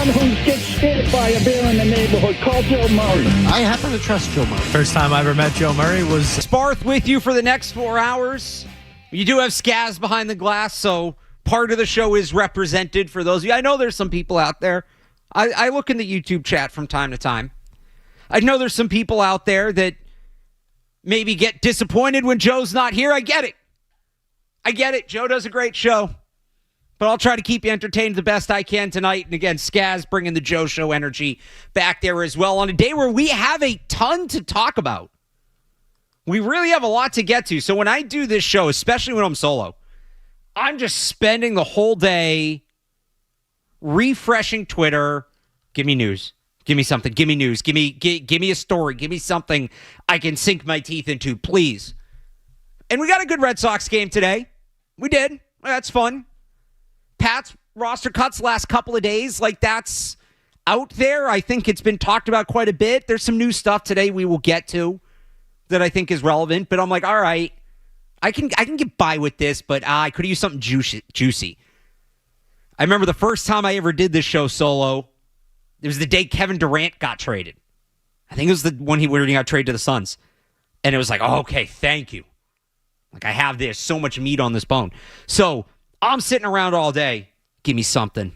one who gets scared by a bear in the neighborhood. Call Joe Murray. I happen to trust Joe Murray. First time I ever met Joe Murray was... Barth with you for the next 4 hours. You do have Skaz behind the glass, so part of the show is represented for those of you. I know there's some people out there. I look in the YouTube chat from time to time. I know there's some people out there that maybe get disappointed when Joe's not here. I get it. Joe does a great show. But I'll try to keep you entertained the best I can tonight. And again, Skaz bringing the Joe Show energy back there as well on a day where we have a ton to talk about. We really have a lot to get to. So when I do this show, especially when I'm solo, I'm just spending the whole day refreshing Twitter. Give me news. Give me something. Give me news. Give me a story. Give me something I can sink my teeth into, please. And we got a good Red Sox game today. We did. That's fun. Pat's roster cuts last couple of days, like that's out there. I think it's been talked about quite a bit. There's some new stuff today we will get to that I think is relevant, but I'm like, all right, I can get by with this, but I could use something juicy. I remember the first time I ever did this show solo, it was the day Kevin Durant got traded. I think it was the one where he got traded to the Suns. And it was like, oh, okay, thank you. Like I have this, so much meat on this bone. So I'm sitting around all day. Give me something.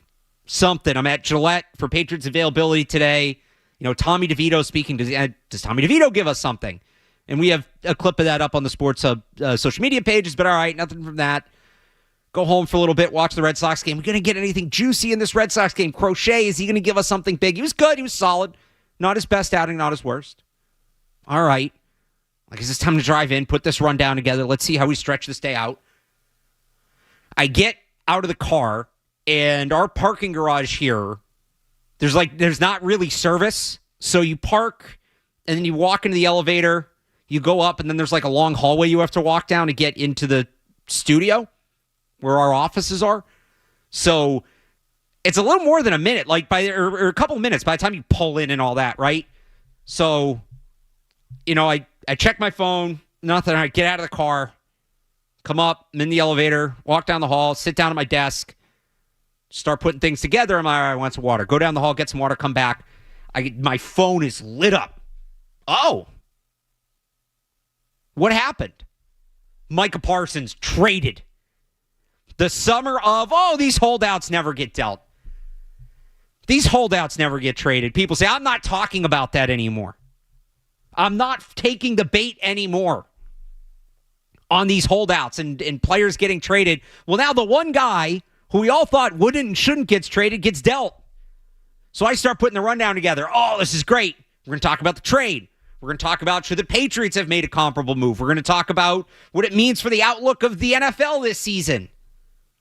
I'm at Gillette for Patriots availability today. You know, Tommy DeVito speaking. Does Tommy DeVito give us something? And we have a clip of that up on the Sports Hub social media pages, but all right, nothing from that. Go home for a little bit, watch the Red Sox game. We're going to get anything juicy in this Red Sox game. Crochet, is he going to give us something big? He was good. He was solid. Not his best outing, not his worst. All right. I guess it's time to drive in, put this rundown together. Let's see how we stretch this day out. I get out of the car, and our parking garage here, there's not really service. So you park, and then you walk into the elevator, you go up, and then there's like a long hallway you have to walk down to get into the studio where our offices are. So it's a little more than a minute, or a couple of minutes by the time you pull in and all that, right? So, you know, I check my phone, nothing. I get out of the car, come up, I'm in the elevator, walk down the hall, sit down at my desk, start putting things together. I'm like, all right, I want some water. Go down the hall, get some water, come back. My phone is lit up. Oh. What happened? Micah Parsons traded. The summer of, these holdouts never get dealt. These holdouts never get traded. People say, I'm not talking about that anymore. I'm not taking the bait anymore on these holdouts and players getting traded. Well, now the one guy who we all thought wouldn't and shouldn't get traded gets dealt. So I start putting the rundown together. Oh, this is great. We're going to talk about the trade. We're going to talk about should the Patriots have made a comparable move. We're going to talk about what it means for the outlook of the NFL this season.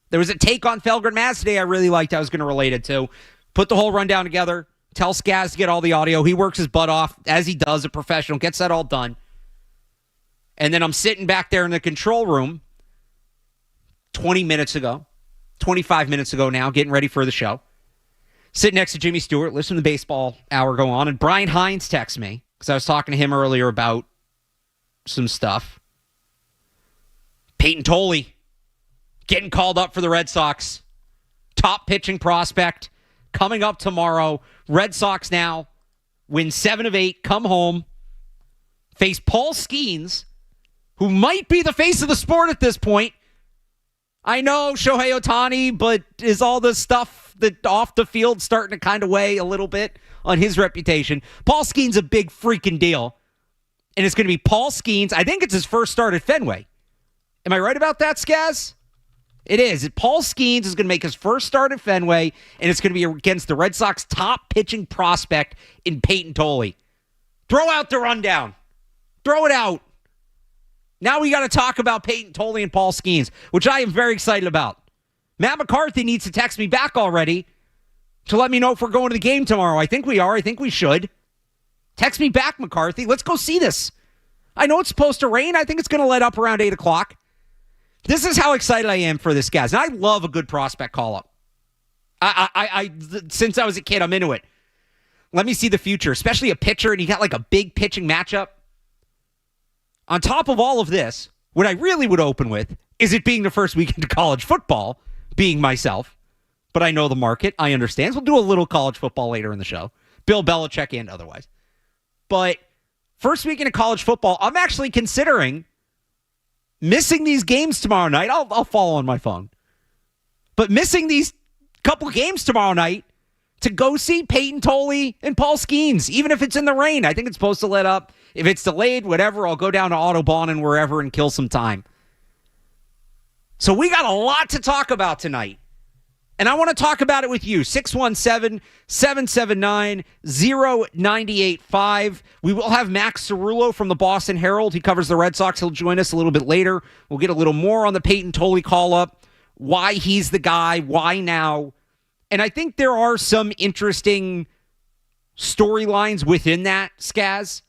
There was a take on Felgren Mass today I really liked I was going to relate it to. Put the whole rundown together. Tell Skaz to get all the audio. He works his butt off, as he does, a professional. Gets that all done. And then I'm sitting back there in the control room 25 minutes ago now, getting ready for the show. Sitting next to Jimmy Stewart, listening to the baseball hour go on, and Brian Hines texts me, because I was talking to him earlier about some stuff. Peyton Tolley getting called up for the Red Sox. Top pitching prospect coming up tomorrow. Red Sox now win 7 of 8, come home, face Paul Skeens, who might be the face of the sport at this point. I know Shohei Ohtani, but is all this stuff that off the field starting to kind of weigh a little bit on his reputation? Paul Skeens a big freaking deal. And it's going to be Paul Skeens. I think it's his first start at Fenway. Am I right about that, Skaz? It is. Paul Skeens is going to make his first start at Fenway, and it's going to be against the Red Sox top pitching prospect in Peyton Tolley. Throw out the rundown. Throw it out. Now we got to talk about Peyton Tolley and Paul Skeens, which I am very excited about. Matt McCarthy needs to text me back already to let me know if we're going to the game tomorrow. I think we are. I think we should. Text me back, McCarthy. Let's go see this. I know it's supposed to rain. I think it's going to let up around 8 o'clock. This is how excited I am for this, guys. And I love a good prospect call-up. I since I was a kid, I'm into it. Let me see the future, especially a pitcher, and you got like a big pitching matchup. On top of all of this, what I really would open with is it being the first weekend of college football, being myself. but I know the market. I understand. So we'll do a little college football later in the show. Bill Belichick and otherwise. But first weekend of college football, I'm actually considering missing these games tomorrow night. I'll follow on my phone. But missing these couple games tomorrow night to go see Peyton Tolley and Paul Skeens, even if it's in the rain. I think it's supposed to let up. If it's delayed, whatever, I'll go down to Autobahn and wherever and kill some time. So we got a lot to talk about tonight. And I want to talk about it with you. 617-779-0985. We will have Max Cerulo from the Boston Herald. He covers the Red Sox. He'll join us a little bit later. We'll get a little more on the Peyton Tolley call-up, why he's the guy, why now. And I think there are some interesting storylines within that, Skaz.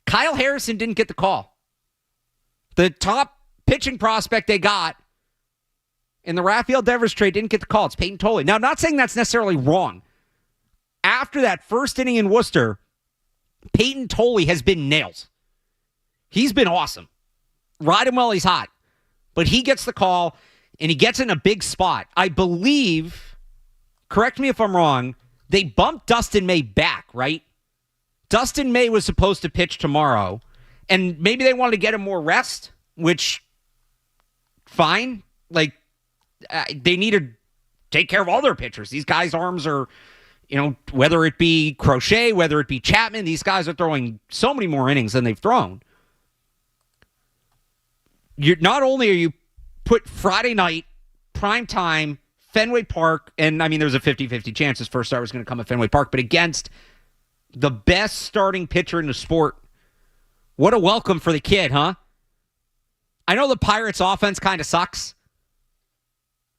Kyle Harrison didn't get the call. The top pitching prospect they got in the Rafael Devers trade didn't get the call. It's Peyton Tolley. Now, I'm not saying that's necessarily wrong. After that first inning in Worcester, Peyton Tolley has been nails. He's been awesome. Ride him while he's hot. But he gets the call, and he gets in a big spot. I believe, correct me if I'm wrong, they bumped Dustin May back, right? Dustin May was supposed to pitch tomorrow, and maybe they wanted to get him more rest, which, fine. Like, they need to take care of all their pitchers. These guys' arms are, whether it be Crochet, whether it be Chapman, these guys are throwing so many more innings than they've thrown. Not only are you put Friday night, prime time, Fenway Park, and I mean, there's a 50-50 chance his first start was going to come at Fenway Park, but against the best starting pitcher in the sport. What a welcome for the kid, huh? I know the Pirates' offense kind of sucks,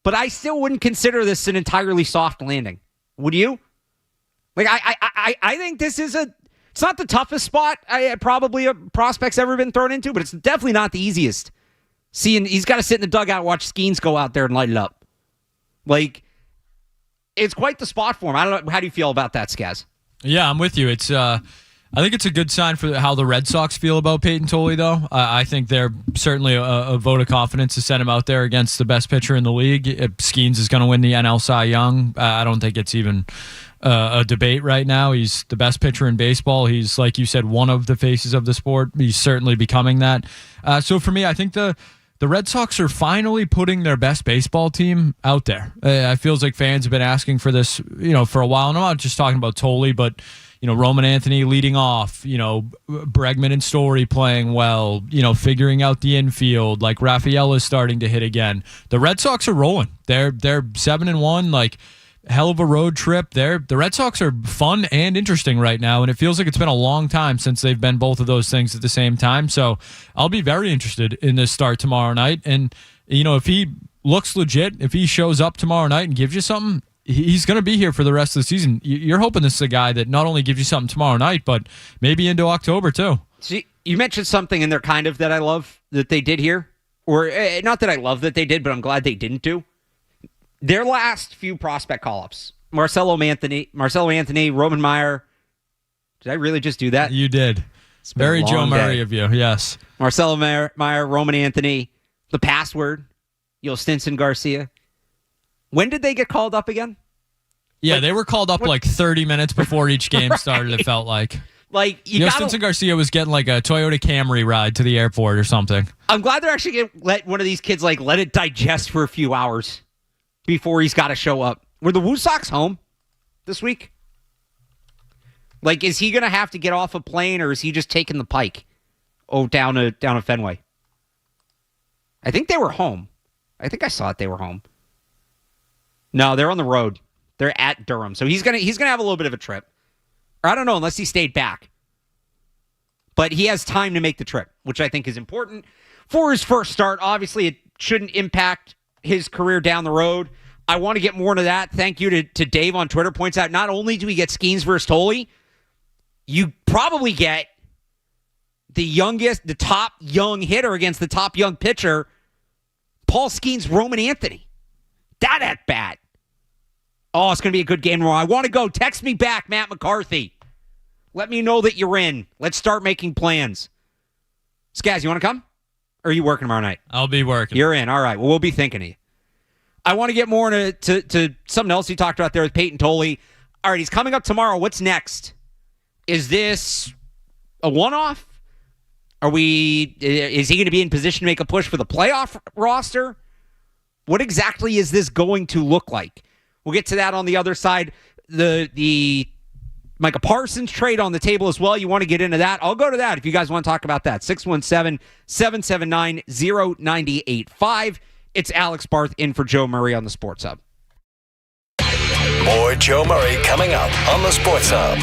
but I still wouldn't consider this an entirely soft landing. Would you? Like, I think this is it's not the toughest spot probably a prospect's ever been thrown into, but it's definitely not the easiest. He's got to sit in the dugout and watch Skeens go out there and light it up. Like, it's quite the spot for him. I don't know. How do you feel about that, Skaz? Yeah, I'm with you. It's I think it's a good sign for how the Red Sox feel about Peyton Tolley, though. I think they're certainly a vote of confidence to send him out there against the best pitcher in the league. If Skeens is going to win the NL Cy Young, I don't think it's even a debate right now. He's the best pitcher in baseball. He's, like you said, one of the faces of the sport. He's certainly becoming that. So for me, I think the Red Sox are finally putting their best baseball team out there. It feels like fans have been asking for this, for a while. And I'm not just talking about Tolley, but Roman Anthony leading off, Bregman and Story playing well, figuring out the infield, like Rafael is starting to hit again. The Red Sox are rolling. They're 7-1, like hell of a road trip. The Red Sox are fun and interesting right now, and it feels like it's been a long time since they've been both of those things at the same time. So I'll be very interested in this start tomorrow night. And, if he looks legit, if he shows up tomorrow night and gives you something, he's going to be here for the rest of the season. You're hoping this is a guy that not only gives you something tomorrow night, but maybe into October too. See, you mentioned something in there kind of that I love that they did here. Or not that I love that they did, but I'm glad they didn't do. Their last few prospect call-ups, Marcelo Anthony, Roman Meyer. Did I really just do that? You did. It's very Joe Murray of you, yes. Marcelo Meyer, Roman Anthony, the password, Stinson Garcia. When did they get called up again? Yeah, they were called up like 30 minutes before each game started, it felt like. Like Stinson Garcia was getting like a Toyota Camry ride to the airport or something. I'm glad they're actually going to let one of these kids let it digest for a few hours before he's got to show up. Were the Woo Sox home this week? Like, is he going to have to get off a plane, or is he just taking the pike down to Fenway? I think they were home. I think I saw it. They were home. No, they're on the road. They're at Durham, so he's gonna have a little bit of a trip. Or I don't know, unless he stayed back. But he has time to make the trip, which I think is important for his first start. Obviously, it shouldn't impact his career down the road. I want to get more into that. Thank you to Dave on Twitter. Points out not only do we get Skeens versus Tolley, you probably get the top young hitter against the top young pitcher, Paul Skeens, Roman Anthony. That at bat. Oh, it's going to be a good game tomorrow. I want to go. Text me back, Matt McCarthy. Let me know that you're in. Let's start making plans. Skaz, you want to come? Or are you working tomorrow night? I'll be working. You're in. All right. Well, we'll be thinking of you. I want to get more to something else you talked about there with Peyton Tolley. All right, he's coming up tomorrow. What's next? Is this a one-off? Is he going to be in position to make a push for the playoff roster? What exactly is this going to look like? We'll get to that on the other side. The Micah Parsons trade on the table as well. You want to get into that? I'll go to that if you guys want to talk about that. 617-779-0985. It's Alex Barth in for Joe Murray on the Sports Hub. More Joe Murray coming up on the Sports Hub.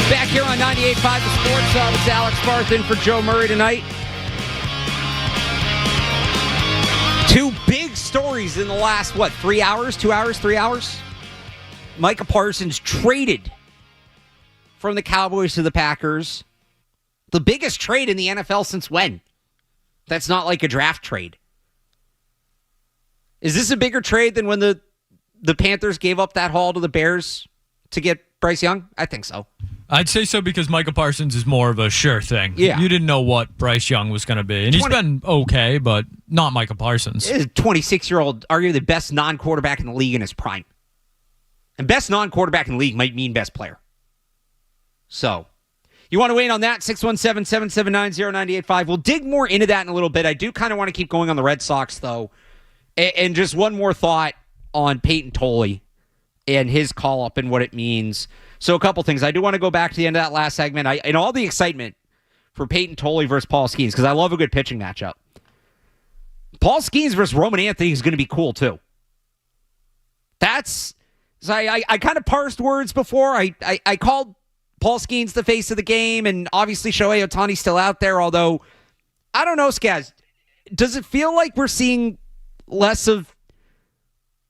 Back here on 98.5 The Sports Hub, it's Alex Barth in for Joe Murray tonight. Two big stories in the last, 3 hours, 2 hours, 3 hours? Micah Parsons traded from the Cowboys to the Packers. The biggest trade in the NFL since when? That's not like a draft trade. Is this a bigger trade than when the Panthers gave up that haul to the Bears to get Bryce Young? I think so. I'd say so because Micah Parsons is more of a sure thing. Yeah. You didn't know what Bryce Young was going to be. And he's been okay, but not Micah Parsons. He's a 26-year-old, arguably the best non-quarterback in the league in his prime. And best non-quarterback in the league might mean best player. So, you want to weigh in on that? 617-779-0985. We'll dig more into that in a little bit. I do kind of want to keep going on the Red Sox, though. And just one more thought on Peyton Tolley and his call-up and what it means. So a couple things. I do want to go back to the end of that last segment. And all the excitement for Peyton Tolley versus Paul Skeens, because I love a good pitching matchup. Paul Skeens versus Roman Anthony is going to be cool, too. So I kind of parsed words before. I called Paul Skeens the face of the game, and obviously Shohei Ohtani's still out there, although, I don't know, Skaz. Does it feel like we're seeing less of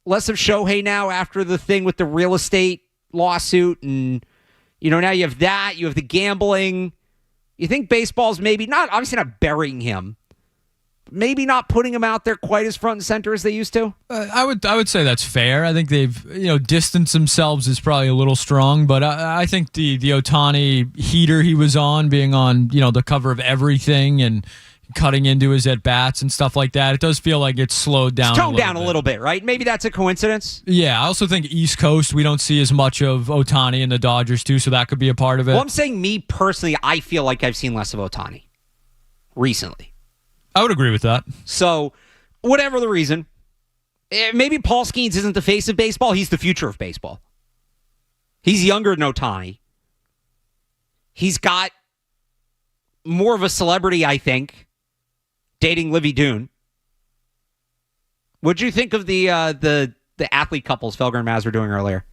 Shohei now after the thing with the real estate lawsuit? And, now you have that. You have the gambling. You think baseball's maybe obviously not burying him, maybe not putting him out there quite as front and center as they used to? I would say that's fair. I think they've distanced themselves is probably a little strong, but I think the Ohtani heater he was on, being on the cover of everything and cutting into his at-bats and stuff like that, it does feel like it's slowed down. It's toned down a little bit, right? Maybe that's a coincidence. Yeah, I also think East Coast, we don't see as much of Ohtani and the Dodgers too, so that could be a part of it. Well, I'm saying me personally, I feel like I've seen less of Ohtani recently. I would agree with that. So, whatever the reason, maybe Paul Skeens isn't the face of baseball. He's the future of baseball. He's younger than Ohtani. He's got more of a celebrity, I think, dating Livy Dune. What'd you think of the athlete couples Felger and Maz were doing earlier?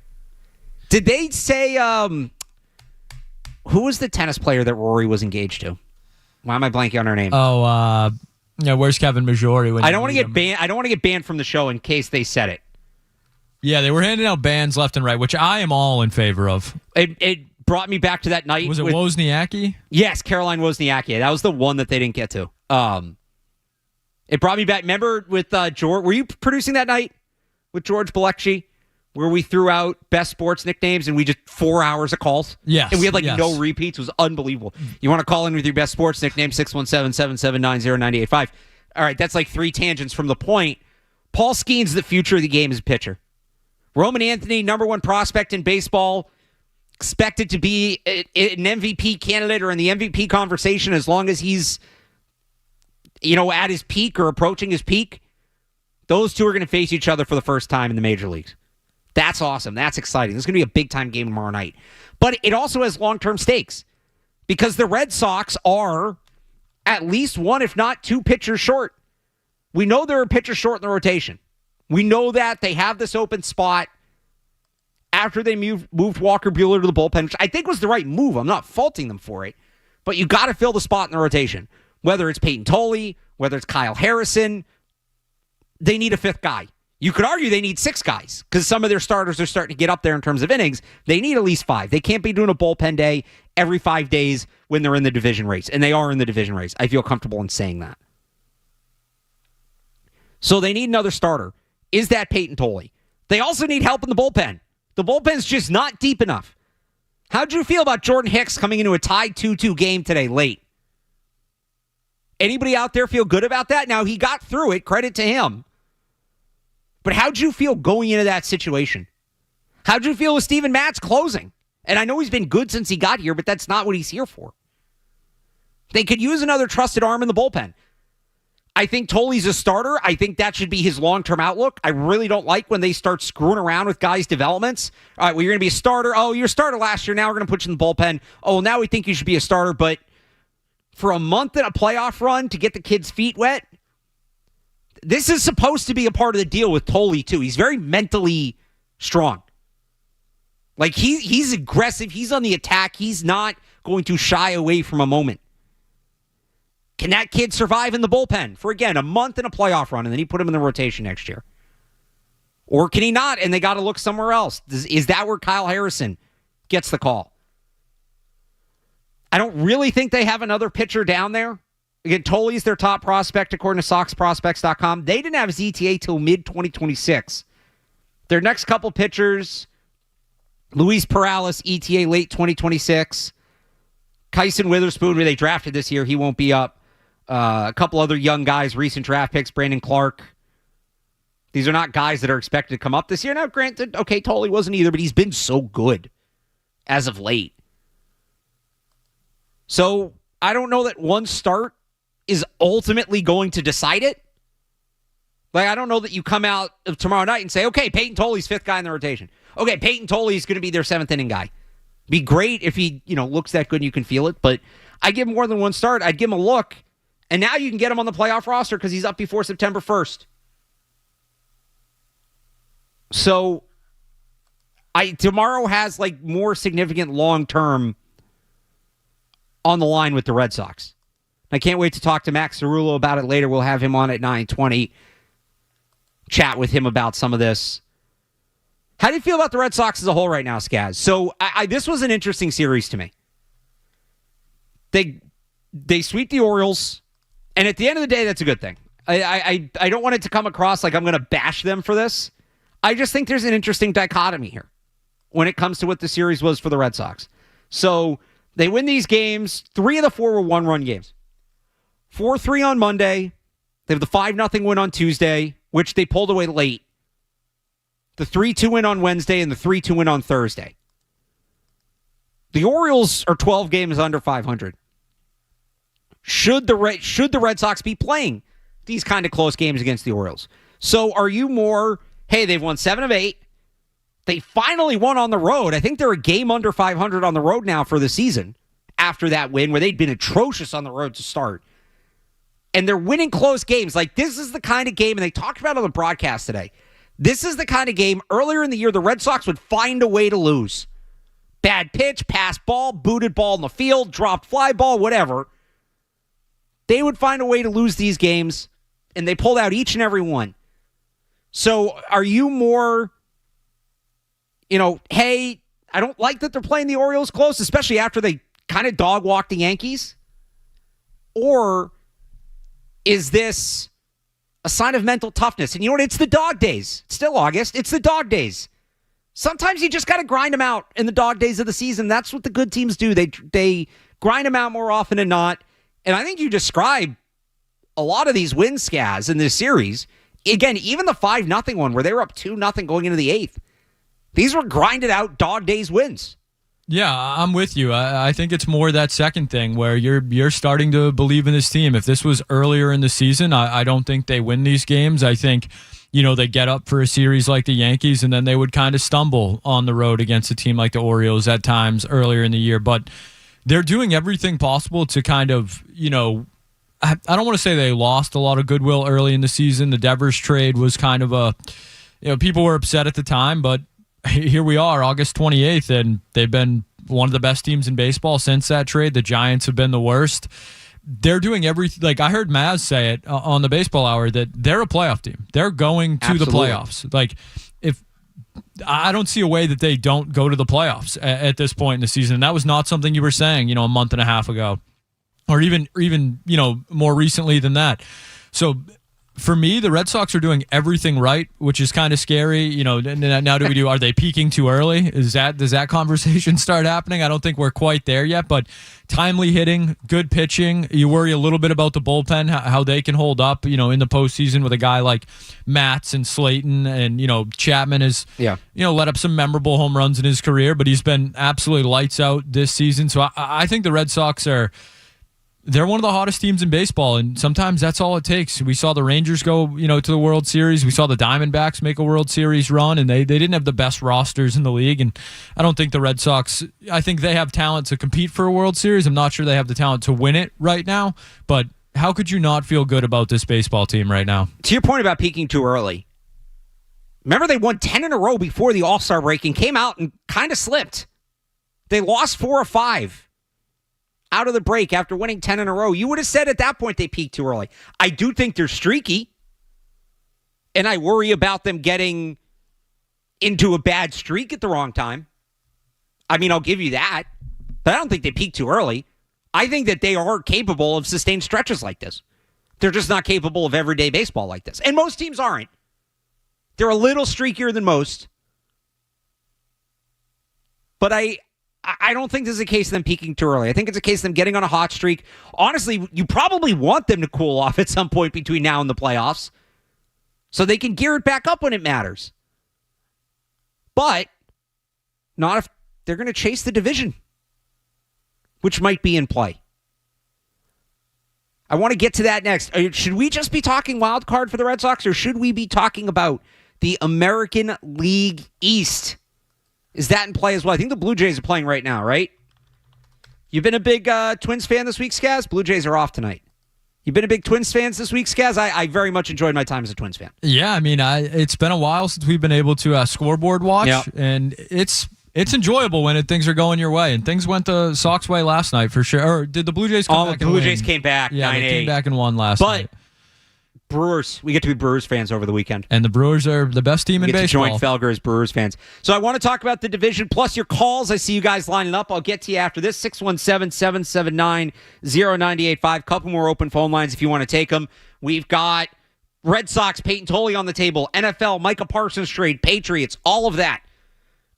Did they say who was the tennis player that Rory was engaged to? Why am I blanking on her name? Oh, where's Kevin Majori? I don't want to get banned. I don't want to get banned from the show in case they said it. Yeah, they were handing out bans left and right, which I am all in favor of. It brought me back to that night. Was it Wozniacki? Yes, Caroline Wozniacki. That was the one that they didn't get to. It brought me back. Remember with George? Were you producing that night with George Belichick, where we threw out best sports nicknames and we just 4 hours of calls? Yes. And we had no repeats. It was unbelievable. You want to call in with your best sports nickname, 617-779-0985. All right, that's like 3 tangents from the point. Paul Skeens, the future of the game as a pitcher. Roman Anthony, number 1 prospect in baseball, expected to be an MVP candidate or in the MVP conversation as long as he's at his peak or approaching his peak. Those two are going to face each other for the first time in the major leagues. That's awesome. That's exciting. This is going to be a big-time game tomorrow night. But it also has long-term stakes because the Red Sox are at least 1, if not 2 pitchers short. We know they're a pitcher short in the rotation. We know that they have this open spot after they moved Walker Buehler to the bullpen, which I think was the right move. I'm not faulting them for it. But you got to fill the spot in the rotation. Whether it's Peyton Tolley, whether it's Kyle Harrison, they need a 5th guy. You could argue they need 6 guys because some of their starters are starting to get up there in terms of innings. They need at least 5. They can't be doing a bullpen day every 5 days when they're in the division race. And they are in the division race. I feel comfortable in saying that. So they need another starter. Is that Peyton Tolley? They also need help in the bullpen. The bullpen's just not deep enough. How'd you feel about Jordan Hicks coming into a tied 2-2 game today late? Anybody out there feel good about that? Now, he got through it. Credit to him. But how'd you feel going into that situation? How'd you feel with Steven Matz closing? And I know he's been good since he got here, but that's not what he's here for. They could use another trusted arm in the bullpen. I think Tolley's a starter. I think that should be his long-term outlook. I really don't like when they start screwing around with guys' developments. All right, well, you're going to be a starter. Oh, you're a starter last year. Now we're going to put you in the bullpen. Oh, now we think you should be a starter, but for a month in a playoff run to get the kid's feet wet, this is supposed to be a part of the deal with Tolley, too. He's very mentally strong. Like, he's aggressive. He's on the attack. He's not going to shy away from a moment. Can that kid survive in the bullpen for, again, a month in a playoff run, and then you put him in the rotation next year? Or can he not, and they got to look somewhere else? Is that where Kyle Harrison gets the call? I don't really think they have another pitcher down there. Again, Tolley's their top prospect, according to SoxProspects.com. They didn't have ZTA till mid-2026. Their next couple pitchers, Luis Perales, ETA late 2026. Kyson Witherspoon, who they drafted this year, he won't be up. A couple other young guys, recent draft picks, Brandon Clark. These are not guys that are expected to come up this year. Now, granted, okay, Tolley wasn't either, but he's been so good as of late. So I don't know that one start is ultimately going to decide it. Like, I don't know that you come out tomorrow night and say, okay, Peyton Tolley's fifth guy in the rotation. Okay, Peyton Tolley's going to be their seventh inning guy. Be great if he, looks that good and you can feel it, but I'd give him more than one start. I'd give him a look, and now you can get him on the playoff roster because he's up before September 1st. So, tomorrow has, more significant long-term on the line with the Red Sox. I can't wait to talk to Max Cerulo about it later. We'll have him on at 9:20. Chat with him about some of this. How do you feel about the Red Sox as a whole right now, Skaz? So this was an interesting series to me. They sweep the Orioles, and at the end of the day, that's a good thing. I don't want it to come across like I'm going to bash them for this. I just think there's an interesting dichotomy here when it comes to what the series was for the Red Sox. So they win these games. 3 of the 4 were one-run games. 4-3 on Monday. They have the 5-0 win on Tuesday, which they pulled away late. The 3-2 win on Wednesday and the 3-2 win on Thursday. The Orioles are 12 games under 500. Should the Red Sox be playing these kind of close games against the Orioles? So are you more, hey, they've won 7 of 8. They finally won on the road. I think they're a game under 500 on the road now for the season after that win where they'd been atrocious on the road to start. And they're winning close games. This is the kind of game, and they talked about it on the broadcast today. This is the kind of game earlier in the year the Red Sox would find a way to lose. Bad pitch, pass ball, booted ball in the field, dropped fly ball, whatever. They would find a way to lose these games, and they pulled out each and every one. So are you more, hey, I don't like that they're playing the Orioles close, especially after they kind of dog-walked the Yankees? Or is this a sign of mental toughness? And you know what? It's the dog days. It's still August. It's the dog days. Sometimes you just got to grind them out in the dog days of the season. That's what the good teams do. They grind them out more often than not. And I think you describe a lot of these wins, Skaz, in this series. Again, even the 5-0 one where they were up 2-0 going into the 8th. These were grinded out dog days wins. Yeah, I'm with you. I think it's more that second thing where you're starting to believe in this team. If this was earlier in the season, I don't think they win these games. I think, they get up for a series like the Yankees, and then they would kind of stumble on the road against a team like the Orioles at times earlier in the year. But they're doing everything possible to kind of, I don't want to say they lost a lot of goodwill early in the season. The Devers trade was kind of people were upset at the time, but here we are, August 28th, and they've been one of the best teams in baseball since that trade. The Giants have been the worst. They're doing everything. I heard Maz say it on the Baseball Hour that they're a playoff team. They're going to the playoffs. If I don't see a way that they don't go to the playoffs at this point in the season. And that was not something you were saying, a month and a half ago, or even more recently than that. So for me, the Red Sox are doing everything right, which is kind of scary. Now are they peaking too early? Does that conversation start happening? I don't think we're quite there yet, but timely hitting, good pitching. You worry a little bit about the bullpen, how they can hold up, in the postseason with a guy like Matz and Slayton, and, Chapman has, let up some memorable home runs in his career, but he's been absolutely lights out this season. So I think the Red Sox they're one of the hottest teams in baseball, and sometimes that's all it takes. We saw the Rangers go, to the World Series. We saw the Diamondbacks make a World Series run, and they didn't have the best rosters in the league. And I don't think the Red Sox, I think they have talent to compete for a World Series. I'm not sure they have the talent to win it right now, but how could you not feel good about this baseball team right now? To your point about peaking too early, remember they won 10 in a row before the All-Star break and came out and kind of slipped. They lost 4 or 5. out of the break after winning 10 in a row. You would have said at that point they peaked too early. I do think they're streaky, and I worry about them getting into a bad streak at the wrong time. I mean, I'll give you that, but I don't think they peaked too early. I think that they are capable of sustained stretches like this. They're just not capable of everyday baseball like this. And most teams aren't. They're a little streakier than most. But I don't think this is a case of them peaking too early. I think it's a case of them getting on a hot streak. Honestly, you probably want them to cool off at some point between now and the playoffs so they can gear it back up when it matters. But not if they're going to chase the division, which might be in play. I want to get to that next. Should we just be talking wild card for the Red Sox, or should we be talking about the American League East? Is that in play as well? I think the Blue Jays are playing right now, right? You've been a big Twins fan this week, Skaz? Blue Jays are off tonight. You've been a big Twins fan this week, Skaz? I very much enjoyed my time as a Twins fan. Yeah, I mean, it's been a while since we've been able to scoreboard watch, and it's enjoyable when things are going your way, and things went the Sox way last night for sure. Or did the Blue Jays come back? The Blue Jays came back. Yeah, 9-8. they came back and won last night. But Brewers, we get to be Brewers fans over the weekend. And the Brewers are the best team in baseball. We get to join Felger as Brewers fans. So I want to talk about the division, plus your calls. I see you guys lining up. I'll get to you after this. 617-779-0985. Couple more open phone lines if you want to take them. We've got Red Sox, Peyton Tolley on the table. NFL, Micah Parsons trade, Patriots, all of that.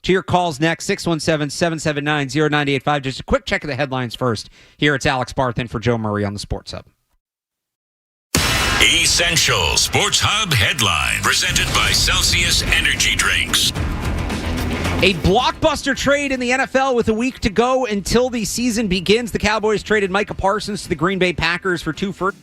To your calls next, 617-779-0985. Just a quick check of the headlines first. Here it's Alex Barth in for Joe Murray on the Sports Hub. Essential Sports Hub headline presented by Celsius Energy Drinks. A blockbuster trade in the NFL with a week to go until the season begins. The Cowboys traded Micah Parsons to the Green Bay Packers for 2 firsts.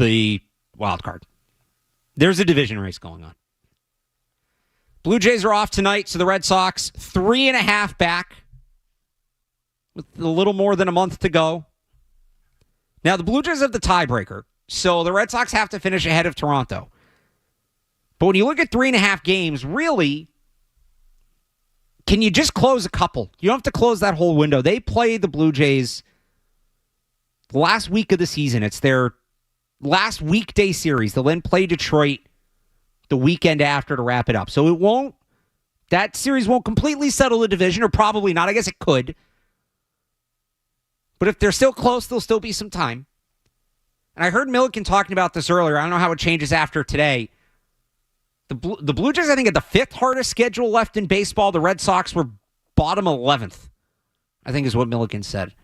the wild card. There's a division race going on. Blue Jays are off tonight, so the Red Sox 3.5 back with a little more than a month to go. Now, the Blue Jays have the tiebreaker, so the Red Sox have to finish ahead of Toronto. But when you look at 3.5 games, really, can you just close a couple? You don't have to close that whole window. They play the Blue Jays the last week of the season. It's their last weekday series. They'll then play Detroit the weekend after to wrap it up. So that series won't completely settle the division, or probably not. I guess it could. But if they're still close, there'll still be some time. And I heard Milliken talking about this earlier. I don't know how it changes after today. The Blue Jays, I think, had the 5th hardest schedule left in baseball. The Red Sox were bottom 11th, I think is what Milliken said.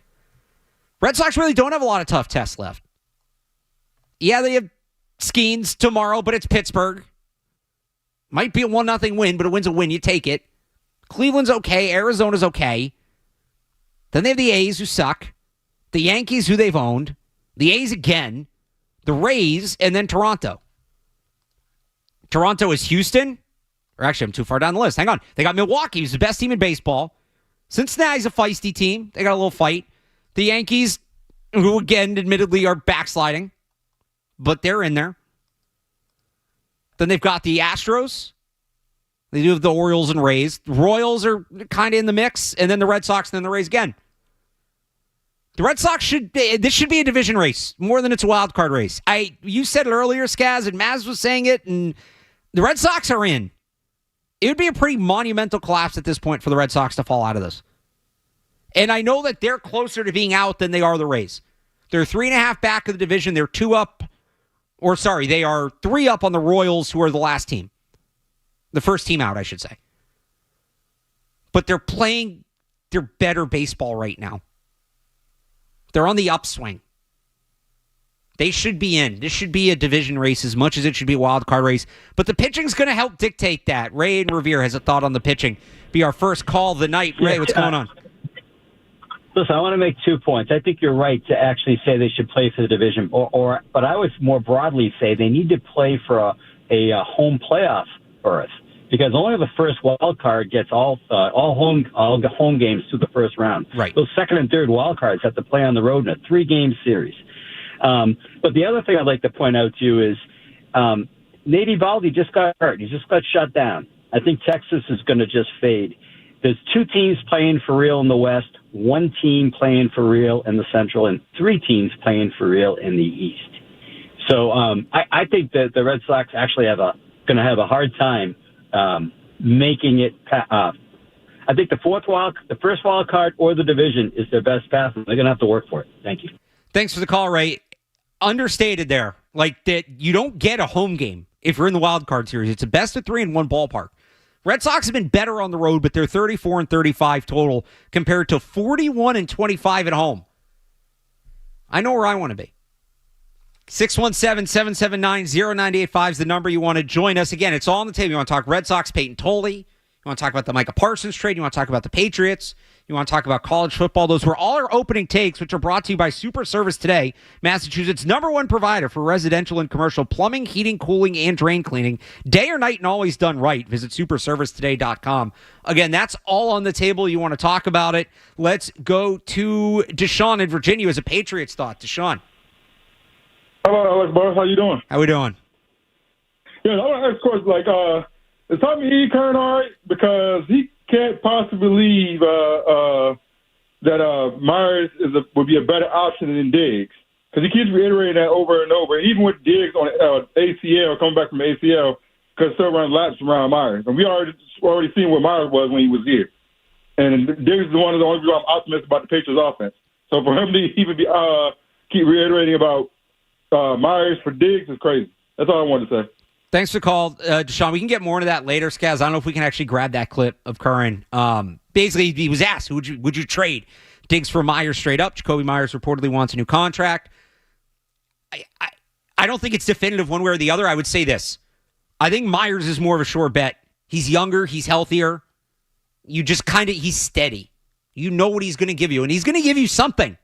Red Sox really don't have a lot of tough tests left. Yeah, they have Skeens tomorrow, but it's Pittsburgh. Might be a 1-0 win, but a win's a win. You take it. Cleveland's okay. Arizona's okay. Then they have the A's, who suck. The Yankees, who they've owned. The A's again. The Rays, and then Toronto. Toronto is Houston. Or actually, I'm too far down the list. Hang on. They got Milwaukee, who's the best team in baseball. Cincinnati's a feisty team. They got a little fight. The Yankees, who again, admittedly, are backsliding. But they're in there. Then they've got the Astros. They do have the Orioles and Rays. The Royals are kind of in the mix. And then the Red Sox, and then the Rays again. The Red Sox this should be a division race more than it's a wild card race. You said it earlier, Skaz, and Maz was saying it, and the Red Sox are in. It would be a pretty monumental collapse at this point for the Red Sox to fall out of this. And I know that they're closer to being out than they are the Rays. They're 3.5 back of the division. They're 2 up. They are 3 up on the Royals, who are the last team. The first team out, I should say. But they're playing their better baseball right now. They're on the upswing. They should be in. This should be a division race as much as it should be a wild card race. But the pitching's going to help dictate that. Ray and Revere has a thought on the pitching. Be our first call of the night. Ray, what's going on? Listen, I want to make 2 points. I think you're right to actually say they should play for the division, but I would more broadly say they need to play for a home playoff berth, because only the first wild card gets all home games through the first round. Right. Those second and third wild cards have to play on the road in a 3-game series. But the other thing I'd like to point out to you is Nate Eovaldi just got hurt. He just got shut down. I think Texas is going to just fade. There's 2 teams playing for real in the West, 1 team playing for real in the Central, and 3 teams playing for real in the East. So I think that the Red Sox actually going to have a hard time making it. I think the first wild card or the division is their best path, and they're going to have to work for it. Thank you. Thanks for the call, Ray. Understated there, like that you don't get a home game if you're in the wild card series. It's a best of 3 in one ballpark. Red Sox have been better on the road, but they're 34 and 35 total compared to 41 and 25 at home. I know where I want to be. 617-779-0985 is the number you want to join us. Again, it's all on the table. You want to talk Red Sox, Peyton Tolley. You want to talk about the Micah Parsons trade. You want to talk about the Patriots. You want to talk about college football. Those were all our opening takes, which are brought to you by Super Service Today, Massachusetts' #1 provider for residential and commercial plumbing, heating, cooling, and drain cleaning. Day or night and always done right. Visit superservicetoday.com. Again, that's all on the table. You want to talk about it. Let's go to Deshaun in Virginia as a Patriots thought. Deshaun. Hello, Alex Barth. How you doing? How we doing? Yeah, I want to ask a question. Is Tommy E. Kern all right? Because he can't possibly believe that Myers would be a better option than Diggs. Because he keeps reiterating that over and over. Even with Diggs on ACL, coming back from ACL, because still run laps around Myers. And we already seen what Myers was when he was here. And Diggs is one of the only people I'm optimistic about the Patriots offense. So for him to even keep reiterating about Myers for Diggs is crazy. That's all I wanted to say. Thanks for the call, Deshaun. We can get more into that later, Skaz. I don't know if we can actually grab that clip of Curran. Basically, he was asked, would you trade Diggs for Myers straight up? Jacoby Myers reportedly wants a new contract. I don't think it's definitive one way or the other. I would say this. I think Myers is more of a sure bet. He's younger. He's healthier. You just he's steady. You know what he's going to give you, and he's going to give you something.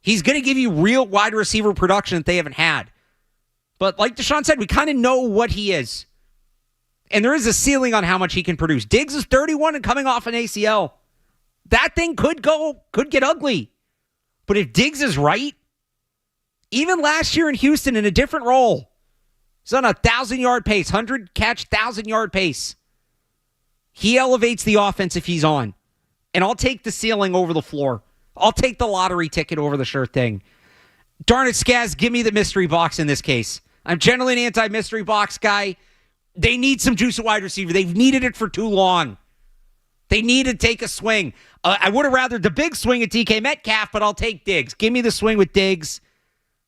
He's going to give you real wide receiver production that they haven't had. But like Deshaun said, we kind of know what he is. And there is a ceiling on how much he can produce. Diggs is 31 and coming off an ACL. That thing could get ugly. But if Diggs is right, even last year in Houston in a different role, he's on a 1,000-yard pace, 100-catch, 1,000-yard pace. He elevates the offense if he's on. And I'll take the ceiling over the floor. I'll take the lottery ticket over the sure thing. Darn it, Skaz, give me the mystery box in this case. I'm generally an anti-mystery box guy. They need some juice at wide receiver. They've needed it for too long. They need to take a swing. I would have rather the big swing at DK Metcalf, but I'll take Diggs. Give me the swing with Diggs.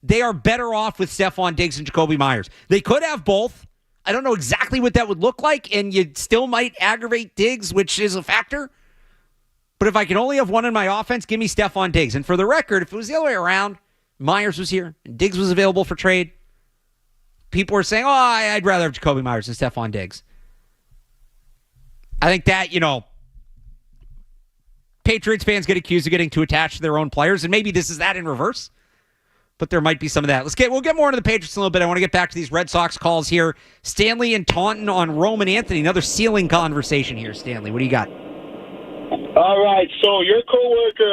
They are better off with Stephon Diggs and Jacoby Myers. They could have both. I don't know exactly what that would look like, and you still might aggravate Diggs, which is a factor. But if I can only have one in my offense, give me Stephon Diggs. And for the record, if it was the other way around, Myers was here and Diggs was available for trade, people were saying, I'd rather have Jacoby Myers than Stephon Diggs. I think that, Patriots fans get accused of getting too attached to their own players, and maybe this is that in reverse. But there might be some of that. We'll get more into the Patriots in a little bit. I want to get back to these Red Sox calls here. Stanley and Taunton on Roman Anthony. Another ceiling conversation here, Stanley. What do you got? All right. So your coworker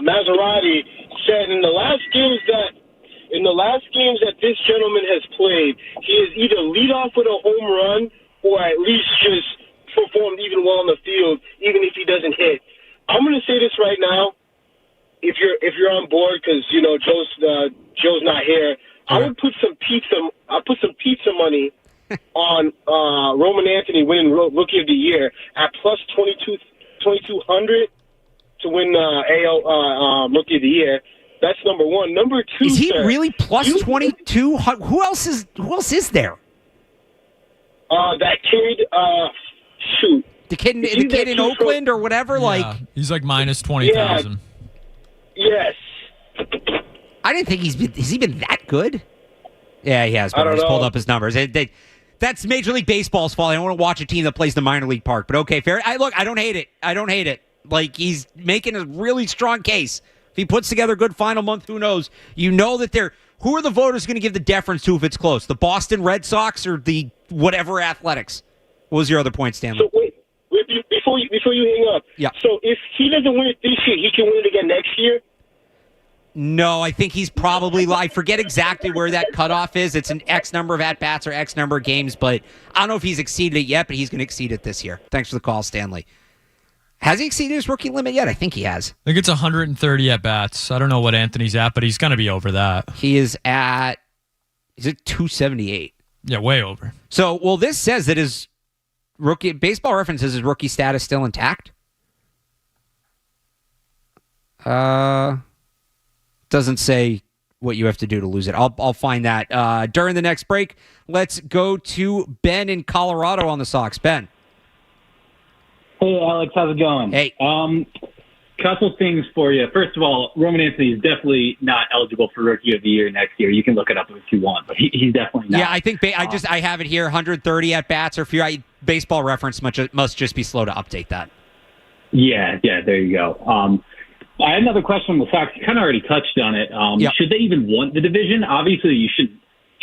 Maserati said in the last games that this gentleman has played, he has either lead off with a home run or at least just performed even well on the field, even if he doesn't hit. I'm going to say this right now. If you're on board, because Joe's not here, I would put some pizza money on Roman Anthony winning Rookie of the Year at plus 2,200 to win AL Rookie of the Year. That's number one. Number two, is he really plus 22? Who else is there? That kid. Shoot. The kid in Oakland or whatever. Yeah, he's like minus 20,000. Yes. I didn't think has he been that good? Yeah, he has been. I just pulled up his numbers. That's Major League Baseball's fault. I don't want to watch a team that plays the minor league park. But okay, fair. I don't hate it. Like, he's making a really strong case. If he puts together a good final month, who knows? You know that who are the voters going to give the deference to if it's close? The Boston Red Sox or the whatever Athletics? What was your other point, Stanley? So wait, before you hang up. Yeah. So if he doesn't win it this year, he can win it again next year? No, I think he's probably, I forget exactly where that cutoff is. It's an X number of at-bats or X number of games, but I don't know if he's exceeded it yet, but he's going to exceed it this year. Thanks for the call, Stanley. Has he exceeded his rookie limit yet? I think he has. I think it's 130 at-bats. I don't know what Anthony's at, but he's going to be over that. He is at 278. Yeah, way over. So, this says that his rookie, Baseball Reference says his rookie status still intact. Doesn't say what you have to do to lose it. I'll find that during the next break. Let's go to Ben in Colorado on the Sox. Ben. Hey, Alex. How's it going? Hey. Couple things for you. First of all, Roman Anthony is definitely not eligible for Rookie of the Year next year. You can look it up if you want, but he's definitely not. Yeah, I think I have it here. 130 at bats, or if you're Baseball Reference must just be slow to update that. Yeah. There you go. I had another question on the Sox. You kind of already touched on it. Yep. Should they even want the division? Obviously, you should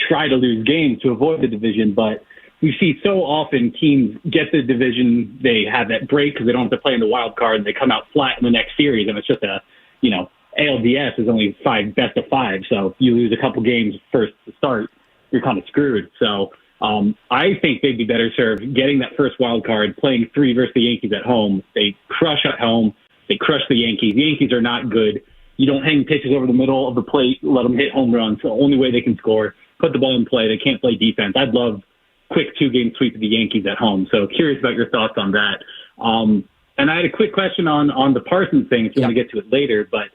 try to lose games to avoid the division, but we see so often teams get the division, they have that break because they don't have to play in the wild card, and they come out flat in the next series, and it's just ALDS is only best of five, so you lose a couple games first to start, you're kind of screwed. So I think they'd be better served getting that first wild card, playing 3 versus the Yankees at home. They crush at home. They crush the Yankees. The Yankees are not good. You don't hang pitches over the middle of the plate, let them hit home runs. The only way they can score, put the ball in play. They can't play defense. I'd love quick 2-game sweep of the Yankees at home. So curious about your thoughts on that. And I had a quick question on the Parsons thing, if you want to get to it later. But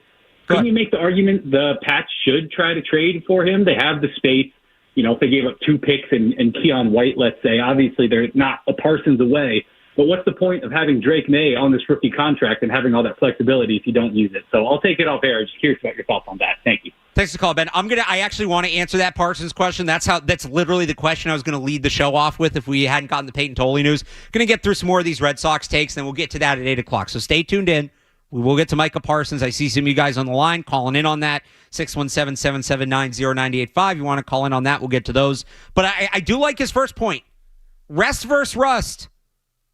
couldn't you make the argument the Pats should try to trade for him? They have the space. If they gave up 2 picks and Keon White, let's say, obviously they're not a Parsons away. But what's the point of having Drake May on this rookie contract and having all that flexibility if you don't use it? So I'll take it off air. Just curious about your thoughts on that. Thank you. Thanks for the call, Ben. I actually want to answer that Parsons question. That's literally the question I was going to lead the show off with if we hadn't gotten the Peyton Tolley news. Going to get through some more of these Red Sox takes, and we'll get to that at 8 o'clock. So stay tuned in. We will get to Micah Parsons. I see some of you guys on the line calling in on that. 617-779-0985. You want to call in on that, we'll get to those. But I do like his first point. Rest versus rust.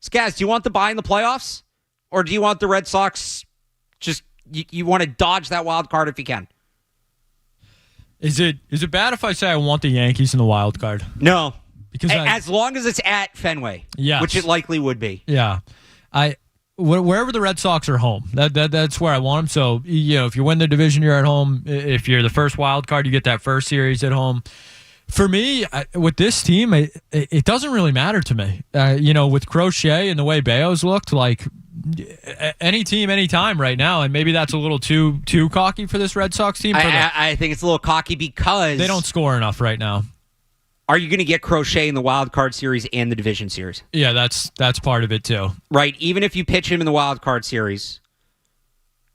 Skaz, do you want the bye in the playoffs? Or do you want the Red Sox just, you want to dodge that wild card if you can? Is it bad if I say I want the Yankees in the wild card? No. Because as long as it's at Fenway. Yes. Which it likely would be. Yeah. Wherever the Red Sox are home, that's where I want them. So, if you win the division, you're at home. If you're the first wild card, you get that first series at home. For me, with this team, it doesn't really matter to me. With Crochet and the way Bayo's looked, like any team, anytime right now, and maybe that's a little too cocky for this Red Sox team. I think it's a little cocky because they don't score enough right now. Are you going to get Crochet in the wild card series and the division series? Yeah, that's part of it too. Right. Even if you pitch him in the wild card series,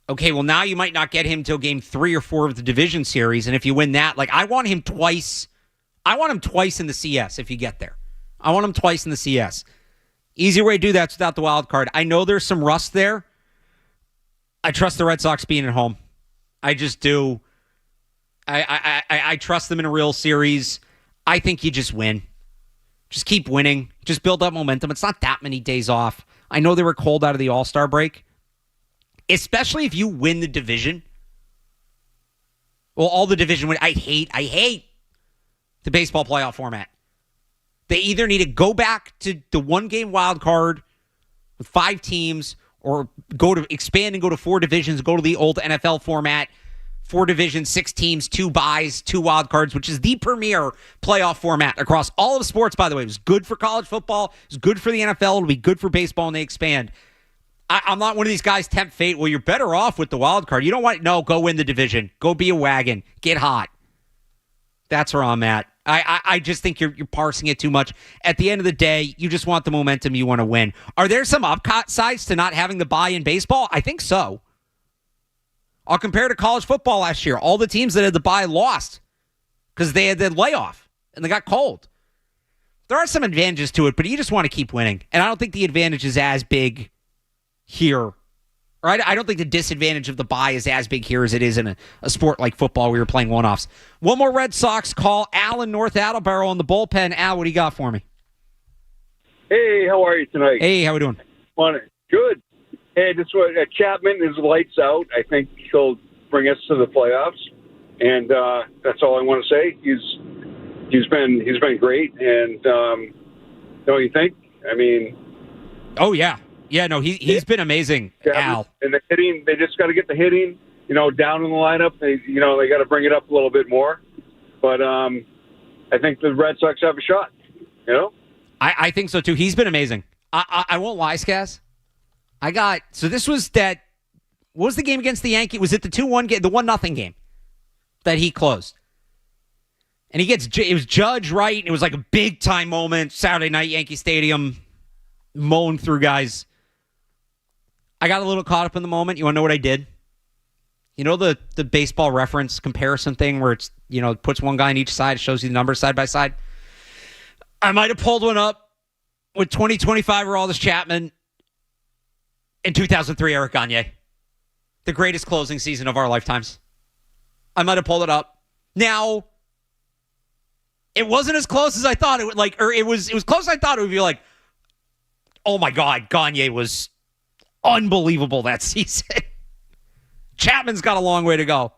okay, well now you might not get him till game 3 or 4 of the division series, and if you win that, I want him twice. I want him twice in the CS if you get there. I want him twice in the CS. Easier way to do that's without the wild card. I know there's some rust there. I trust the Red Sox being at home. I just do. I trust them in a real series. I think you just win. Just keep winning. Just build up momentum. It's not that many days off. I know they were cold out of the All-Star break. Especially if you win the division. Well, all the division win. I hate the baseball playoff format. They either need to go back to the one-game wild card with 5 teams or expand and go to 4 divisions, go to the old NFL format, 4 divisions, 6 teams, 2 byes, 2 wild cards, which is the premier playoff format across all of sports, by the way. It was good for college football. It was good for the NFL. It'll be good for baseball when they expand. I'm not one of these guys tempt fate. Well, you're better off with the wild card. You don't want, no, go win the division. Go be a wagon. Get hot. That's where I'm at. I just think you're parsing it too much. At the end of the day, you just want the momentum. You want to win. Are there some upsides to not having the bye in baseball? I think so. I'll compare to college football last year. All the teams that had the bye lost because they had the layoff and they got cold. There are some advantages to it, but you just want to keep winning. And I don't think the advantage is as big here. Right? I don't think the disadvantage of the bye is as big here as it is in a sport like football where you're playing one-offs. One more Red Sox call. Al in North Attleboro on the bullpen. Al, what do you got for me? Hey, how are you tonight? Hey, how we doing? Good. Hey, just Chapman is lights out. I think he'll bring us to the playoffs, and that's all I want to say. He's been great, and don't you think? I mean, oh yeah. Yeah, no, he's been amazing, Al. And the hitting, they just got to get the hitting, down in the lineup. They got to bring it up a little bit more. But I think the Red Sox have a shot. I think so too. He's been amazing. I won't lie, Skaz. This was that. What was the game against the Yankees? Was it the 2-1 game, the 1-0 game that he closed? And it was Judge, right? And it was like a big time moment. Saturday night, Yankee Stadium, mowing through guys. I got a little caught up in the moment. You want to know what I did? The baseball reference comparison thing where it's, it puts one guy on each side, shows you the numbers side by side. I might have pulled one up with 2025 Aroldis Chapman and 2003 Eric Gagne. The greatest closing season of our lifetimes. I might have pulled it up. Now, it wasn't as close as I thought it would, it was close as I thought it would be like, oh my God, Gagne was unbelievable that season. Chapman's got a long way to go.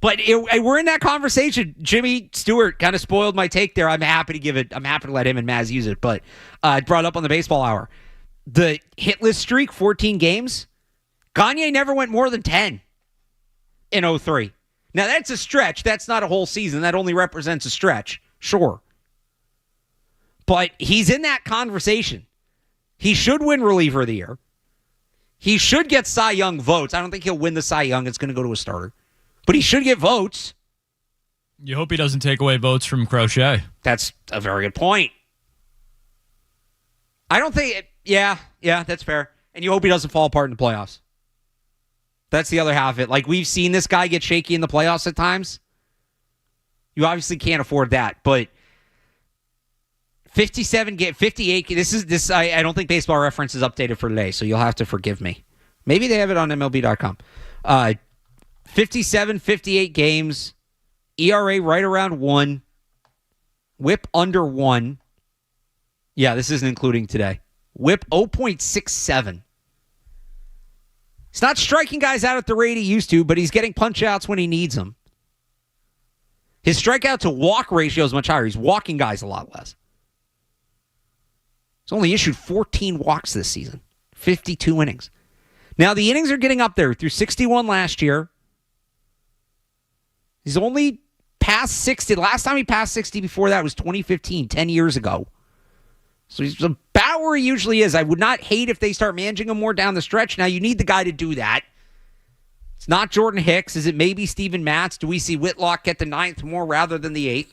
But we're in that conversation. Jimmy Stewart kind of spoiled my take there. I'm happy to let him and Maz use it. But I brought up on the baseball hour. The hitless streak, 14 games. Gagne never went more than 10 in 03. Now, that's a stretch. That's not a whole season. That only represents a stretch. Sure. But he's in that conversation. He should win reliever of the year. He should get Cy Young votes. I don't think he'll win the Cy Young. It's going to go to a starter. But he should get votes. You hope he doesn't take away votes from Crochet. That's a very good point. I don't think... Yeah, that's fair. And you hope he doesn't fall apart in the playoffs. That's the other half of it. We've seen this guy get shaky in the playoffs at times. You obviously can't afford that. But 58... I don't think Baseball Reference is updated for today, so you'll have to forgive me. Maybe they have it on MLB.com. 57, 58 games, ERA right around 1, whip under 1. Yeah, this isn't including today. Whip 0.67. He's not striking guys out at the rate he used to, but he's getting punch-outs when he needs them. His strikeout to walk ratio is much higher. He's walking guys a lot less. He's only issued 14 walks this season, 52 innings. Now, the innings are getting up there through 61 last year. He's only past 60. Last time he passed 60 before that was 2015, 10 years ago. So he's about where he usually is. I would not hate if they start managing him more down the stretch. Now, you need the guy to do that. It's not Jordan Hicks. Is it maybe Steven Matz? Do we see Whitlock get the 9th more rather than the 8th?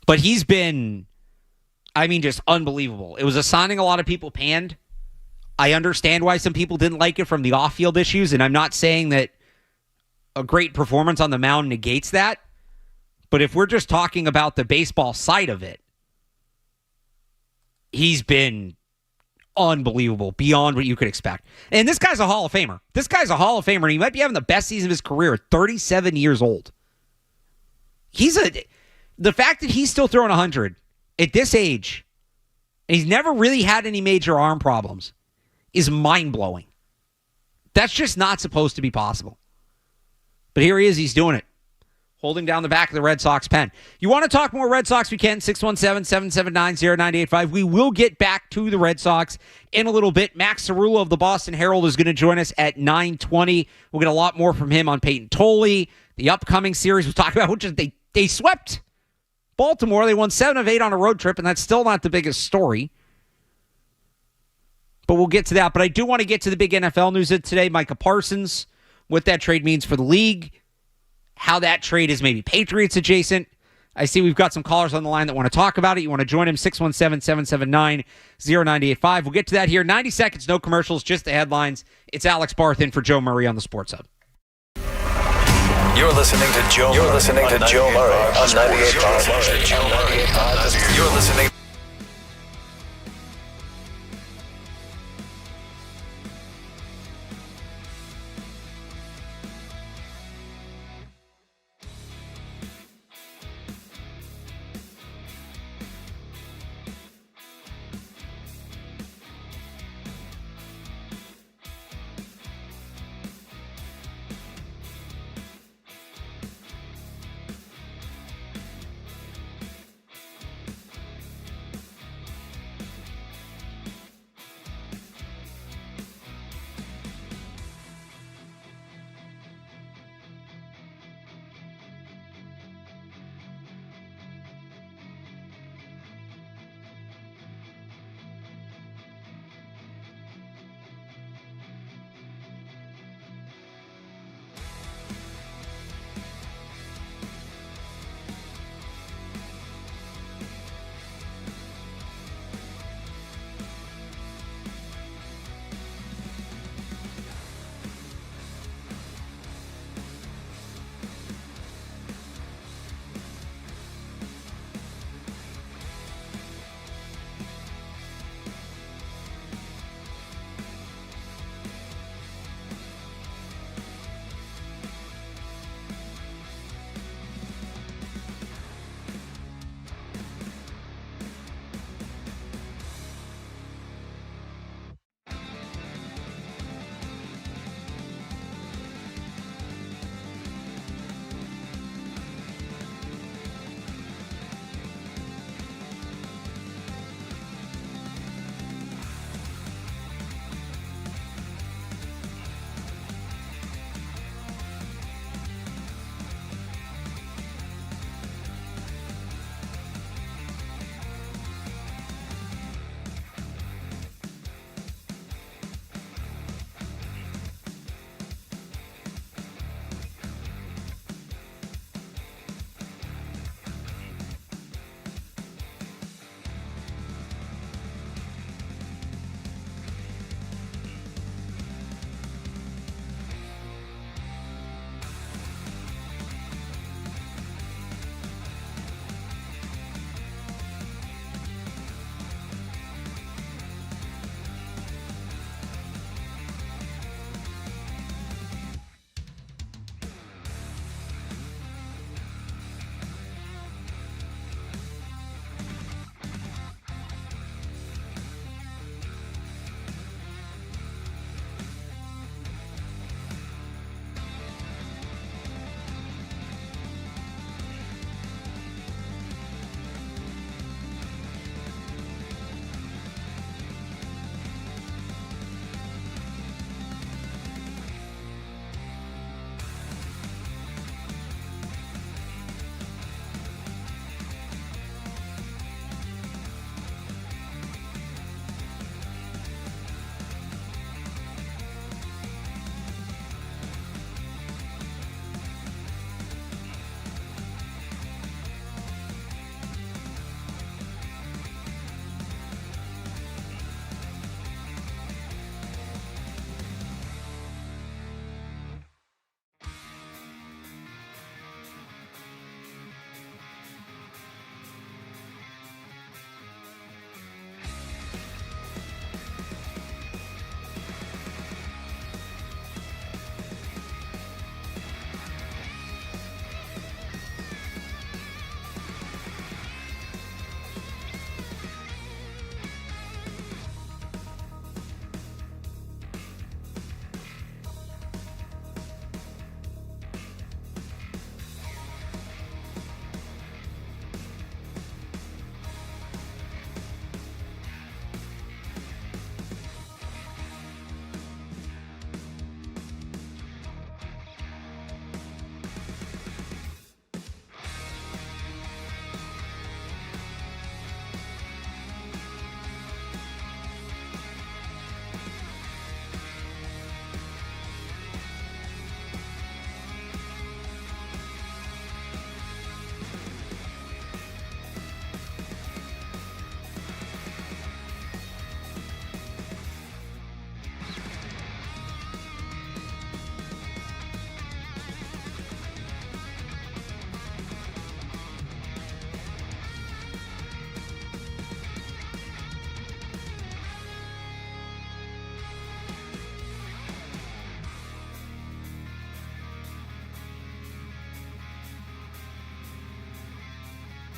But he's been, just unbelievable. It was a signing a lot of people panned. I understand why some people didn't like it from the off-field issues, and I'm not saying that a great performance on the mound negates that. But if we're just talking about the baseball side of it, he's been unbelievable, beyond what you could expect. And this guy's a Hall of Famer. And he might be having the best season of his career at 37 years old. The fact that he's still throwing 100 at this age, and he's never really had any major arm problems, is mind-blowing. That's just not supposed to be possible. But here he is, he's doing it. Holding down the back of the Red Sox pen. You want to talk more Red Sox? We can. 617-779-0985. We will get back to the Red Sox in a little bit. Max Cerulo of the Boston Herald is going to join us at 9:20. We'll get a lot more from him on Peyton Tolley, the upcoming series we'll talk about, which is they swept Baltimore. They won 7 of 8 on a road trip, and that's still not the biggest story. But we'll get to that. But I do want to get to the big NFL news of today. Micah Parsons, what that trade means for the league, how that trade is maybe Patriots adjacent. I see we've got some callers on the line that want to talk about it. You want to join him, 617-779-0985. We'll get to that here. 90 seconds, no commercials, just the headlines. It's Alex Barth in for Joe Murray on the Sports Hub. You're listening to Joe Murray on 98.5. You're listening.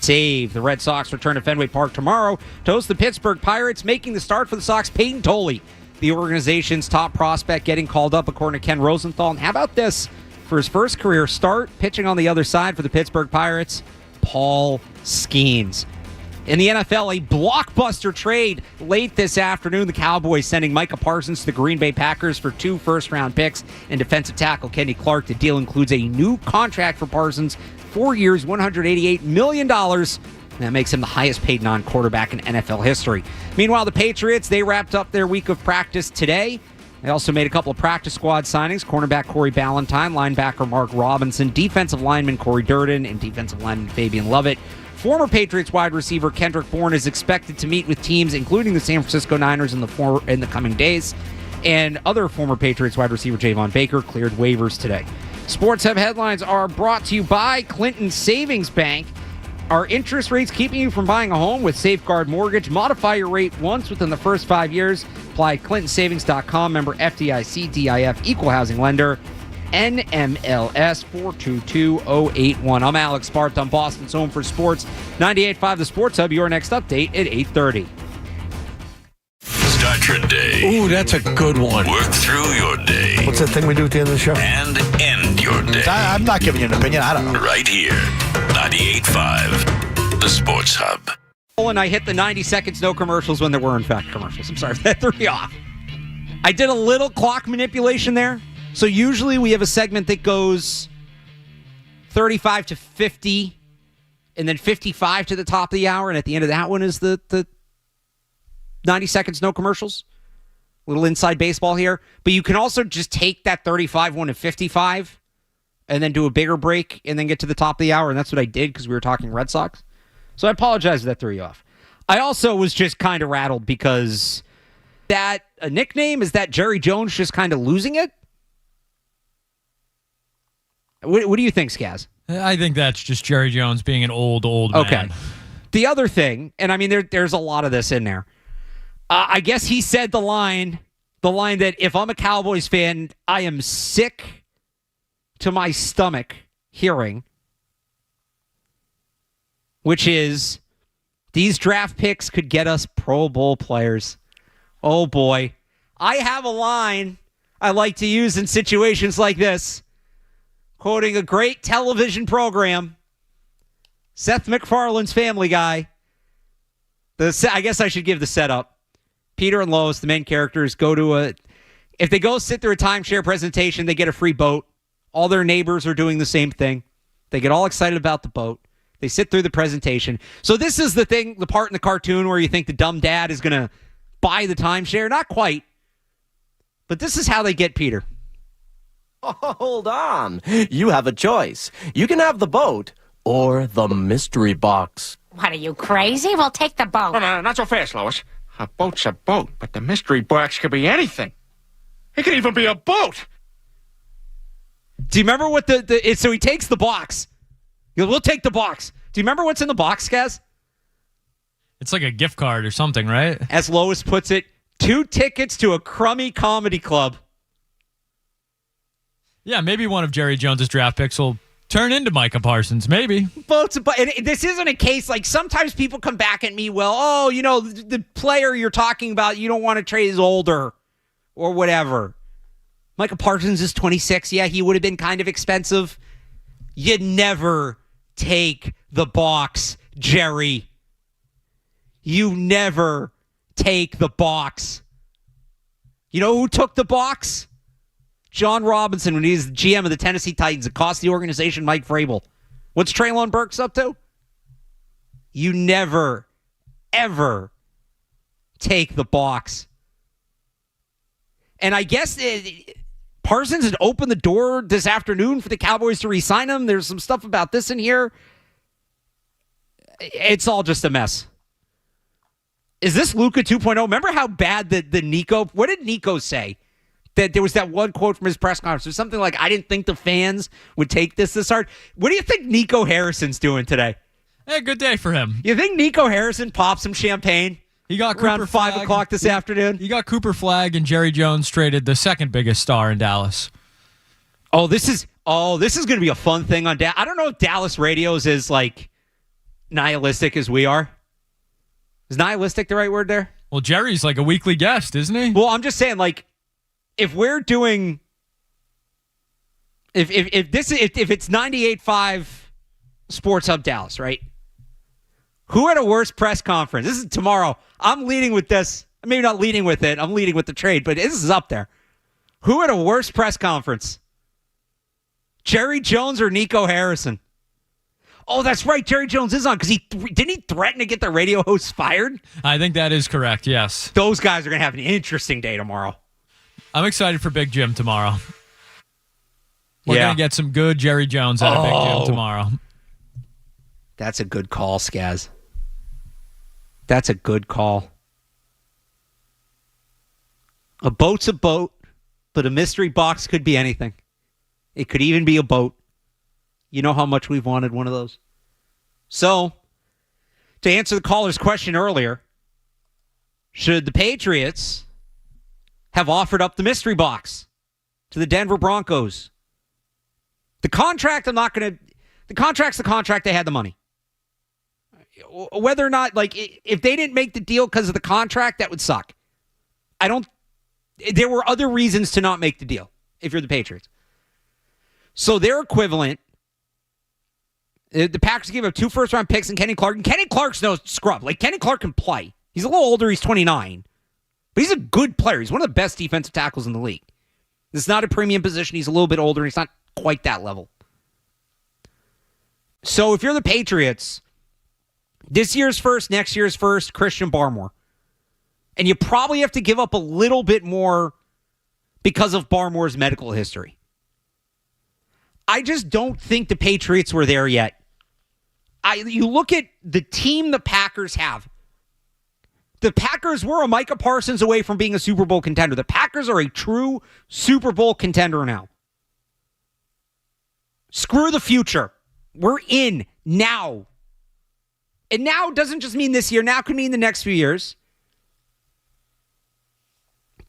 save. The Red Sox return to Fenway Park tomorrow to host the Pittsburgh Pirates. Making the start for the Sox, Peyton Tolley, the organization's top prospect, getting called up according to Ken Rosenthal. And how about this? For his first career start, pitching on the other side for the Pittsburgh Pirates, Paul Skeens. In the NFL, a blockbuster trade late this afternoon. The Cowboys sending Micah Parsons to the Green Bay Packers for 2 first-round picks and defensive tackle Kenny Clark. The deal includes a new contract for Parsons, 4 years, $188 million. That makes him the highest-paid non-quarterback in NFL history. Meanwhile, the Patriots, they wrapped up their week of practice today. They also made a couple of practice squad signings. Cornerback Corey Ballantyne, linebacker Mark Robinson, defensive lineman Corey Durden, and defensive lineman Fabian Lovett. Former Patriots wide receiver Kendrick Bourne is expected to meet with teams, including the San Francisco Niners, in the coming days. And other former Patriots wide receiver Javon Baker cleared waivers today. Sports Hub headlines are brought to you by Clinton Savings Bank. Are interest rates keeping you from buying a home with Safeguard Mortgage? Modify your rate once within the first 5 years. Apply at clintonsavings.com. Member FDIC, DIF, Equal Housing Lender, NMLS 422081. I'm Alex Barth on Boston's Home for Sports. 98.5 The Sports Hub. Your next update at 8:30. Start your day. Ooh, that's a good one. Work through your day. What's that thing we do at the end of the show? And end your day. I'm not giving you an opinion. I don't know. Right here. 98.5 The Sports Hub. And I hit the 90 seconds no commercials when there were in fact commercials. I'm sorry, that threw me off. I did a little clock manipulation there. So usually we have a segment that goes 35 to 50 and then 55 to the top of the hour. And at the end of that one is the 90 seconds no commercials. Little inside baseball here. But you can also just take that 35 one to 55 and then do a bigger break and then get to the top of the hour. And that's what I did because we were talking Red Sox. So I apologize if that threw you off. I also was just kind of rattled because that a nickname, is that Jerry Jones just kind of losing it? What do you think, Skaz? I think that's just Jerry Jones being an old man. Okay. The other thing, and I mean, there's a lot of this in there. I guess he said the line that if I'm a Cowboys fan, I am sick to my stomach hearing, which is these draft picks could get us Pro Bowl players. Oh, boy. I have a line I like to use in situations like this, quoting a great television program, Seth MacFarlane's Family Guy. I guess I should give the setup. Peter and Lois, the main characters, if they go sit through a timeshare presentation, they get a free boat. All their neighbors are doing the same thing. They get all excited about the boat. They sit through the presentation. So this is the part in the cartoon where you think the dumb dad is going to buy the timeshare. Not quite. But this is how they get Peter. Hold on. You have a choice. You can have the boat or the mystery box. What, are you crazy? We'll take the boat. No, not so fast, Lois. A boat's a boat, but the mystery box could be anything. It could even be a boat. Do you remember what so he takes the box. We'll take the box. Do you remember what's in the box, Kaz? It's like a gift card or something, right? As Lois puts it, 2 tickets to a crummy comedy club. Yeah, maybe one of Jerry Jones's draft picks will turn into Micah Parsons. Maybe. But this isn't a case like sometimes people come back at me, the player you're talking about, you don't want to trade is older or whatever. Micah Parsons is 26. Yeah, he would have been kind of expensive. You'd never take the box, Jerry. You never take the box. You know who took the box? John Robinson, when he was the GM of the Tennessee Titans. It cost the organization Mike Vrabel. What's Treylon Burks up to? You never, ever take the box. And I guess Parsons had opened the door this afternoon for the Cowboys to re-sign him. There's some stuff about this in here. It's all just a mess. Is this Luka 2.0? Remember how bad the Nico... What did Nico say? That there was that one quote from his press conference. It was something like, I didn't think the fans would take this hard. What do you think Nico Harrison's doing today? Hey, good day for him. You think Nico Harrison popped some champagne? He got around Cooper 5 Flagg. o'clock this afternoon. He got Cooper Flagg, and Jerry Jones traded the second biggest star in Dallas. This is going to be a fun thing on Dallas. I don't know if Dallas Radios is like nihilistic as we are. Is nihilistic the right word there? Well, Jerry's like a weekly guest, isn't he? Well, I'm just saying, like, if we're doing, if it's 98.5 Sports Hub Dallas, right? Who had a worse press conference? This is tomorrow. I'm leading with this. Maybe not leading with it. I'm leading with the trade, but this is up there. Who had a worse press conference? Jerry Jones or Nico Harrison? Oh, that's right. Jerry Jones is on because didn't he threaten to get the radio host fired? I think that is correct, yes. Those guys are going to have an interesting day tomorrow. I'm excited for Big Jim tomorrow. We're going to get some good Jerry Jones out of Big Jim tomorrow. That's a good call, Skaz. That's a good call. A boat's a boat, but a mystery box could be anything. It could even be a boat. You know how much we've wanted one of those. So, to answer the caller's question earlier, should the Patriots have offered up the mystery box to the Denver Broncos? The contract, the contract's the contract, they had the money. Whether or not, like, if they didn't make the deal because of the contract, that would suck. There were other reasons to not make the deal if you're the Patriots. So their equivalent, the Packers gave up 2 first-round picks and Kenny Clark. And Kenny Clark's no scrub. Like, Kenny Clark can play. He's a little older. He's 29. But he's a good player. He's one of the best defensive tackles in the league. This is not a premium position. He's a little bit older. He's not quite that level. So if you're the Patriots, this year's first, next year's first, Christian Barmore. And you probably have to give up a little bit more because of Barmore's medical history. I just don't think the Patriots were there yet. You look at the team the Packers have. The Packers were a Micah Parsons away from being a Super Bowl contender. The Packers are a true Super Bowl contender now. Screw the future. We're in now. And now doesn't just mean this year. Now could mean the next few years.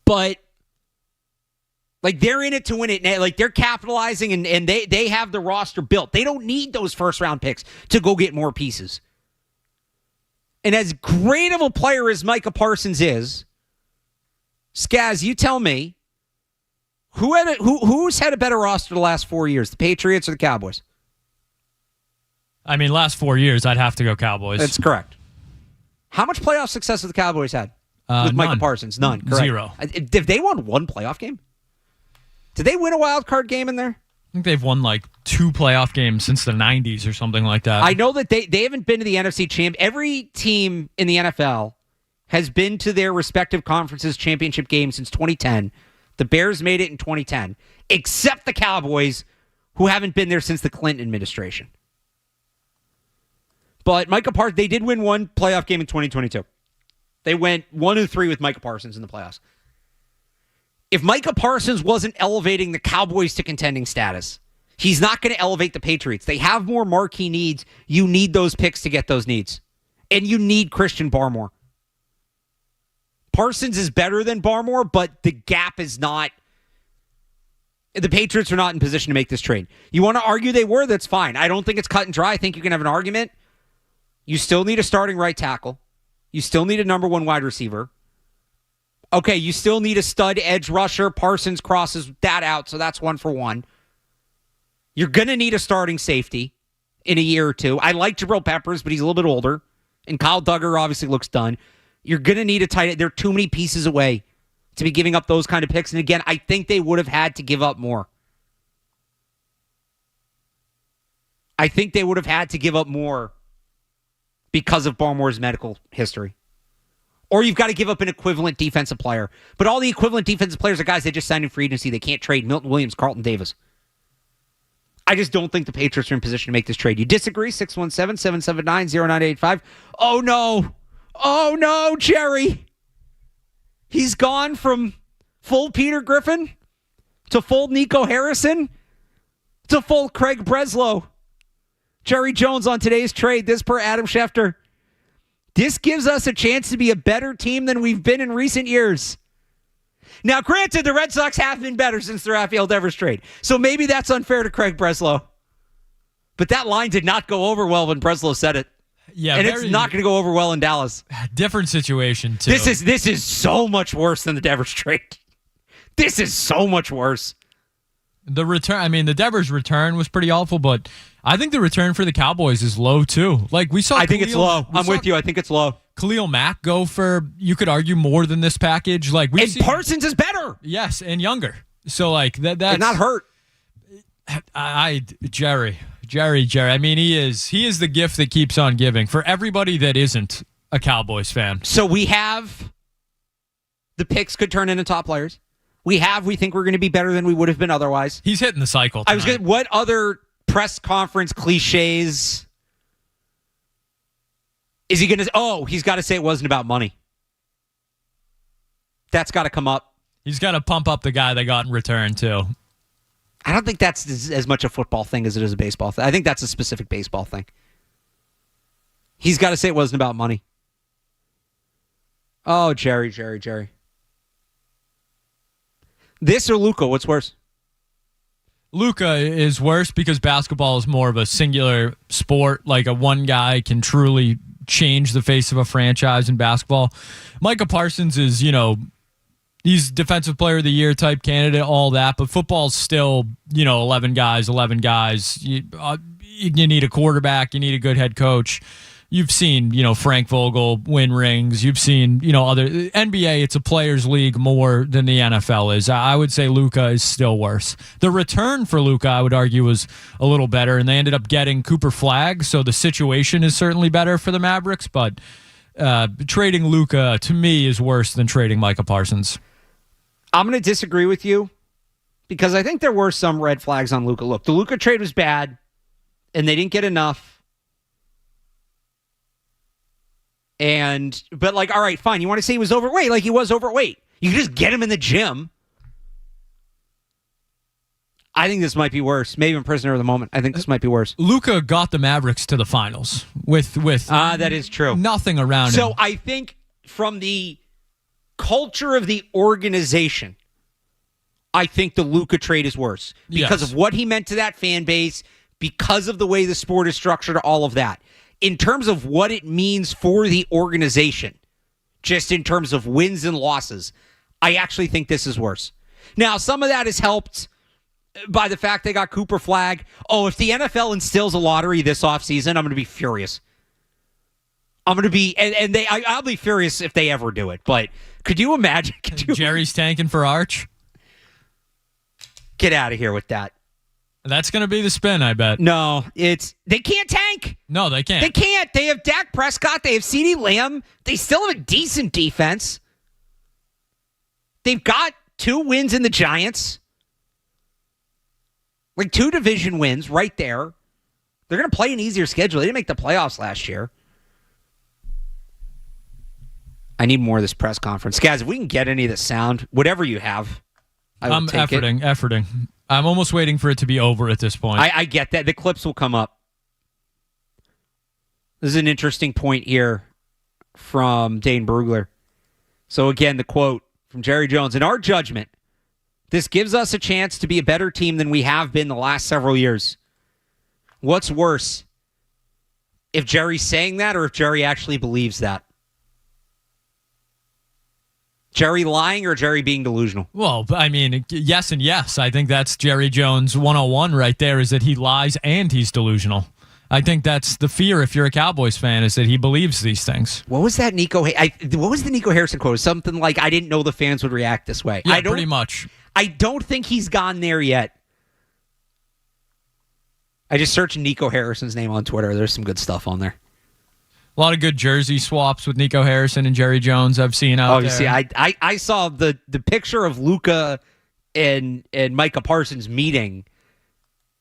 But, like, they're in it to win it. Like, they're capitalizing, and they have the roster built. They don't need those first-round picks to go get more pieces. And as great of a player as Micah Parsons is, Skaz, you tell me, who's had a better roster the last 4 years, the Patriots or the Cowboys? I mean, last 4 years, I'd have to go Cowboys. That's correct. How much playoff success have the Cowboys had with Micah Parsons? None. Correct. 0. Have they won one playoff game? Did they win a wild card game in there? I think they've won like 2 playoff games since the 90s or something like that. I know that they haven't been to the NFC champ. Every team in the NFL has been to their respective conferences championship game since 2010. The Bears made it in 2010, except the Cowboys, who haven't been there since the Clinton administration. But Micah Parsons, they did win one playoff game in 2022. They went 1-3 with Micah Parsons in the playoffs. If Micah Parsons wasn't elevating the Cowboys to contending status, he's not going to elevate the Patriots. They have more marquee needs. You need those picks to get those needs. And you need Christian Barmore. Parsons is better than Barmore, but the gap is not... The Patriots are not in position to make this trade. You want to argue they were? That's fine. I don't think it's cut and dry. I think you can have an argument. You still need a starting right tackle. You still need a number 1 wide receiver. Okay, you still need a stud edge rusher. Parsons crosses that out, so that's 1 for 1. You're going to need a starting safety in a year or two. I like Jabril Peppers, but he's a little bit older. And Kyle Duggar obviously looks done. You're going to need a tight end. There are too many pieces away to be giving up those kind of picks. And again, I think they would have had to give up more. I think they would have had to give up more because of Barmore's medical history. Or you've got to give up an equivalent defensive player. But all the equivalent defensive players are guys they just signed in free agency. They can't trade. Milton Williams, Carlton Davis. I just don't think the Patriots are in position to make this trade. You disagree? 617-779-0985. Oh, no. Oh, no, Jerry. He's gone from full Peter Griffin to full Nico Harrison to full Craig Breslow. Jerry Jones on today's trade. This per Adam Schefter. This gives us a chance to be a better team than we've been in recent years. Now, granted, the Red Sox have been better since the Rafael Devers trade, so maybe that's unfair to Craig Breslow. But that line did not go over well when Breslow said it. Yeah, and it's not going to go over well in Dallas. Different situation, too. This is so much worse than the Devers trade. This is so much worse. The return, the Devers return was pretty awful, but I think the return for the Cowboys is low, too. Like, we saw I think it's low. I'm with you. I think it's low. Khalil Mack go for, you could argue, more than this package. Like, and Parsons is better. Yes, and younger. So, like, that's not hurt. Jerry. He is the gift that keeps on giving for everybody that isn't a Cowboys fan. So we have the picks could turn into top players. We think we're going to be better than we would have been otherwise. He's hitting the cycle tonight. What other press conference cliches is he going to? Oh, he's got to say it wasn't about money. That's got to come up. He's got to pump up the guy they got in return, too. I don't think that's as much a football thing as it is a baseball thing. I think that's a specific baseball thing. He's got to say it wasn't about money. Oh, Jerry. This or Luka, what's worse? Luka is worse because basketball is more of a singular sport. Like a one guy can truly change the face of a franchise in basketball. Micah Parsons is, he's defensive player of the year type candidate, all that, but football's still, 11 guys. You need a quarterback. You need a good head coach. You've seen, Frank Vogel win rings. You've seen, other NBA. It's a players' league more than the NFL is. I would say Luka is still worse. The return for Luka, I would argue, was a little better, and they ended up getting Cooper Flagg, so the situation is certainly better for the Mavericks. But trading Luka to me is worse than trading Micah Parsons. I'm going to disagree with you because I think there were some red flags on Luka. Look, the Luka trade was bad, and they didn't get enough. But all right, fine. You want to say he was overweight? Like, he was overweight. You can just get him in the gym. I think this might be worse. Maybe I'm prisoner of the moment. I think this might be worse. Luka got the Mavericks to the finals with that is true. Nothing around him. So I think from the culture of the organization, I think the Luka trade is worse because of what he meant to that fan base, because of the way the sport is structured, all of that. In terms of what it means for the organization, just in terms of wins and losses, I actually think this is worse. Now, some of that is helped by the fact they got Cooper Flagg. Oh, if the NFL instills a lottery this offseason, I'm going to be furious. I'm going to be, I'll be furious if they ever do it. But could you imagine? Jerry's tanking for Arch? Get out of here with that. That's going to be the spin, I bet. No, they can't tank. No, they can't. They can't. They have Dak Prescott. They have CeeDee Lamb. They still have a decent defense. They've got 2 wins in the Giants. Like 2 division wins right there. They're going to play an easier schedule. They didn't make the playoffs last year. I need more of this press conference. Guys, if we can get any of the sound, whatever you have, I'm efforting. I'm almost waiting for it to be over at this point. I get that. The clips will come up. This is an interesting point here from Dane Brugler. So again, the quote from Jerry Jones. In our judgment, this gives us a chance to be a better team than we have been the last several years. What's worse, if Jerry's saying that or if Jerry actually believes that? Jerry lying or Jerry being delusional? Well, yes and yes. I think that's Jerry Jones 101 right there, is that he lies and he's delusional. I think that's the fear if you're a Cowboys fan, is that he believes these things. What was that what was the Nico Harrison quote? Something like, I didn't know the fans would react this way. Yeah, pretty much. I don't think he's gone there yet. I just searched Nico Harrison's name on Twitter. There's some good stuff on there. A lot of good jersey swaps with Nico Harrison and Jerry Jones I've seen out there. Oh, you see, I saw the picture of Luka and Micah Parsons meeting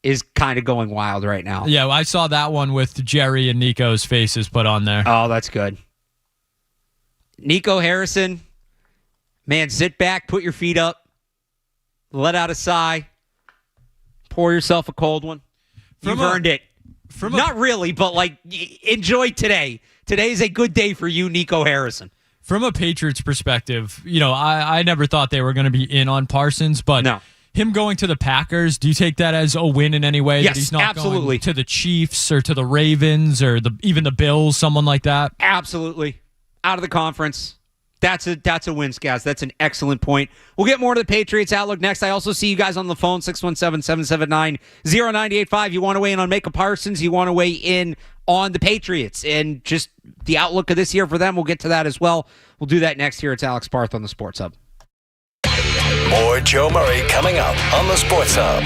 is kind of going wild right now. Yeah, I saw that one with Jerry and Nico's faces put on there. Oh, that's good. Nico Harrison, man, sit back, put your feet up, let out a sigh, pour yourself a cold one. You've earned it. Not really, but enjoy today. Today's a good day for you, Nico Harrison. From a Patriots perspective, I never thought they were going to be in on Parsons, but him going to the Packers, do you take that as a win in any way? Yes, that he's not absolutely. going to the Chiefs or to the Ravens or even the Bills, someone like that? Absolutely. Out of the conference. That's a win, Scaz. That's an excellent point. We'll get more to the Patriots outlook next. I also see you guys on the phone, 617-779-0985. You want to weigh in on Micah Parsons. You want to weigh in on the Patriots and just the outlook of this year for them. We'll get to that as well. We'll do that next here. It's Alex Barth on the Sports Hub. More Joe Murray coming up on the Sports Hub.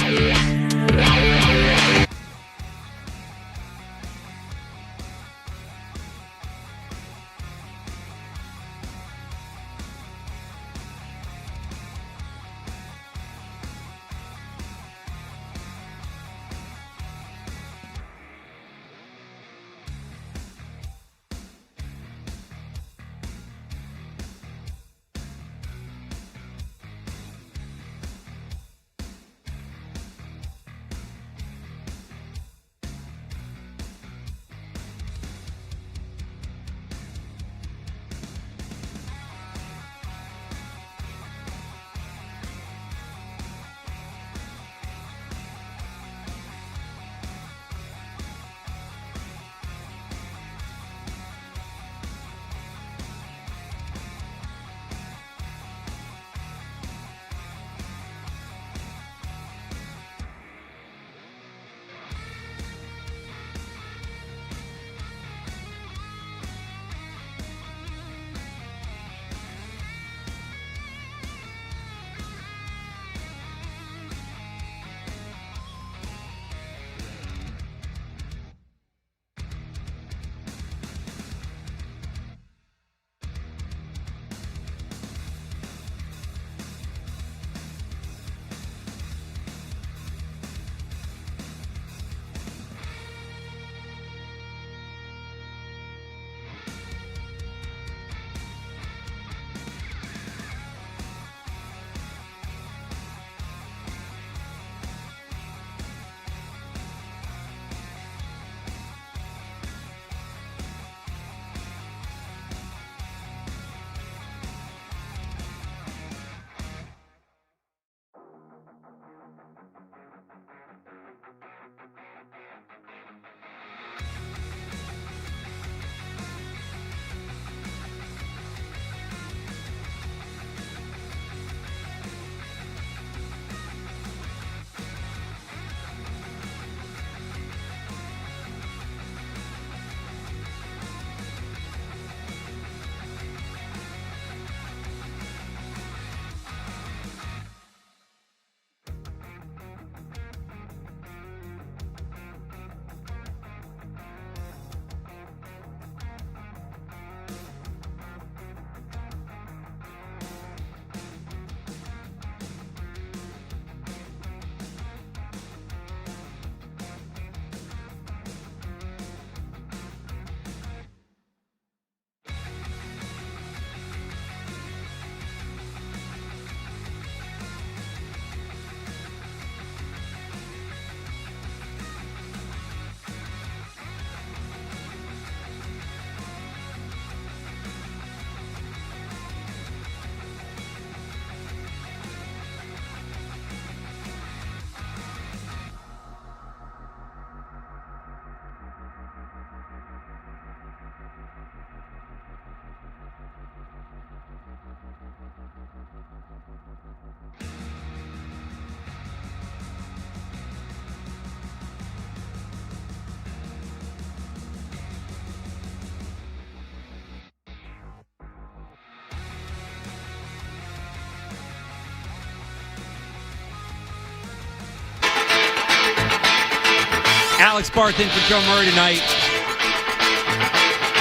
Alex Barth in for Joe Murray tonight.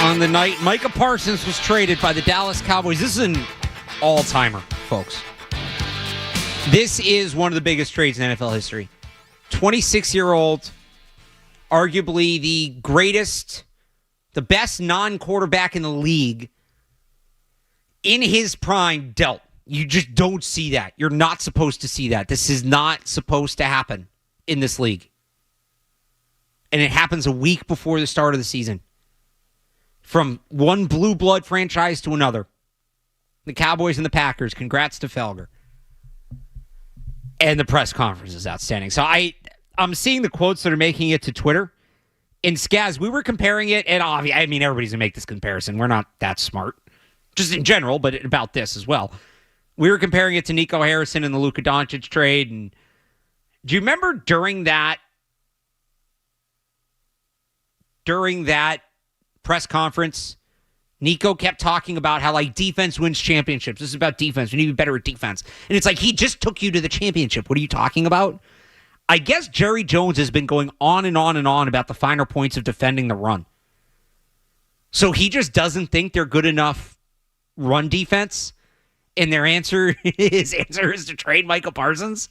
On the night Micah Parsons was traded by the Dallas Cowboys. This is an all-timer, folks. This is one of the biggest trades in NFL history. 26-year-old, arguably the greatest, the best non-quarterback in the league, in his prime, dealt. You just don't see that. You're not supposed to see that. This is not supposed to happen in this league. And it happens a week before the start of the season. From one blue blood franchise to another. The Cowboys and the Packers. Congrats to Felger. And the press conference is outstanding. So I'm seeing the quotes that are making it to Twitter. In Skaz, we were comparing it, and I mean, everybody's going to make this comparison. We're not that smart, just in general, but about this as well. We were comparing it to Nico Harrison and the Luka Doncic trade. And do you remember during that press conference, Nico kept talking about how, like, defense wins championships. This is about defense. We need to be better at defense. And it's like, he just took you to the championship. What are you talking about? I guess Jerry Jones has been going on and on and on about the finer points of defending the run. So he just doesn't think they're good enough run defense. And his answer is to trade Micah Parsons.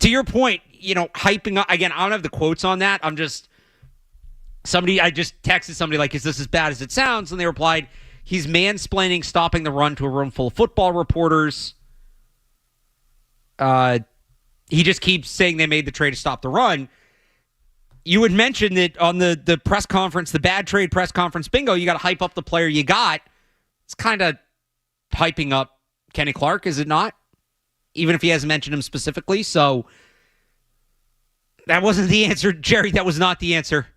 To your point, hyping up, again, I don't have the quotes on that. I just texted somebody like, is this as bad as it sounds? And they replied, he's mansplaining stopping the run to a room full of football reporters. He just keeps saying they made the trade to stop the run. You had mentioned that on the press conference, the bad trade press conference bingo, you got to hype up the player you got. It's kind of hyping up Kenny Clark, is it not? Even if he hasn't mentioned him specifically. So that wasn't the answer, Jerry. That was not the answer.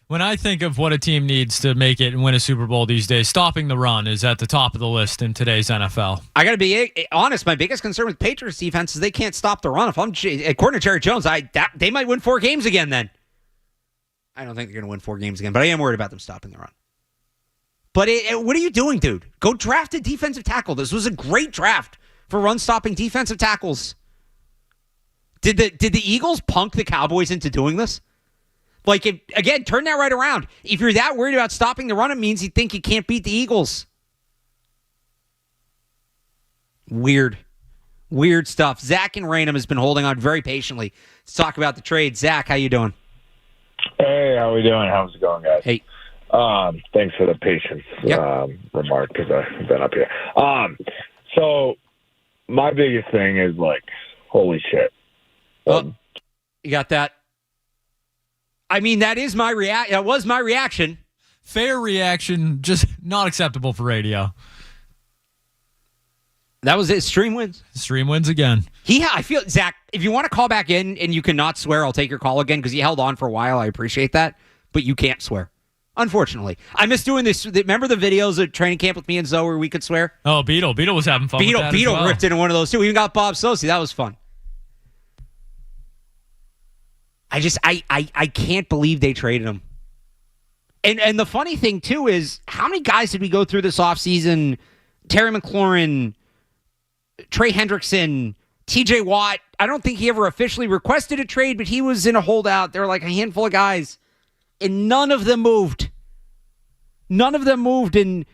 When I think of what a team needs to make it and win a Super Bowl these days, stopping the run is at the top of the list in today's NFL. I got to be honest. My biggest concern with Patriots defense is they can't stop the run. According to Jerry Jones, they might win 4 games again then. I don't think they're going to win 4 games again, but I am worried about them stopping the run. But what are you doing, dude? Go draft a defensive tackle. This was a great draft for run-stopping defensive tackles. Did the Eagles punk the Cowboys into doing this? Like, again, turn that right around. If you're that worried about stopping the run, it means you think you can't beat the Eagles. Weird stuff. Zach in Raynham has been holding on very patiently to talk about the trade. Zach, how you doing? Hey, how we doing? How's it going, guys? Hey. Thanks for the patience remark because I've been up here. So my biggest thing is, like, holy shit. You got that? I mean, that was my reaction. Fair reaction, just not acceptable for radio. That was it. Stream wins. Stream wins again. I feel, Zach, if you want to call back in and you cannot swear, I'll take your call again because you held on for a while. I appreciate that. But you can't swear. Unfortunately. I miss doing this. Remember the videos at training camp with me and Zoe where we could swear? Oh, Beetle was having fun with that Beetle as well. ripped into one of those too. We even got Bob Sosi. That was fun. I can't believe they traded him. And the funny thing, too, is how many guys did we go through this offseason? Terry McLaurin, Trey Hendrickson, TJ Watt. I don't think he ever officially requested a trade, but he was in a holdout. There were like a handful of guys, and none of them moved. And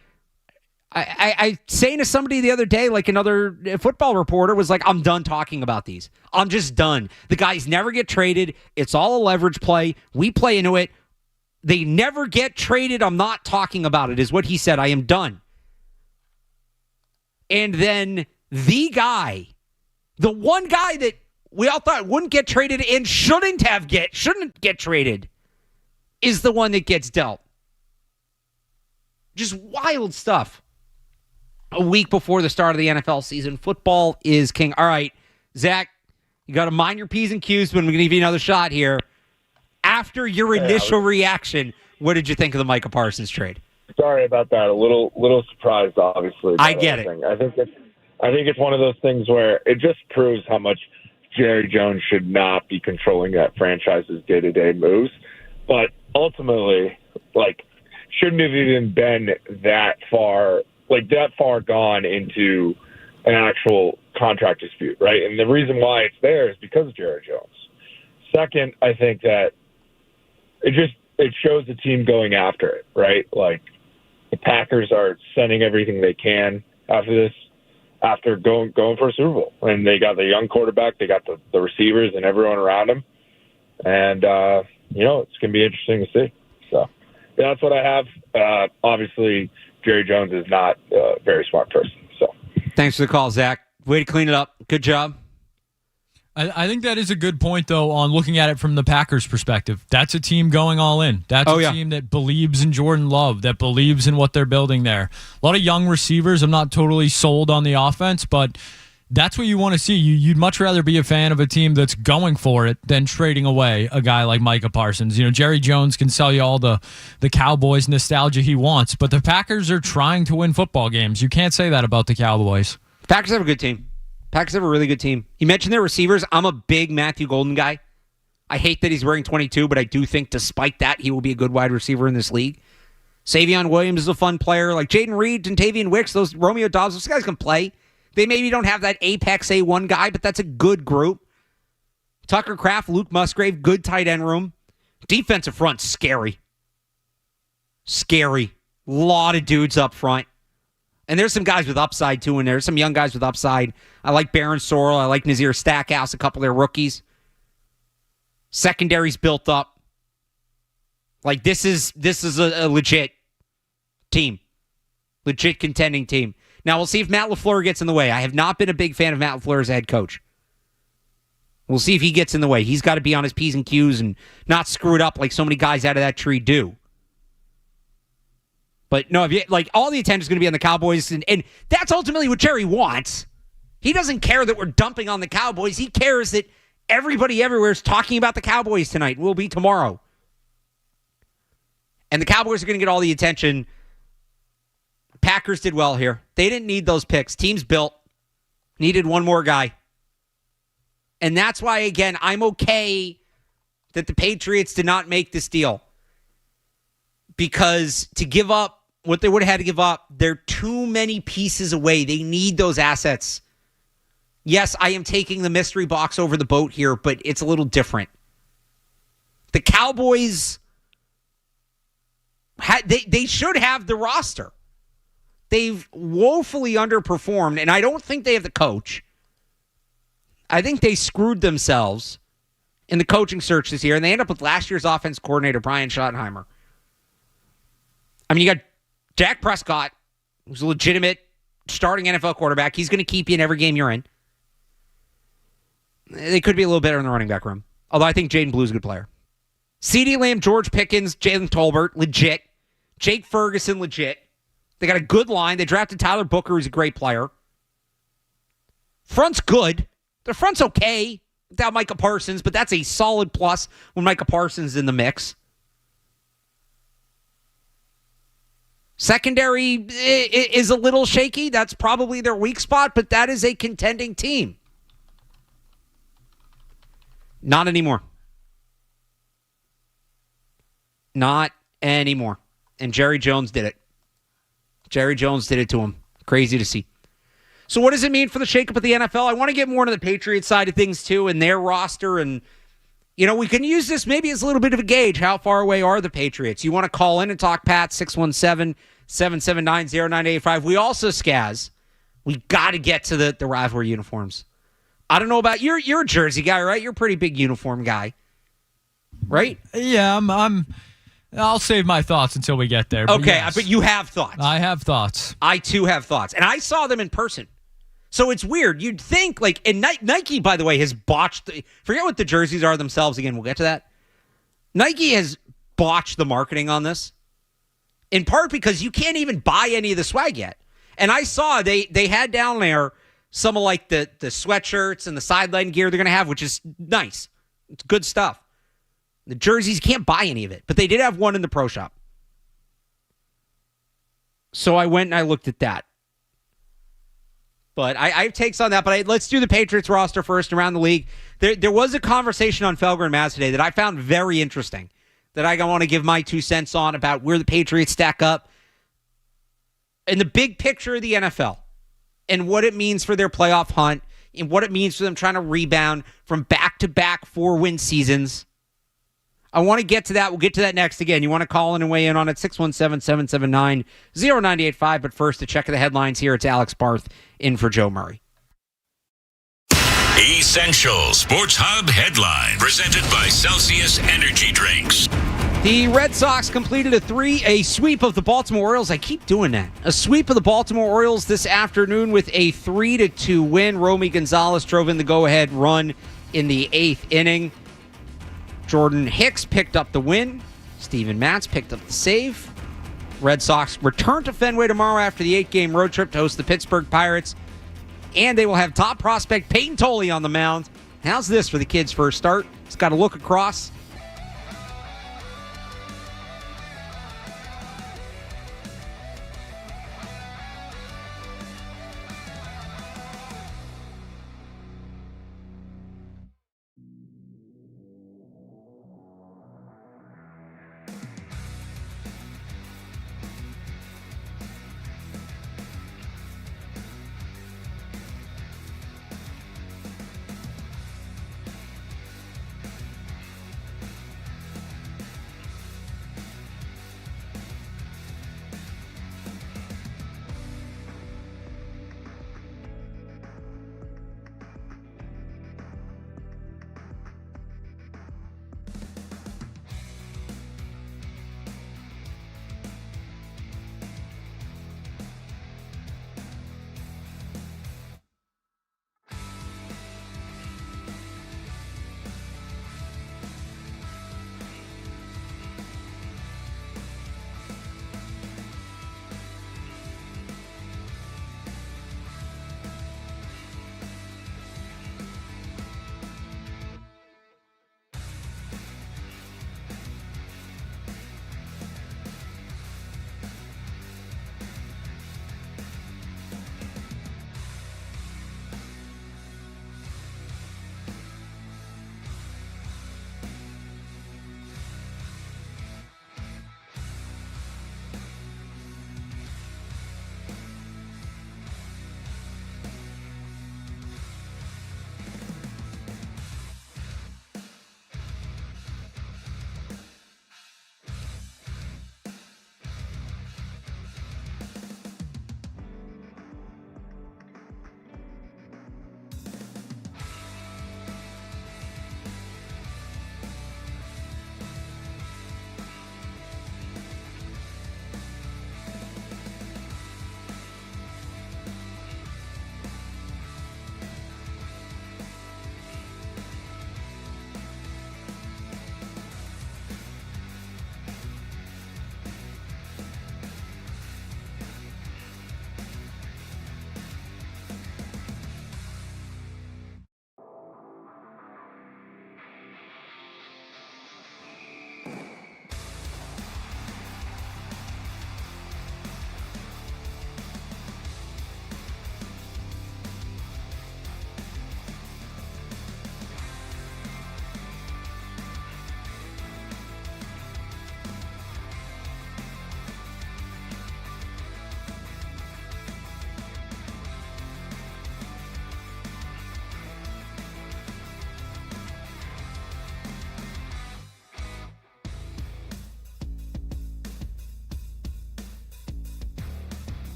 I saying to somebody the other day, like another football reporter was like, I'm done talking about these. I'm just done. The guys never get traded. It's all a leverage play. We play into it. They never get traded. I'm not talking about it, is what he said. I am done. And then the one guy that we all thought wouldn't get traded and shouldn't get traded is the one that gets dealt. Just wild stuff. A week before the start of the NFL season. Football is king. All right, Zach, you got to mind your P's and Q's when we give you another shot here. After your initial reaction, what did you think of the Micah Parsons trade? Sorry about that. A little surprised, obviously. I get it. I think it's one of those things where it just proves how much Jerry Jones should not be controlling that franchise's day-to-day moves. But ultimately, like, shouldn't have even been that far gone into an actual contract dispute, right? And the reason why it's there is because of Jerry Jones. Second, I think that it shows the team going after it, right? Like, the Packers are sending everything they can after going for a Super Bowl. And they got the young quarterback, they got the receivers and everyone around him. And, it's going to be interesting to see. So, yeah, that's what I have. Obviously, Jerry Jones is not a very smart person. So, thanks for the call, Zach. Way to clean it up. Good job. I think that is a good point, though, on looking at it from the Packers' perspective. That's a team going all in. That's a team that believes in Jordan Love, that believes in what they're building there. A lot of young receivers. I'm not totally sold on the offense, but That's what you want to see. You'd much rather be a fan of a team that's going for it than trading away a guy like Micah Parsons. You know, Jerry Jones can sell you all the Cowboys nostalgia he wants, but the Packers are trying to win football games. You can't say that about the Cowboys. Packers have a good team. Packers have a really good team. You mentioned their receivers. I'm a big Matthew Golden guy. I hate that he's wearing 22, but I do think despite that, he will be a good wide receiver in this league. Savion Williams is a fun player. Like Jaden Reed and Tavian Wicks, those Romeo Dobbs, those guys can play. They maybe don't have that apex A1 guy, but that's a good group. Tucker Kraft, Luke Musgrave, good tight end room. Defensive front, scary. Scary. Lot of dudes up front. And there's some guys with upside, too, in there. Some young guys with upside. I like Baron Sorrell. I like Nazir Stackhouse, a couple of their rookies. Secondary's built up. Like, this is a legit team. Legit contending team. Now, we'll see if Matt LaFleur gets in the way. I have not been a big fan of Matt LaFleur as a head coach. We'll see if he gets in the way. He's got to be on his P's and Q's and not screw it up like so many guys out of that tree do. But no, all the attention is going to be on the Cowboys, and that's ultimately what Jerry wants. He doesn't care that we're dumping on the Cowboys. He cares that everybody everywhere is talking about the Cowboys tonight. Will be tomorrow. And the Cowboys are going to get all the attention. Packers did well here. They didn't need those picks. Team's built. Needed one more guy. And that's why, again, I'm okay that the Patriots did not make this deal. Because to give up what they would have had to give up, they're too many pieces away. They need those assets. Yes, I am taking the mystery box over the boat here, but it's a little different. The Cowboys, they should have the roster. They've woefully underperformed, and I don't think they have the coach. I think they screwed themselves in the coaching search this year, and they end up with last year's offense coordinator, Brian Schottenheimer. I mean, you got Dak Prescott, who's a legitimate starting NFL quarterback. He's going to keep you in every game you're in. They could be a little better in the running back room, although I think Jaden Blue's a good player. CeeDee Lamb, George Pickens, Jalen Tolbert, legit. Jake Ferguson, legit. They got a good line. They drafted Tyler Booker, who's a great player. Front's good. The front's okay without Micah Parsons, but that's a solid plus when Micah Parsons is in the mix. Secondary is a little shaky. That's probably their weak spot, but that is a contending team. Not anymore. Not anymore. And Jerry Jones did it. Jerry Jones did it to him. Crazy to see. So what does it mean for the shakeup of the NFL? I want to get more into the Patriots side of things too and their roster. And, we can use this maybe as a little bit of a gauge. How far away are the Patriots? You want to call in and talk, Pat, 617-779-0985. We also, Skaz, we got to get to the rivalry uniforms. I don't know about you're a Jersey guy, right? You're a pretty big uniform guy, right? Yeah, I'll save my thoughts until we get there. Okay, yes. But you have thoughts. I have thoughts. I, too, have thoughts. And I saw them in person. So it's weird. You'd think, and Nike, by the way, has botched, forget what the jerseys are themselves again. We'll get to that. Nike has botched the marketing on this, in part because you can't even buy any of the swag yet. And I saw they had down there some of the sweatshirts and the sideline gear they're going to have, which is nice. It's good stuff. The jerseys, you can't buy any of it. But they did have one in the pro shop. So I went and I looked at that. But I have takes on that. But let's do the Patriots roster first around the league. There was a conversation on Felger and Maz today that I found very interesting, that I want to give my 2 cents on about where the Patriots stack up in the big picture of the NFL and what it means for their playoff hunt and what it means for them trying to rebound from back-to-back 4-win seasons. I want to get to that. We'll get to that next. Again, you want to call in and weigh in on it, 617-779-0985. But first, to check the headlines here, it's Alex Barth in for Joe Murray. Essential Sports Hub headline, presented by Celsius Energy Drinks. The Red Sox completed a sweep of the Baltimore Orioles. I keep doing that. A sweep of the Baltimore Orioles this afternoon with a 3-2 win. Romy Gonzalez drove in the go-ahead run in the 8th inning. Jordan Hicks picked up the win. Steven Matz picked up the save. Red Sox return to Fenway tomorrow after the 8-game road trip to host the Pittsburgh Pirates. And they will have top prospect Peyton Tolley on the mound. How's this for the kid's first start? He's got to look across.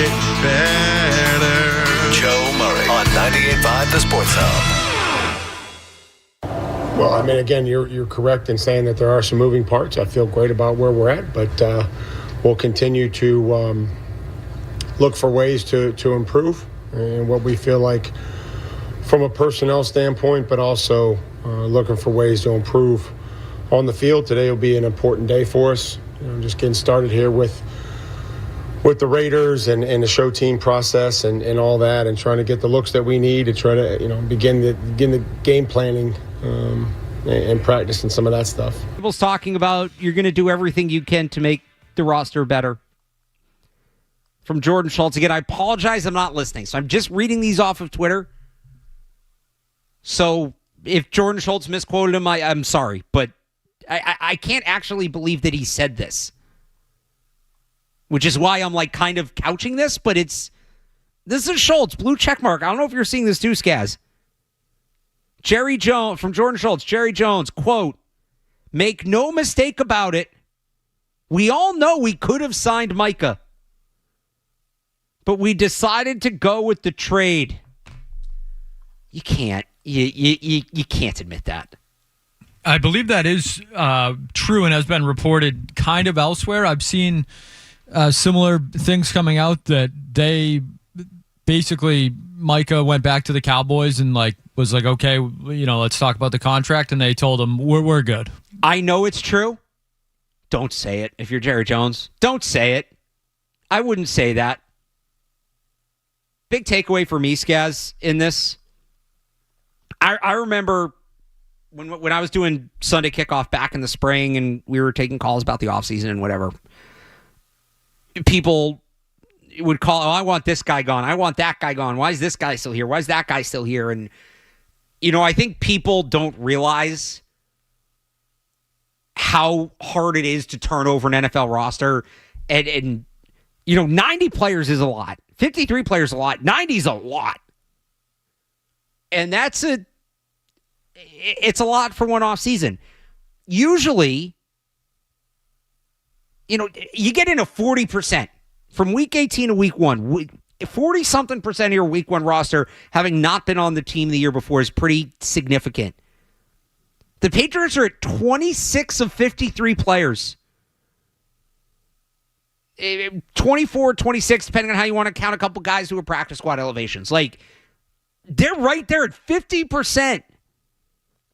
get better. Joe Murray on 98.5 The Sports Hub. Well, I mean, again, you're correct in saying that there are some moving parts. I feel great about where we're at, but we'll continue to look for ways to improve and what we feel like from a personnel standpoint, but also looking for ways to improve on the field. Today will be an important day for us. Just getting started here with the Raiders and the show team process and all that, and trying to get the looks that we need to try to begin the game planning and practice and some of that stuff. People's talking about you're going to do everything you can to make the roster better. From Jordan Schultz. Again, I apologize, I'm not listening. So I'm just reading these off of Twitter. So if Jordan Schultz misquoted him, I'm sorry. But I can't actually believe that he said this. Which is why I'm like kind of couching this. But this is Schultz, blue checkmark. I don't know if you're seeing this too, Skaz. Jerry Jones, from Jordan Schultz, Jerry Jones, quote, "Make no mistake about it. We all know we could have signed Micah, but we decided to go with the trade." You can't. You can't admit that. I believe that is true and has been reported kind of elsewhere. I've seen similar things coming out that they basically, Micah went back to the Cowboys and was like, okay, let's talk about the contract, and they told him we're good. I know it's true. Don't say it if you're Jerry Jones. Don't say it. I wouldn't say that. Big takeaway for me, Skaz, in this. I remember when I was doing Sunday Kickoff back in the spring and we were taking calls about the offseason and whatever. People would call, I want this guy gone. I want that guy gone. Why is this guy still here? Why is that guy still here? And, I think people don't realize how hard it is to turn over an NFL roster. And 90 players is a lot. 53 players is a lot. 90 is a lot. And it's a lot for one off season. Usually, you get into 40% from week 18 to week 1. 40-something percent of your week 1 roster having not been on the team the year before is pretty significant. The Patriots are at 26 of 53 players. 24, 26, depending on how you want to count a couple guys who are practice squad elevations. They're right there at 50%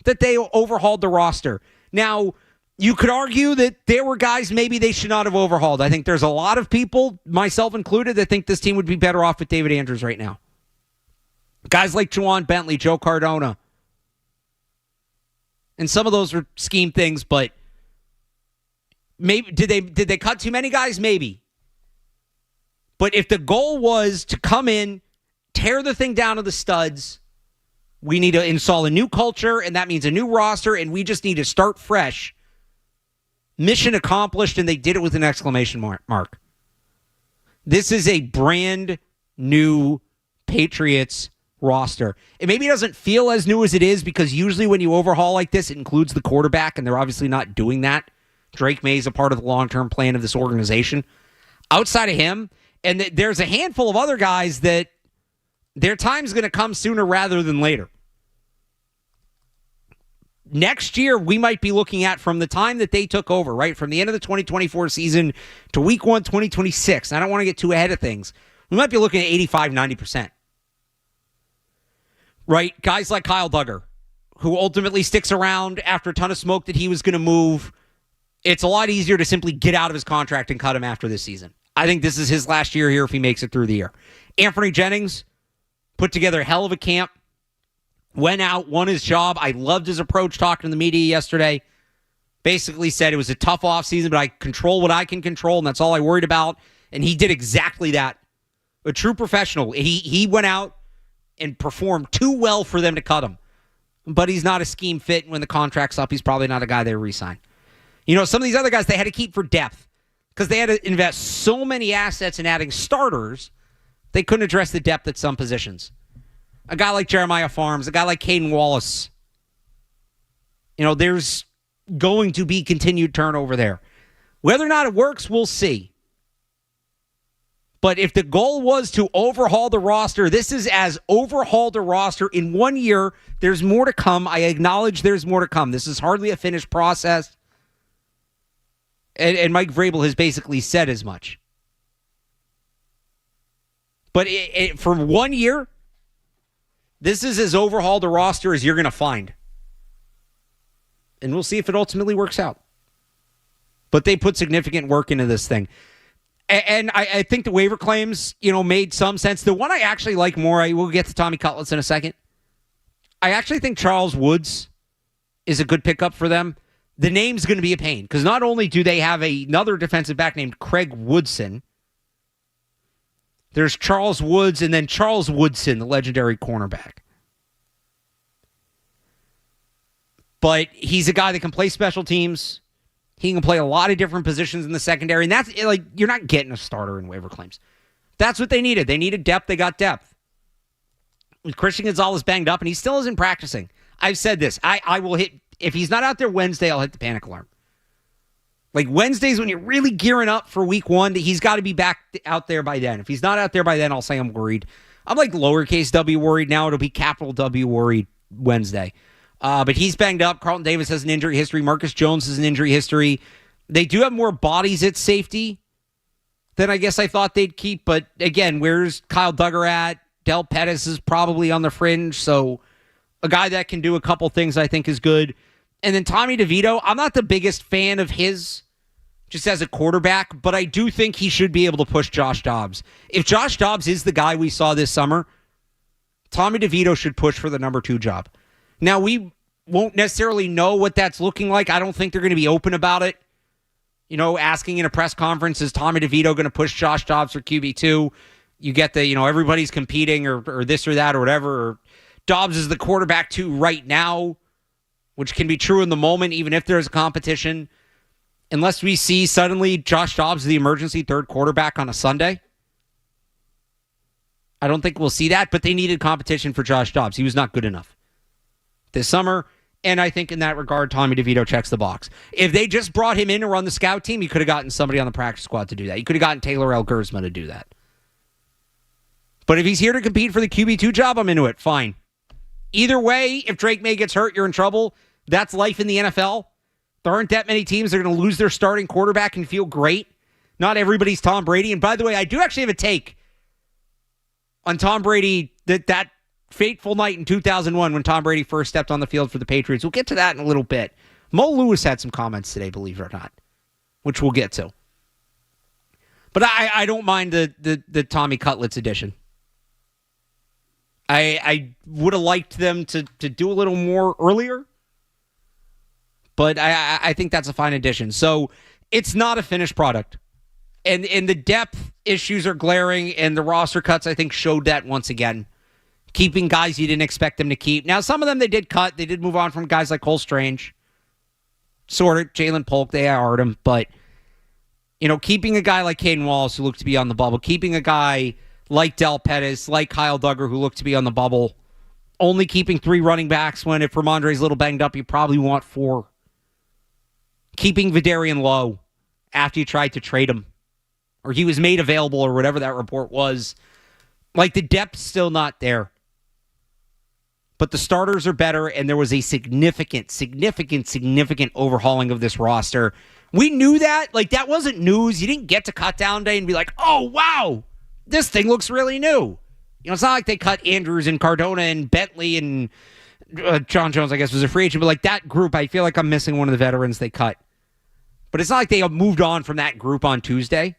that they overhauled the roster. Now, you could argue that there were guys maybe they should not have overhauled. I think there's a lot of people, myself included, that think this team would be better off with David Andrews right now. Guys like Juwan Bentley, Joe Cardona. And some of those were scheme things, but maybe did they cut too many guys? Maybe. But if the goal was to come in, tear the thing down to the studs, we need to install a new culture, and that means a new roster, and we just need to start fresh. Mission accomplished, and they did it with an exclamation mark. This is a brand new Patriots roster. It maybe doesn't feel as new as it is because usually when you overhaul like this, it includes the quarterback, and they're obviously not doing that. Drake May is a part of the long-term plan of this organization. Outside of him, and there's a handful of other guys that their time's going to come sooner rather than later. Next year, we might be looking at from the time that they took over, right? From the end of the 2024 season to week 1, 2026. I don't want to get too ahead of things. We might be looking at 85, 90%. Right? Guys like Kyle Duggar, who ultimately sticks around after a ton of smoke that he was going to move. It's a lot easier to simply get out of his contract and cut him after this season. I think this is his last year here if he makes it through the year. Anthony Jennings put together a hell of a camp. Went out, won his job. I loved his approach talking to the media yesterday. Basically said it was a tough offseason, but I control what I can control, and that's all I worried about. And he did exactly that. A true professional. He went out and performed too well for them to cut him. But he's not a scheme fit. When the contract's up, he's probably not a guy they re-sign. Some of these other guys they had to keep for depth because they had to invest so many assets in adding starters, they couldn't address the depth at some positions. A guy like Jeremiah Farms, a guy like Caden Wallace. There's going to be continued turnover there. Whether or not it works, we'll see. But if the goal was to overhaul the roster, this is as overhauled a roster in 1 year. There's more to come. I acknowledge there's more to come. This is hardly a finished process. And Mike Vrabel has basically said as much. But for 1 year, this is as overhauled a roster as you're going to find. And we'll see if it ultimately works out. But they put significant work into this thing. And I think the waiver claims, made some sense. The one I actually like more, I will get to Tommy Cutlets in a second. I actually think Charles Woods is a good pickup for them. The name's going to be a pain because not only do they have another defensive back named Craig Woodson, there's Charles Woods and then Charles Woodson, the legendary cornerback. But he's a guy that can play special teams. He can play a lot of different positions in the secondary. And that's like, you're not getting a starter in waiver claims. That's what they needed. They needed depth. They got depth. With Christian Gonzalez banged up, and he still isn't practicing. I've said this. I will hit, if he's not out there Wednesday, I'll hit the panic alarm. Like Wednesdays when you're really gearing up for week 1, he's got to be back out there by then. If he's not out there by then, I'll say I'm worried. I'm like lowercase w worried now. It'll be capital W worried Wednesday. But he's banged up. Carlton Davis has an injury history. Marcus Jones has an injury history. They do have more bodies at safety than I guess I thought they'd keep. But again, where's Kyle Duggar at? Del Pettis is probably on the fringe. So a guy that can do a couple things I think is good. And then Tommy DeVito, I'm not the biggest fan of his just as a quarterback, but I do think he should be able to push Josh Dobbs. If Josh Dobbs is the guy we saw this summer, Tommy DeVito should push for the number 2 job. Now, we won't necessarily know what that's looking like. I don't think they're going to be open about it. Asking in a press conference, is Tommy DeVito going to push Josh Dobbs for QB2? You get the, everybody's competing or this or that or whatever. Or Dobbs is the quarterback 2 right now, which can be true in the moment, even if there's a competition. Unless we see suddenly Josh Dobbs the emergency 3rd quarterback on a Sunday. I don't think we'll see that, but they needed competition for Josh Dobbs. He was not good enough this summer, and I think in that regard, Tommy DeVito checks the box. If they just brought him in to run the scout team, you could have gotten somebody on the practice squad to do that. You could have gotten Taylor L. Gersma to do that. But if he's here to compete for the QB2 job, I'm into it. Fine. Either way, if Drake May gets hurt, you're in trouble. That's life in the NFL. There aren't that many teams that are going to lose their starting quarterback and feel great. Not everybody's Tom Brady. And by the way, I do actually have a take on Tom Brady, that fateful night in 2001 when Tom Brady first stepped on the field for the Patriots. We'll get to that in a little bit. Mo Lewis had some comments today, believe it or not, which we'll get to. But I don't mind the Tommy Cutlets edition. I would have liked them to do a little more earlier, but I think that's a fine addition. So it's not a finished product. And the depth issues are glaring, and the roster cuts, I think, showed that once again. Keeping guys you didn't expect them to keep. Now, some of them they did cut. They did move on from guys like Cole Strange. Sort of. Jalen Polk, they IR'd him. But, keeping a guy like Caden Wallace, who looked to be on the bubble, keeping a guy like Del Pettis, like Kyle Duggar, who looked to be on the bubble, only keeping 3 running backs when if Ramondre's a little banged up, you probably want 4. Keeping Vidarian Lowe after you tried to trade him, or he was made available, or whatever that report was. Like, the depth's still not there. But the starters are better, and there was a significant overhauling of this roster. We knew that. Like, that wasn't news. You didn't get to cut down day and be like, oh, wow, this thing looks really new. It's not like they cut Andrews and Cardona and Bentley and John Jones, I guess, was a free agent. But, like, that group, I feel like I'm missing one of the veterans they cut. But it's not like they moved on from that group on Tuesday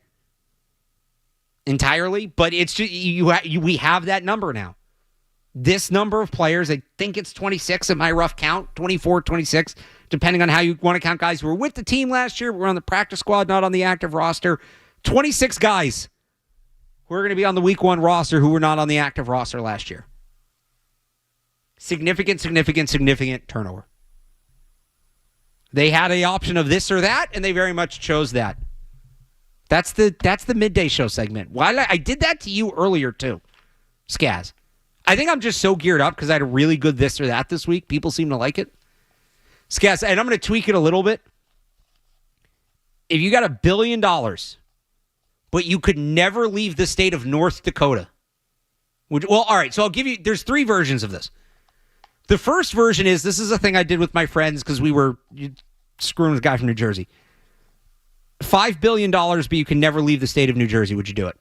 entirely. But it's just, we have that number now. This number of players, I think it's 26 at my rough count, 24, 26, depending on how you want to count guys who were with the team last year, but were on the practice squad, not on the active roster. 26 guys who are going to be on the week 1 roster who were not on the active roster last year. Significant turnover. They had an option of this or that, and they very much chose that. That's the midday show segment. I did that to you earlier, too, Skaz. I think I'm just so geared up because I had a really good this or that this week. People seem to like it. Skaz, and I'm going to tweak it a little bit. If you got $1 billion, but you could never leave the state of North Dakota. Well, all right, so I'll give you, there's 3 versions of this. The first version is, this is a thing I did with my friends because we were screwing with a guy from New Jersey. $5 billion, but you can never leave the state of New Jersey. Would you do it?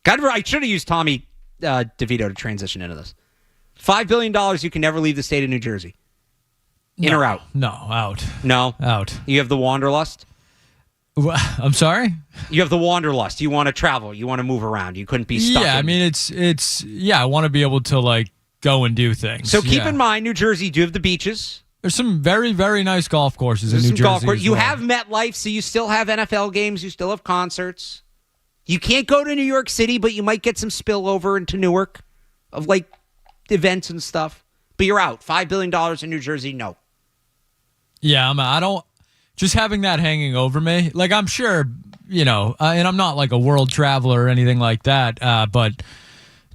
I should have used Tommy DeVito to transition into this. $5 billion, you can never leave the state of New Jersey. In or out? No, out. No? Out. You have the wanderlust? I'm sorry? You have the wanderlust. You want to travel. You want to move around. You couldn't be stuck. Yeah, I mean, I want to be able to, like, go and do things. So keep in mind, New Jersey, do you have the beaches? There's some very, very nice golf courses in New Jersey. You have MetLife, so you still have NFL games. You still have concerts. You can't go to New York City, but you might get some spillover into Newark of, like, events and stuff. But you're out. $5 billion in New Jersey, no. Yeah, I don't... Just having that hanging over me, like, I'm sure, and I'm not like a world traveler or anything like that, but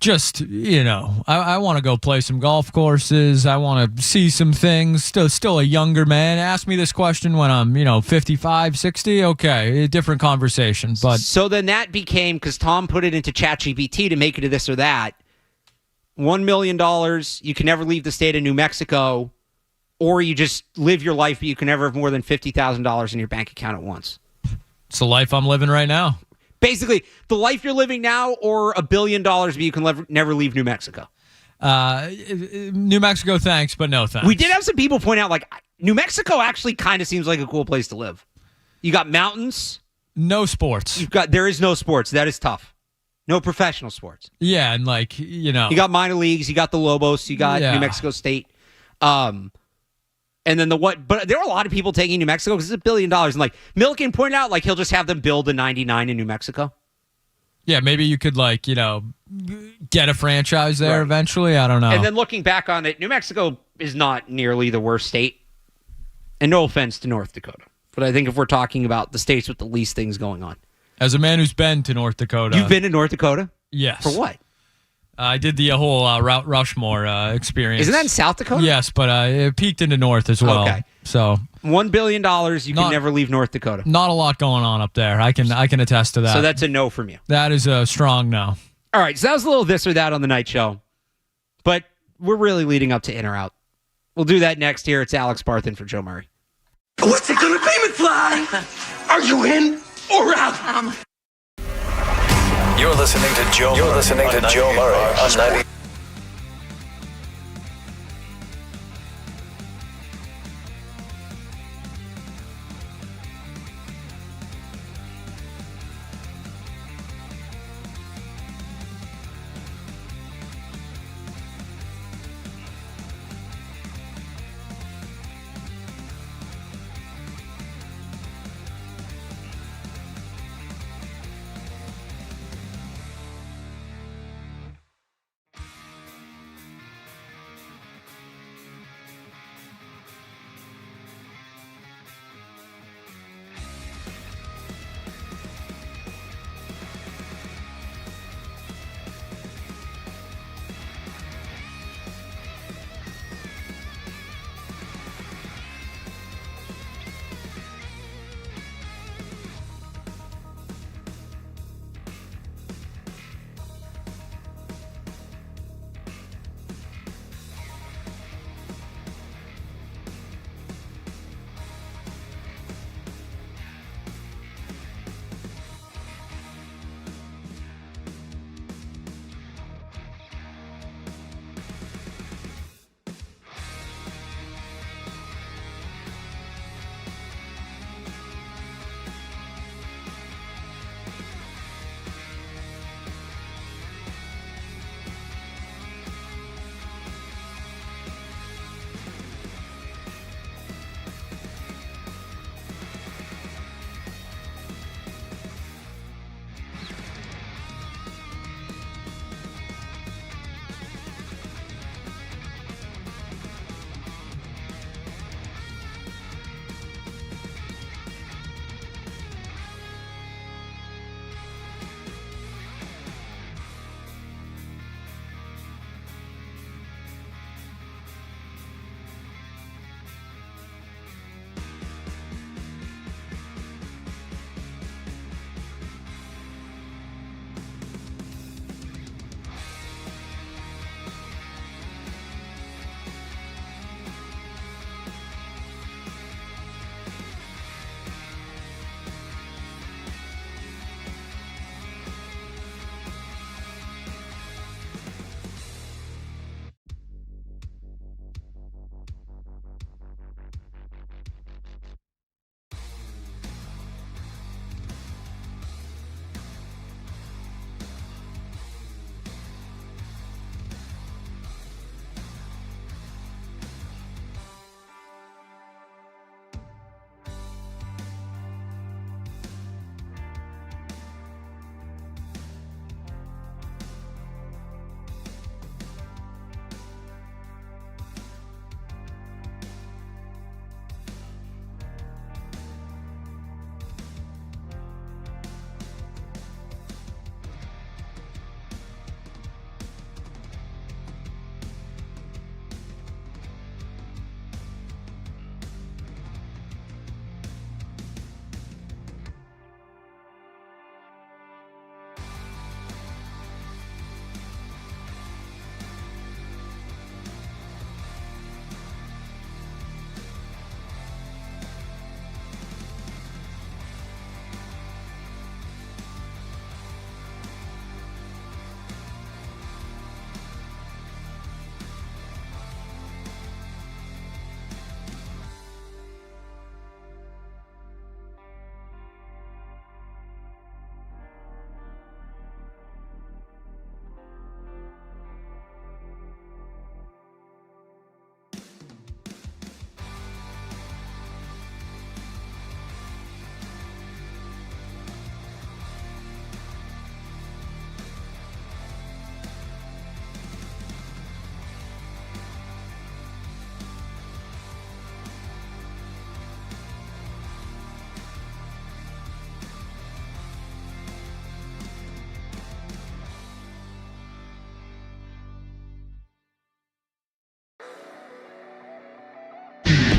just, I want to go play some golf courses. I want to see some things. Still a younger man. Ask me this question when I'm, 55, 60. Okay, a different conversation. But so then that became, because Tom put it into ChatGPT to make it a this or that, $1 million, you can never leave the state of New Mexico, or you just live your life, but you can never have more than $50,000 in your bank account at once. It's the life I'm living right now. Basically, the life you're living now, or $1 billion, but you can never leave New Mexico. New Mexico, thanks, but no thanks. We did have some people point out, like, New Mexico actually kind of seems like a cool place to live. You got mountains. No sports. There is no sports. That is tough. No professional sports. Yeah, and like, You got minor leagues. You got the Lobos. You got New Mexico State. And then but there are a lot of people taking New Mexico because it's $1 billion. And like Milliken pointed out, like he'll just have them build a 99 in New Mexico. Yeah, maybe you could get a franchise there eventually. I don't know. And then looking back on it, New Mexico is not nearly the worst state. And no offense to North Dakota, but I think if we're talking about the states with the least things going on. As a man who's been to North Dakota. You've been to North Dakota? Yes. For what? I did the whole Rushmore experience. Isn't that in South Dakota? Yes, but it peaked into North as well. Okay. So $1 billion, you can never leave North Dakota. Not a lot going on up there. I can attest to that. So that's a no from you. That is a strong no. All right, so that was a little this or that on the night show. But we're really leading up to in or out. We'll do that next here. It's Alex Barth in for Joe Murray. What's it gonna be, McFly? Are you in or out? You're listening to Joe Murray on 90.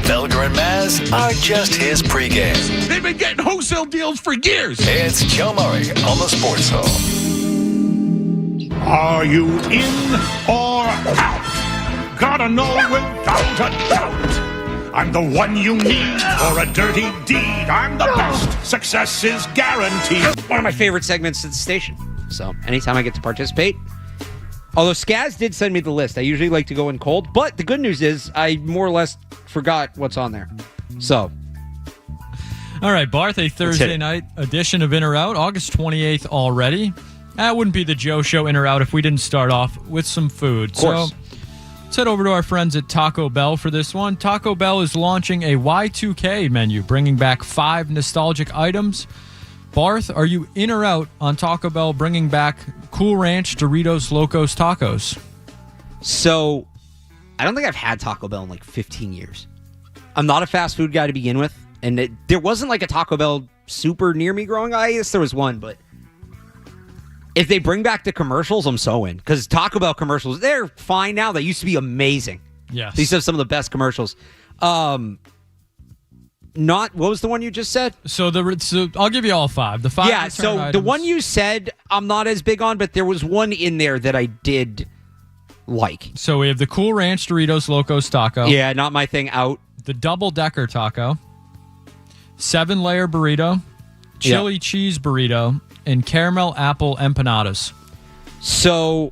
Felger and Maz are just his pregame. They've been getting wholesale deals for years. It's Joe Murray on the Sports Hall. Are you in or out? Gotta know without a doubt. I'm the one you need for a dirty deed. I'm the best. Success is guaranteed. One of my favorite segments at the station. So anytime I get to participate. Although Skaz did send me the list. I usually like to go in cold. But the good news is I more or less forgot what's on there. So. All right, Barth, a Thursday night edition of In or Out, August 28th already. That wouldn't be the Joe Show In or Out if we didn't start off with some food. Of course. So let's head over to our friends at Taco Bell for this one. Taco Bell is launching a Y2K menu, bringing back 5 nostalgic items. Barth, are you in or out on Taco Bell bringing back Cool Ranch Doritos Locos Tacos? So, I don't think I've had Taco Bell in like 15 years. I'm not a fast food guy to begin with. And there wasn't like a Taco Bell super near me growing up. I guess there was one, but if they bring back the commercials, I'm so in. Because Taco Bell commercials, they're fine now. They used to be amazing. Yes. They used to have some of the best commercials. What was the one you just said? So I'll give you all 5. The 5. Yeah, so items. the one you said I'm not as big on, but there was one in there that I did like. So we have the Cool Ranch Doritos Locos Taco. Yeah, not my thing, out. The Double Decker Taco. 7-layer burrito. Chili cheese burrito. And caramel apple empanadas. So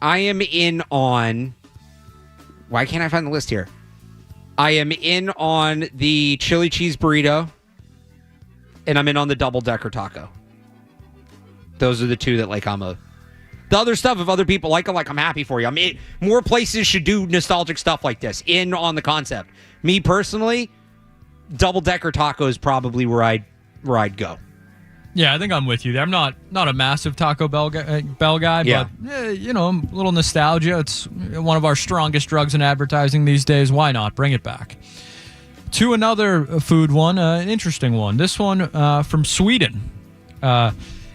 I am in on... Why can't I find the list here? I am in on the chili cheese burrito, and I'm in on the double-decker taco. Those are the two that, like, I'm a... The other stuff, if other people like them, like, I'm happy for you. I mean, more places should do nostalgic stuff like this, in on the concept. Me, personally, double-decker taco is probably where I'd go. Yeah, I think I'm with you there. I'm not a massive Taco Bell guy, but a little nostalgia. It's one of our strongest drugs in advertising these days. Why not? Bring it back. To another food one, an interesting one. This one from Sweden.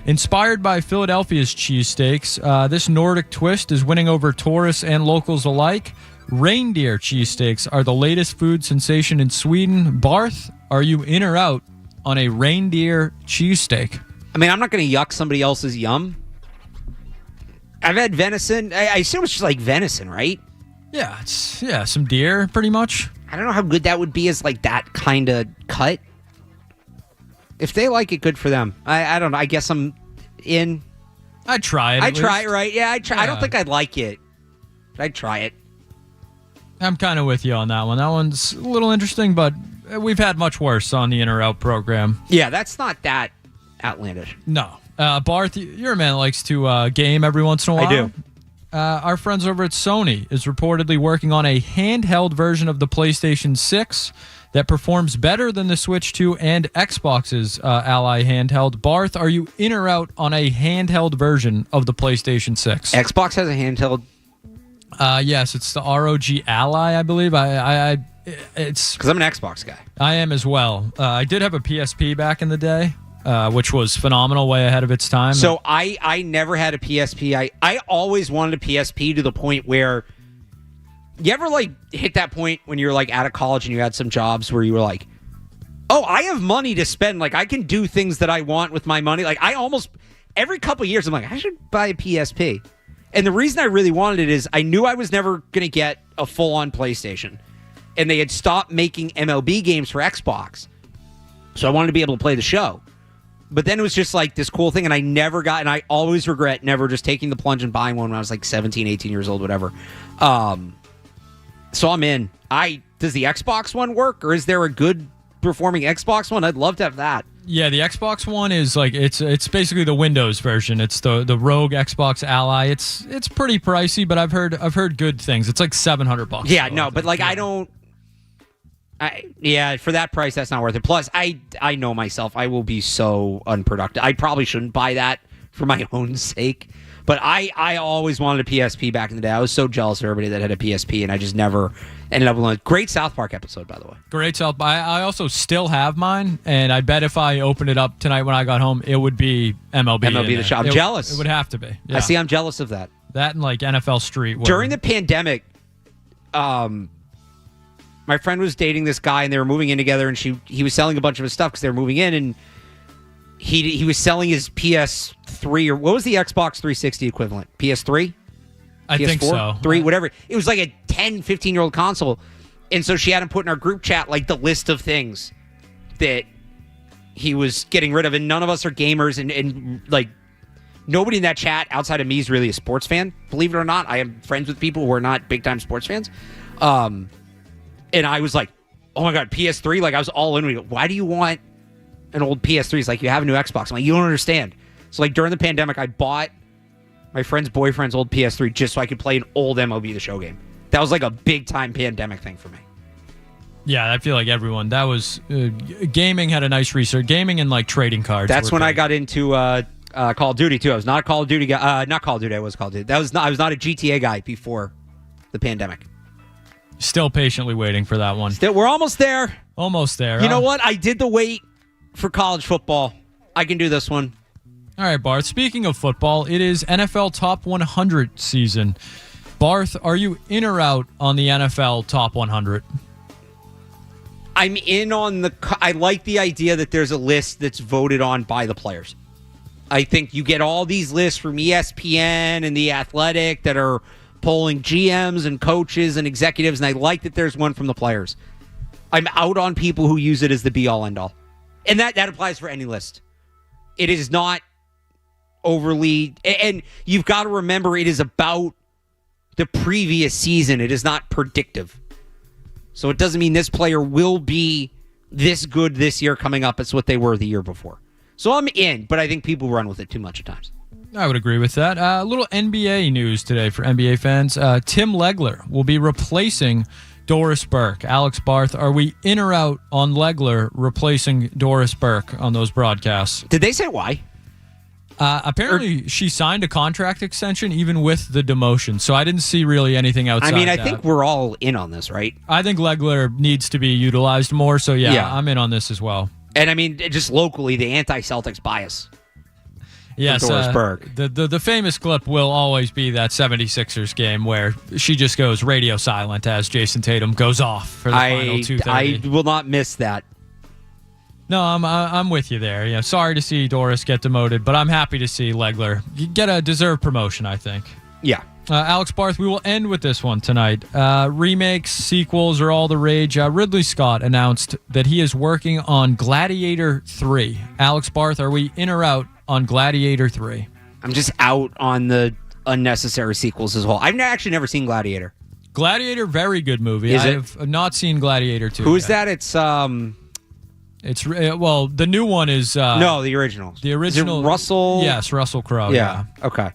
Inspired by Philadelphia's cheesesteaks, this Nordic twist is winning over tourists and locals alike. Reindeer cheesesteaks are the latest food sensation in Sweden. Barth, are you in or out on a reindeer cheesesteak? I mean, I'm not going to yuck somebody else's yum. I've had venison. I assume it's just like venison, right? Yeah, it's some deer, pretty much. I don't know how good that would be as like that kind of cut. If they like it, good for them. I don't know. I guess I'm in. I'd try it. I'd try it, right? Yeah, I'd try. Yeah. I don't think I'd like it, but I'd try it. I'm kind of with you on that one. That one's a little interesting, but we've had much worse on the In or Out program. Yeah, that's not that outlandish. No. Barth, you're a man that likes to game every once in a while. I do. Our friends over at Sony is reportedly working on a handheld version of the PlayStation 6 that performs better than the Switch 2 and Xbox's Ally handheld. Barth, are you in or out on a handheld version of the PlayStation 6? Xbox has a handheld. Yes, it's the ROG Ally, I believe. It's because I'm an Xbox guy. I am as well. I did have a PSP back in the day, which was phenomenal, way ahead of its time. So I never had a PSP. I always wanted a PSP to the point where you ever like hit that point when you're like out of college and you had some jobs where you were like, oh, I have money to spend. Like I can do things that I want with my money. Like I almost every couple of years I'm like, I should buy a PSP. And the reason I really wanted it is I knew I was never going to get a full-on PlayStation. And they had stopped making MLB games for Xbox. So I wanted to be able to play the show. But then it was just like this cool thing, and I never got, and I always regret never just taking the plunge and buying one when I was like 17, 18 years old, whatever. So I'm in. Does the Xbox one work, or is there a good performing Xbox one? I'd love to have that. Yeah, the Xbox One is like it's basically the Windows version. It's the Rogue Xbox Ally. It's pretty pricey, but I've heard good things. It's like $700. Yeah, no, but like for that price, that's not worth it. Plus, I know myself. I will be so unproductive. I probably shouldn't buy that for my own sake. But I always wanted a PSP back in the day. I was so jealous of everybody that had a PSP, and I just never ended up with one. Great South Park episode, by the way. Great South Park. I also still have mine, and I bet if I opened it up tonight when I got home, it would be MLB. MLB The Show. I'm jealous. It would have to be. Yeah. I see. I'm jealous of that. That and like NFL Street. During the pandemic, my friend was dating this guy, and they were moving in together, and he was selling a bunch of his stuff because they were moving in, and he was selling his PS3, or what was the Xbox 360 equivalent? PS3? I PS4? think so. 3, whatever. It was like a 10, 15-year-old console. And so she had him put in our group chat like the list of things that he was getting rid of. And none of us are gamers. And like nobody in that chat outside of me is really a sports fan. Believe it or not, I am friends with people who are not big-time sports fans. And I was like, oh my God, PS3? Like I was all in. Why do you want an old PS3? It's like, you have a new Xbox. I'm like, you don't understand. So like during the pandemic, I bought my friend's boyfriend's old PS3 just so I could play an old MLB The Show game. That was like a big-time pandemic thing for me. Yeah, I feel like everyone. That was gaming had a nice research. Gaming and like trading cards. That's when I got into Call of Duty too. I was not a Call of Duty guy. Not Call of Duty. I was Call of Duty. I was not a GTA guy before the pandemic. Still patiently waiting for that one. We're almost there. Almost there. You know what? I did the wait for college football. I can do this one. All right, Barth. Speaking of football, it is NFL Top 100 season. Barth, are you in or out on the NFL Top 100? I'm in on I like the idea that there's a list that's voted on by the players. I think you get all these lists from ESPN and The Athletic that are polling GMs and coaches and executives, and I like that there's one from the players. I'm out on people who use it as the be-all, end-all. And that applies for any list. It is not overly... And you've got to remember, it is about the previous season. It is not predictive. So it doesn't mean this player will be this good this year coming up. It's what they were the year before. So I'm in, but I think people run with it too much at times. I would agree with that. A little NBA news today for NBA fans. Tim Legler will be replacing Doris Burke. Alex Barth, are we in or out on Legler replacing Doris Burke on those broadcasts? Did they say why? Apparently, she signed a contract extension even with the demotion, so I didn't see really anything outside I think we're all in on this, right? I think Legler needs to be utilized more, so yeah, I'm in on this as well. And I mean, just locally, the anti-Celtics bias. Yes, Doris Burke. The famous clip will always be that 76ers game where she just goes radio silent as Jason Tatum goes off for the final 2:30. I will not miss that. No, I'm with you there. Yeah, sorry to see Doris get demoted, but I'm happy to see Legler get a deserved promotion, I think. Yeah. Alex Barth, we will end with this one tonight. Remakes, sequels are all the rage. Ridley Scott announced that he is working on Gladiator 3. Alex Barth, are we in or out on Gladiator 3? I'm just out on the unnecessary sequels as well. I've actually never seen Gladiator. Gladiator, very good movie. Is I it? have not seen Gladiator 2. Who's that? It's well, the new one is no, the original. The original, is it Russell? Yes, Russell Crowe. Yeah. Okay.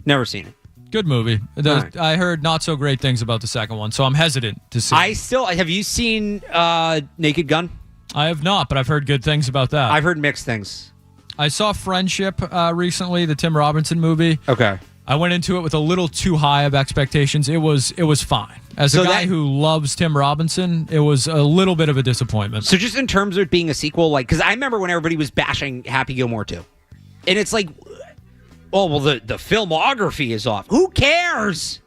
Never seen it. Good movie. Right. I heard not so great things about the second one, so I'm hesitant to see. Have you seen Naked Gun? I have not, but I've heard good things about that. I've heard mixed things. I saw Friendship recently, the Tim Robinson movie. Okay. I went into it with a little too high of expectations. It was fine. As a guy who loves Tim Robinson, it was a little bit of a disappointment. So just in terms of it being a sequel, like, because I remember when everybody was bashing Happy Gilmore 2. And it's like, oh, well, the filmography is off. Who cares?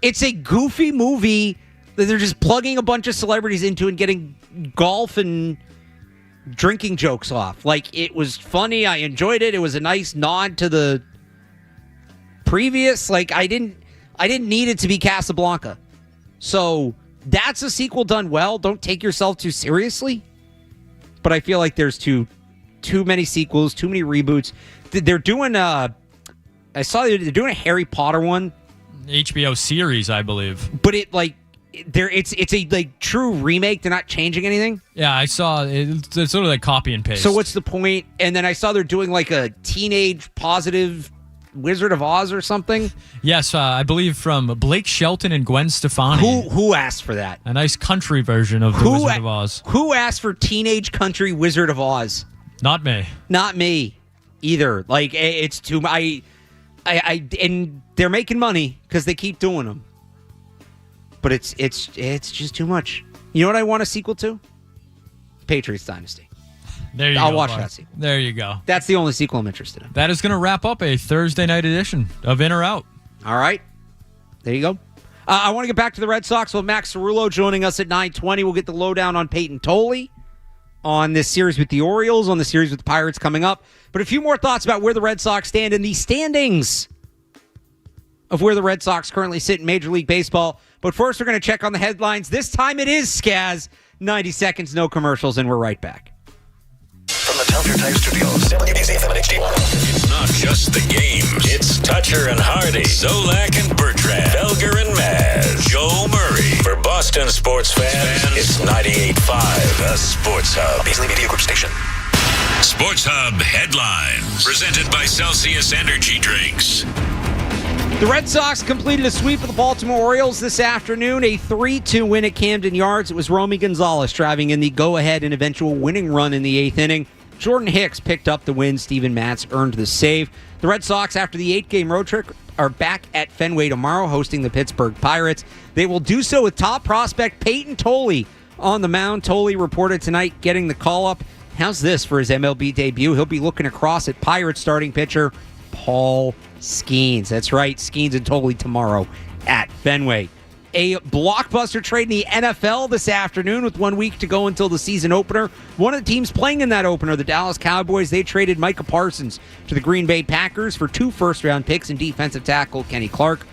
It's a goofy movie that they're just plugging a bunch of celebrities into and getting golf and drinking jokes off. Like, it was funny. I enjoyed it. It was a nice nod to the previous. Like, I didn't need it to be Casablanca. So that's a sequel done well. Don't take yourself too seriously. But I feel like there's too many sequels, too many reboots. They're doing I saw they're doing a Harry Potter one, HBO series, I believe. But it's a like true remake. They're not changing anything. Yeah, I saw it's sort of like copy and paste. So what's the point? And then I saw they're doing like a teenage positive Wizard of Oz or something. Yes, I believe from Blake Shelton and Gwen Stefani. Who asked for that? A nice country version of the Wizard of Oz. Who asked for teenage country Wizard of Oz? Not me. Not me either. Like, it's too. I and they're making money because they keep doing them. But it's just too much. You know what I want a sequel to? Patriots Dynasty. There you go. I'll watch that sequel. There you go. That's the only sequel I'm interested in. That is going to wrap up a Thursday night edition of In or Out. All right. There you go. I want to get back to the Red Sox with Max Cerulo joining us at 9:20. We'll get the lowdown on Peyton Tolley, on this series with the Orioles, on the series with the Pirates coming up. But a few more thoughts about where the Red Sox stand in the standings of where the Red Sox currently sit in Major League Baseball. But first, we're going to check on the headlines. This time it is Skaz. 90 seconds, no commercials, and we're right back. From the Telfair Tire Studios, WBZ-FM and HD1. It's not just the games. It's Toucher and Hardy, Zolak and Bertrand, Felger and Maz, Joe Murray. For Boston sports fans, it's 98.5, the Sports Hub. Beasley Media Group Station. Sports Hub headlines. Presented by Celsius Energy Drinks. The Red Sox completed a sweep of the Baltimore Orioles this afternoon, a 3-2 win at Camden Yards. It was Romy Gonzalez driving in the go-ahead and eventual winning run in the 8th inning. Jordan Hicks picked up the win. Steven Matz earned the save. The Red Sox, after the 8-game road trip, are back at Fenway tomorrow hosting the Pittsburgh Pirates. They will do so with top prospect Peyton Tolley on the mound. Tolley reported tonight getting the call-up. How's this for his MLB debut? He'll be looking across at Pirates starting pitcher Paul Skeens. That's right, Skeens and Tolley tomorrow at Fenway. A blockbuster trade in the NFL this afternoon with 1 week to go until the season opener. One of the teams playing in that opener, the Dallas Cowboys, they traded Micah Parsons to the Green Bay Packers for 2 first-round picks and defensive tackle Kenny Clark.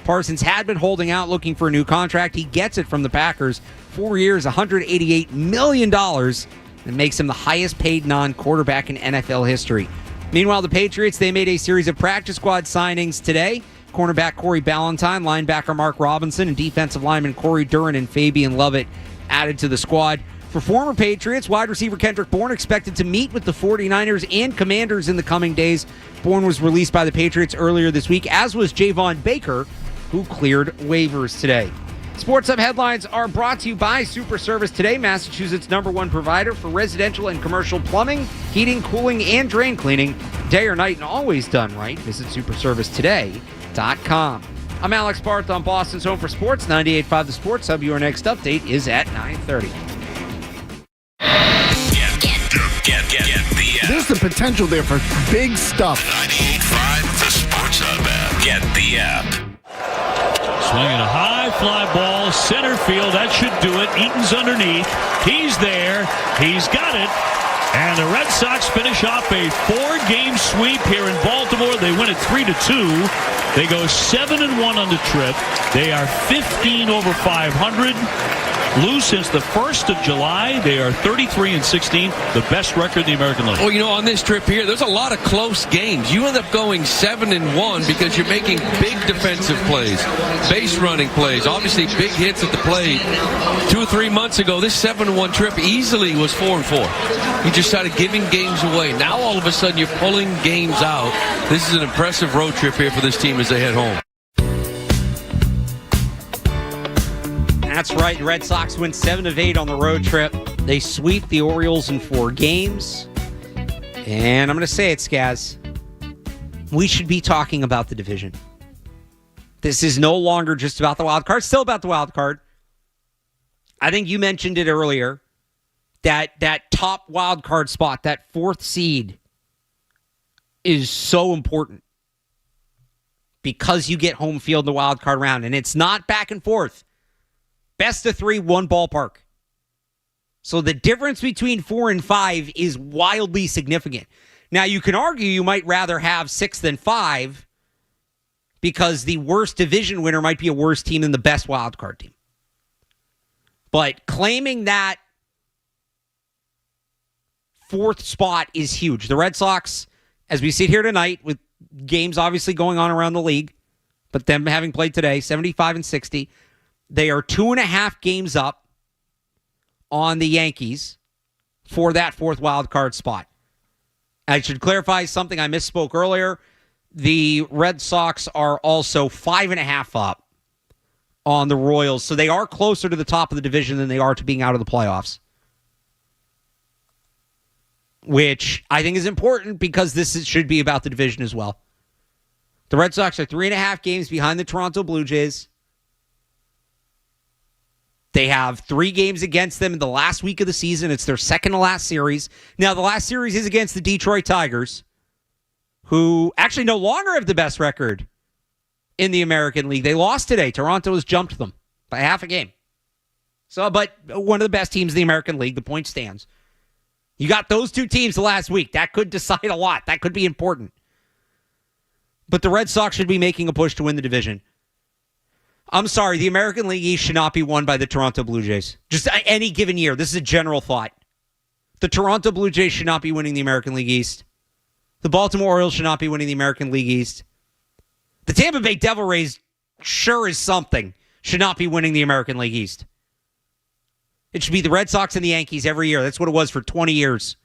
Parsons had been holding out looking for a new contract. He gets it from the Packers. 4 years, $188 million. That makes him the highest paid non-quarterback in NFL history. Meanwhile, the Patriots, they made a series of practice squad signings today. Cornerback Corey Ballantyne, linebacker Mark Robinson, and defensive lineman Corey Duran and Fabian Lovett added to the squad. For former Patriots, wide receiver Kendrick Bourne expected to meet with the 49ers and Commanders in the coming days. Bourne was released by the Patriots earlier this week, as was Javon Baker, who cleared waivers today. Sports Hub headlines are brought to you by Super Service Today, Massachusetts' #1 provider for residential and commercial plumbing, heating, cooling, and drain cleaning, day or night, and always done right. Visit superservicetoday.com. I'm Alex Barth on Boston's Home for Sports, 98.5 The Sports Hub. Your next update is at 9:30. Get the app. There's the potential there for big stuff. 98.5 The Sports Hub app. Get the app. Swinging a high fly ball, center field. That should do it. Eaton's underneath. He's there. He's got it. And the Red Sox finish off a 4-game sweep here in Baltimore. They win it 3-2. They go 7-1 on the trip. They are 15 over 500. Lose since the 1st of July. They are 33-16, the best record in the American League. Well, you know, on this trip here, there's a lot of close games. You end up going 7-1 because you're making big defensive plays, base running plays, obviously big hits at the plate. 2 or 3 months ago, this 7-1 trip easily was 4-4. You just started giving games away. Now all of a sudden you're pulling games out. This is an impressive road trip here for this team as they head home. That's right. The Red Sox win 7 of 8 on the road trip. They sweep the Orioles in 4 games. And I'm going to say it, Skaz. We should be talking about the division. This is no longer just about the wild card. Still about the wild card. I think you mentioned it earlier. That top wild card spot, that 4th seed, is so important. Because you get home field in the wild card round. And it's not back and forth. Best of 3, one ballpark. So the difference between 4 and 5 is wildly significant. Now, you can argue you might rather have 6 than 5 because the worst division winner might be a worse team than the best wild card team. But claiming that 4th spot is huge. The Red Sox, as we sit here tonight, with games obviously going on around the league, but them having played today, 75-60, they are 2.5 games up on the Yankees for that 4th wild card spot. I should clarify something I misspoke earlier. The Red Sox are also 5.5 up on the Royals, so they are closer to the top of the division than they are to being out of the playoffs, which I think is important because should be about the division as well. The Red Sox are 3.5 games behind the Toronto Blue Jays. They have 3 games against them in the last week of the season. It's their second to last series. Now, the last series is against the Detroit Tigers, who actually no longer have the best record in the American League. They lost today. Toronto has jumped them by half a game. So, but one of the best teams in the American League, the point stands. You got those two teams the last week. That could decide a lot. That could be important. But the Red Sox should be making a push to win the division. I'm sorry, the American League East should not be won by the Toronto Blue Jays. Just any given year. This is a general thought. The Toronto Blue Jays should not be winning the American League East. The Baltimore Orioles should not be winning the American League East. The Tampa Bay Devil Rays, sure is something, should not be winning the American League East. It should be the Red Sox and the Yankees every year. That's what it was for 20 years.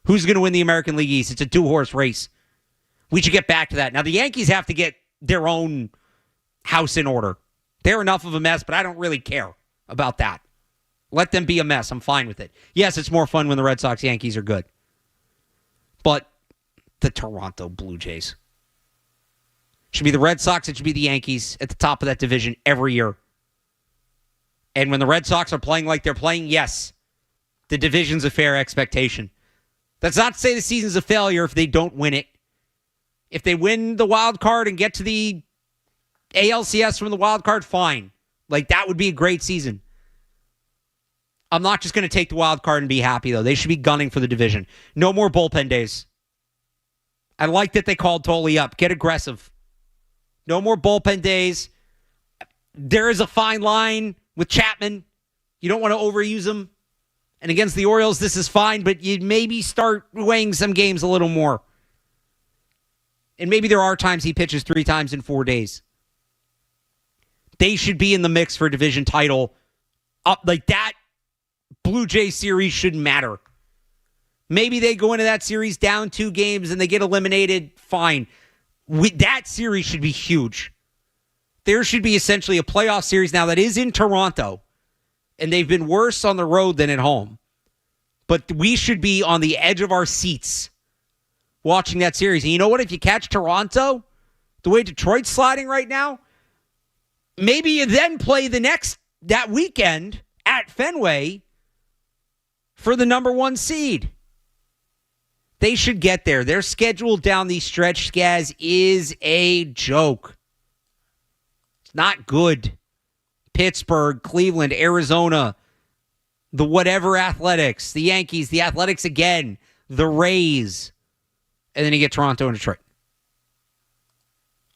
Who's going to win the American League East? It's a two-horse race. We should get back to that. Now, the Yankees have to get their own house in order. They're enough of a mess, but I don't really care about that. Let them be a mess. I'm fine with it. Yes, it's more fun when the Red Sox Yankees are good. But the Toronto Blue Jays. It should be the Red Sox. It should be the Yankees at the top of that division every year. And when the Red Sox are playing like they're playing, yes, the division's a fair expectation. That's not to say the season's a failure if they don't win it. If they win the wild card and get to the ALCS from the wild card, fine. Like, that would be a great season. I'm not just going to take the wild card and be happy, though. They should be gunning for the division. No more bullpen days. I like that they called Tolley up. Get aggressive. No more bullpen days. There is a fine line with Chapman. You don't want to overuse him. And against the Orioles, this is fine, but you maybe start weighing some games a little more. And maybe there are times he pitches 3 times in 4 days. They should be in the mix for a division title. Up like that, Blue Jay series shouldn't matter. Maybe they go into that series down 2 games and they get eliminated. Fine. That series should be huge. There should be essentially a playoff series now that is in Toronto. And they've been worse on the road than at home. But we should be on the edge of our seats watching that series. And you know what? If you catch Toronto, the way Detroit's sliding right now, maybe you then play that weekend at Fenway for the number 1 seed. They should get there. Their schedule down the stretch, Skaz, is a joke. It's not good. Pittsburgh, Cleveland, Arizona, the whatever Athletics, the Yankees, the Athletics again, the Rays, and then you get Toronto and Detroit.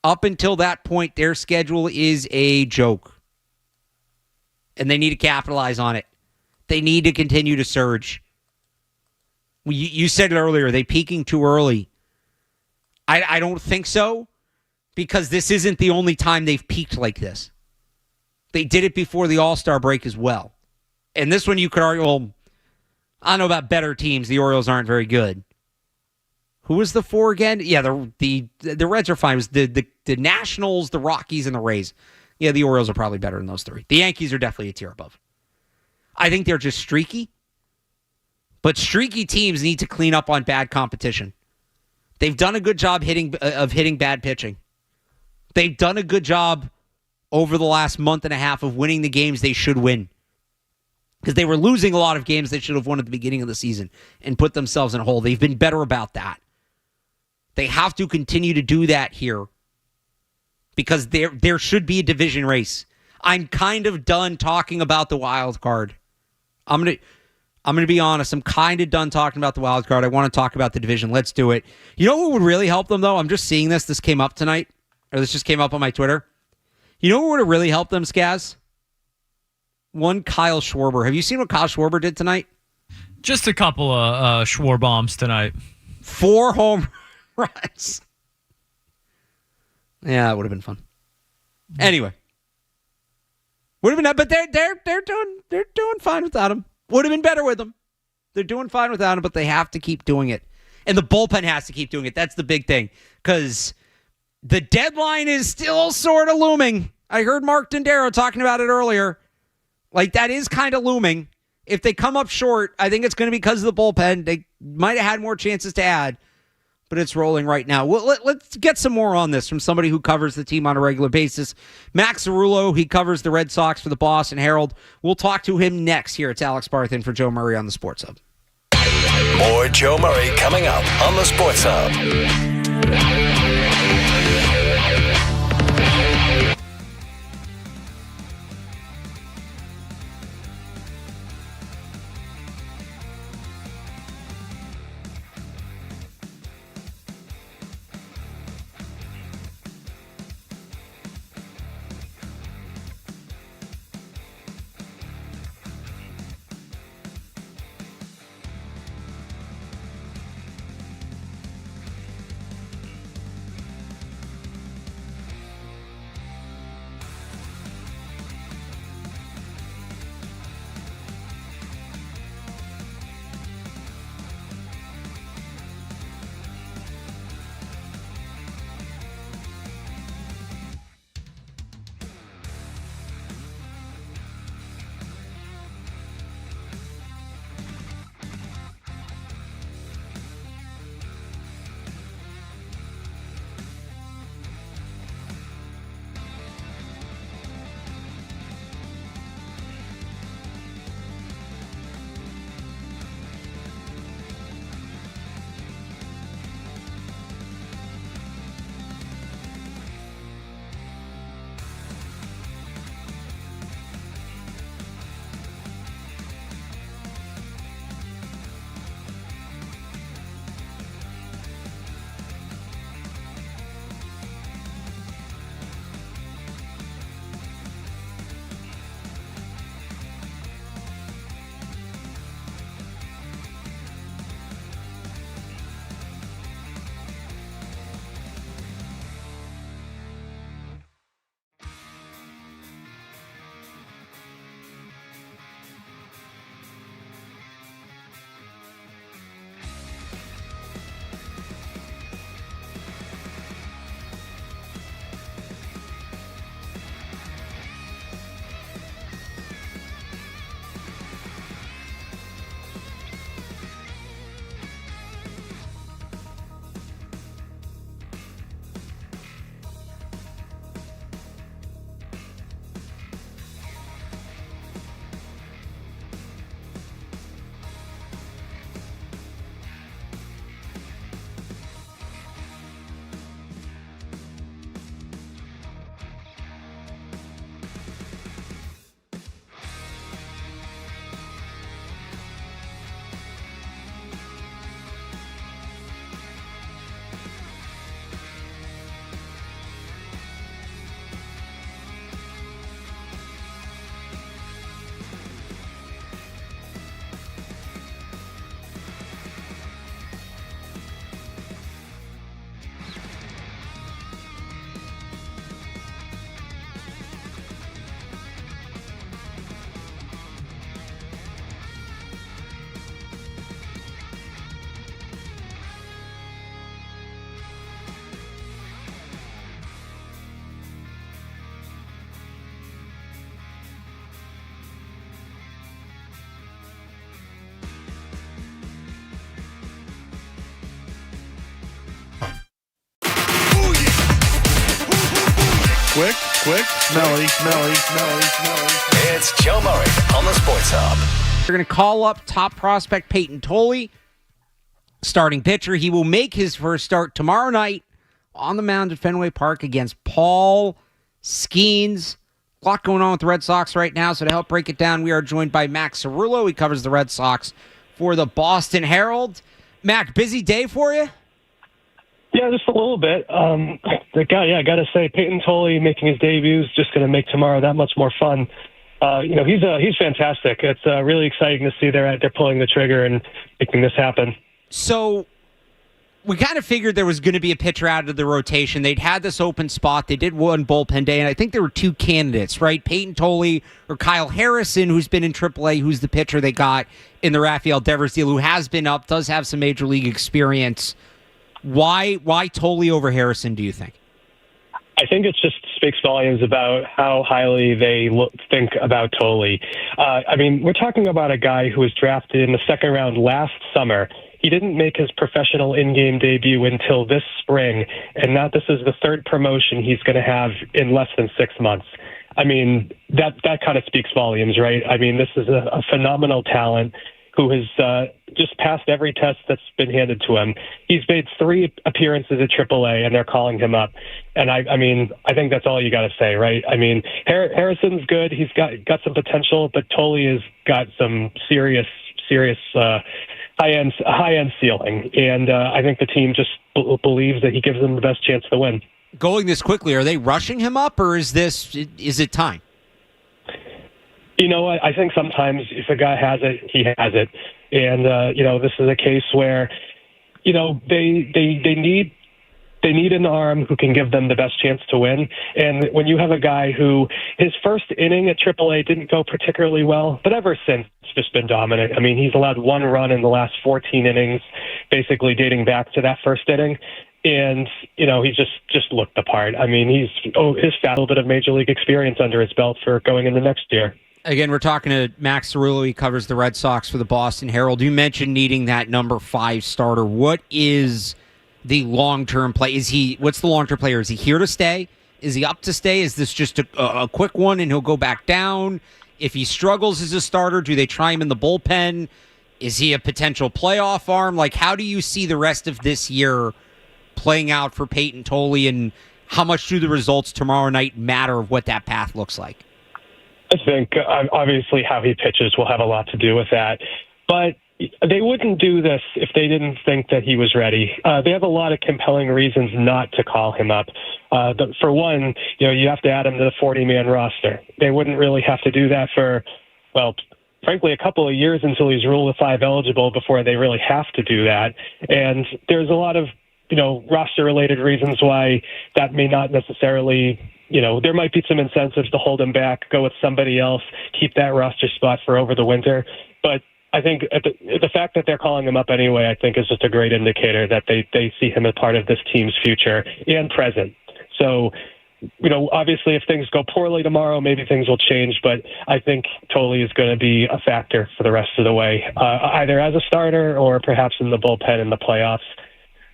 Up until that point, their schedule is a joke. And they need to capitalize on it. They need to continue to surge. You said it earlier, they peaking too early. I don't think so, because this isn't the only time they've peaked like this. They did it before the All-Star break as well. And this one you could argue, well, I don't know about better teams. The Orioles aren't very good. Who was the 4 again? Yeah, the Reds are fine. It was the Nationals, the Rockies, and the Rays. Yeah, the Orioles are probably better than those 3. The Yankees are definitely a tier above. I think they're just streaky. But streaky teams need to clean up on bad competition. They've done a good job hitting bad pitching. They've done a good job over the last month and a half of winning the games they should win. Because they were losing a lot of games they should have won at the beginning of the season and put themselves in a hole. They've been better about that. They have to continue to do that here. Because there should be a division race. I'm kind of done talking about the wild card. I'm gonna be honest. I'm kind of done talking about the wild card. I want to talk about the division. Let's do it. You know who would really help them, though? I'm just seeing this. This came up tonight. Or this just came up on my Twitter. You know who would have really helped them, Skaz? One Kyle Schwarber. Have you seen what Kyle Schwarber did tonight? Just a couple of Schwarbombs tonight. 4 home runs. Yeah, it would have been fun. Anyway, would have been, but they're doing fine without him. Would have been better with him. They're doing fine without him, but they have to keep doing it, and the bullpen has to keep doing it. That's the big thing, because the deadline is still sort of looming. I heard Mark Dondero talking about it earlier. Like, that is kind of looming. If they come up short, I think it's going to be because of the bullpen. They might have had more chances to add, but it's rolling right now. Well, let's get some more on this from somebody who covers the team on a regular basis. Max Cerulo, he covers the Red Sox for the Boston Herald. We'll talk to him next here. It's Alex Barth in for Joe Murray on the Sports Hub. More Joe Murray coming up on the Sports Hub. It's Joe Murray on the Sports Hub. We're going to call up top prospect Peyton Tolley, starting pitcher. He will make his first start tomorrow night on the mound at Fenway Park against Paul Skeens. A lot going on with the Red Sox right now, so to help break it down, we are joined by Max Cerulo. He covers the Red Sox for the Boston Herald. Mac, busy day for you? Yeah, just a little bit. I got to say, Peyton Tolley making his debut is just going to make tomorrow that much more fun. He's fantastic. It's really exciting to see they're pulling the trigger and making this happen. So we kind of figured there was going to be a pitcher out of the rotation. They'd had this open spot. They did one bullpen day, and I think there were two candidates, right? Peyton Tolley or Kyle Harrison, who's been in AAA, who's the pitcher they got in the Rafael Devers deal, who has been up, does have some major league experience. Why Tolley over Harrison, do you think? I think it just speaks volumes about how highly they think about Tolley. We're talking about a guy who was drafted in the second round last summer. He didn't make his professional in-game debut until this spring, and now this is the third promotion he's going to have in less than 6 months. That kind of speaks volumes, right? This is a phenomenal talent who has just passed every test that's been handed to him. He's made 3 appearances at AAA, and they're calling him up. And I think that's all you got to say, right? Harrison's good. He's got some potential, but Tolley has got some serious high-end ceiling. And I think the team just believes that he gives them the best chance to win. Going this quickly, are they rushing him up, or is it time? You know what? I think sometimes if a guy has it, he has it. And, this is a case where, they need an arm who can give them the best chance to win. And when you have a guy who his first inning at AAA didn't go particularly well, but ever since it's just been dominant. He's allowed 1 run in the last 14 innings, basically dating back to that first inning. And, he just looked the part. He's got a little bit of major league experience under his belt for going into next year. Again, we're talking to Max Cerulo. He covers the Red Sox for the Boston Herald. You mentioned needing that number 5 starter. What is the long-term play? What's the long-term player? Is he here to stay? Is he up to stay? Is this just a quick one and he'll go back down? If he struggles as a starter, do they try him in the bullpen? Is he a potential playoff arm? How do you see the rest of this year playing out for Peyton Tolley, and how much do the results tomorrow night matter of what that path looks like? I think obviously how he pitches will have a lot to do with that. But they wouldn't do this if they didn't think that he was ready. They have a lot of compelling reasons not to call him up. For one, you have to add him to the 40-man roster. They wouldn't really have to do that for, frankly, a couple of years until he's Rule of 5 eligible before they really have to do that. And there's a lot of, roster-related reasons why that may not necessarily... there might be some incentives to hold him back, go with somebody else, keep that roster spot for over the winter. But I think the fact that they're calling him up anyway, I think is just a great indicator that they see him as part of this team's future and present. So, obviously if things go poorly tomorrow, maybe things will change, but I think Tolley is going to be a factor for the rest of the way, either as a starter or perhaps in the bullpen in the playoffs.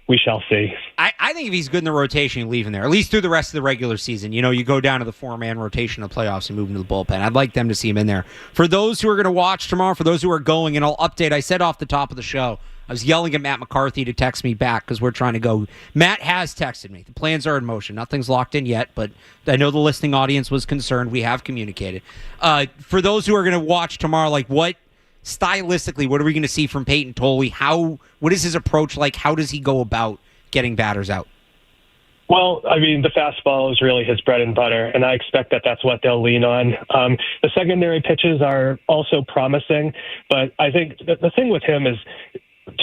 We shall see. I think if he's good in the rotation, you leave him there, at least through the rest of the regular season. You go down to the 4-man rotation of playoffs and move him to the bullpen. I'd like them to see him in there. For those who are going to watch tomorrow, for those who are going, and I'll update, I said off the top of the show, I was yelling at Matt McCarthy to text me back because we're trying to go. Matt has texted me. The plans are in motion. Nothing's locked in yet, but I know the listening audience was concerned. We have communicated. For those who are going to watch tomorrow, stylistically, what are we going to see from Peyton Tolley? What is his approach like? How does he go about getting batters out? Well, the fastball is really his bread and butter, and I expect that that's what they'll lean on. The secondary pitches are also promising, but I think the thing with him is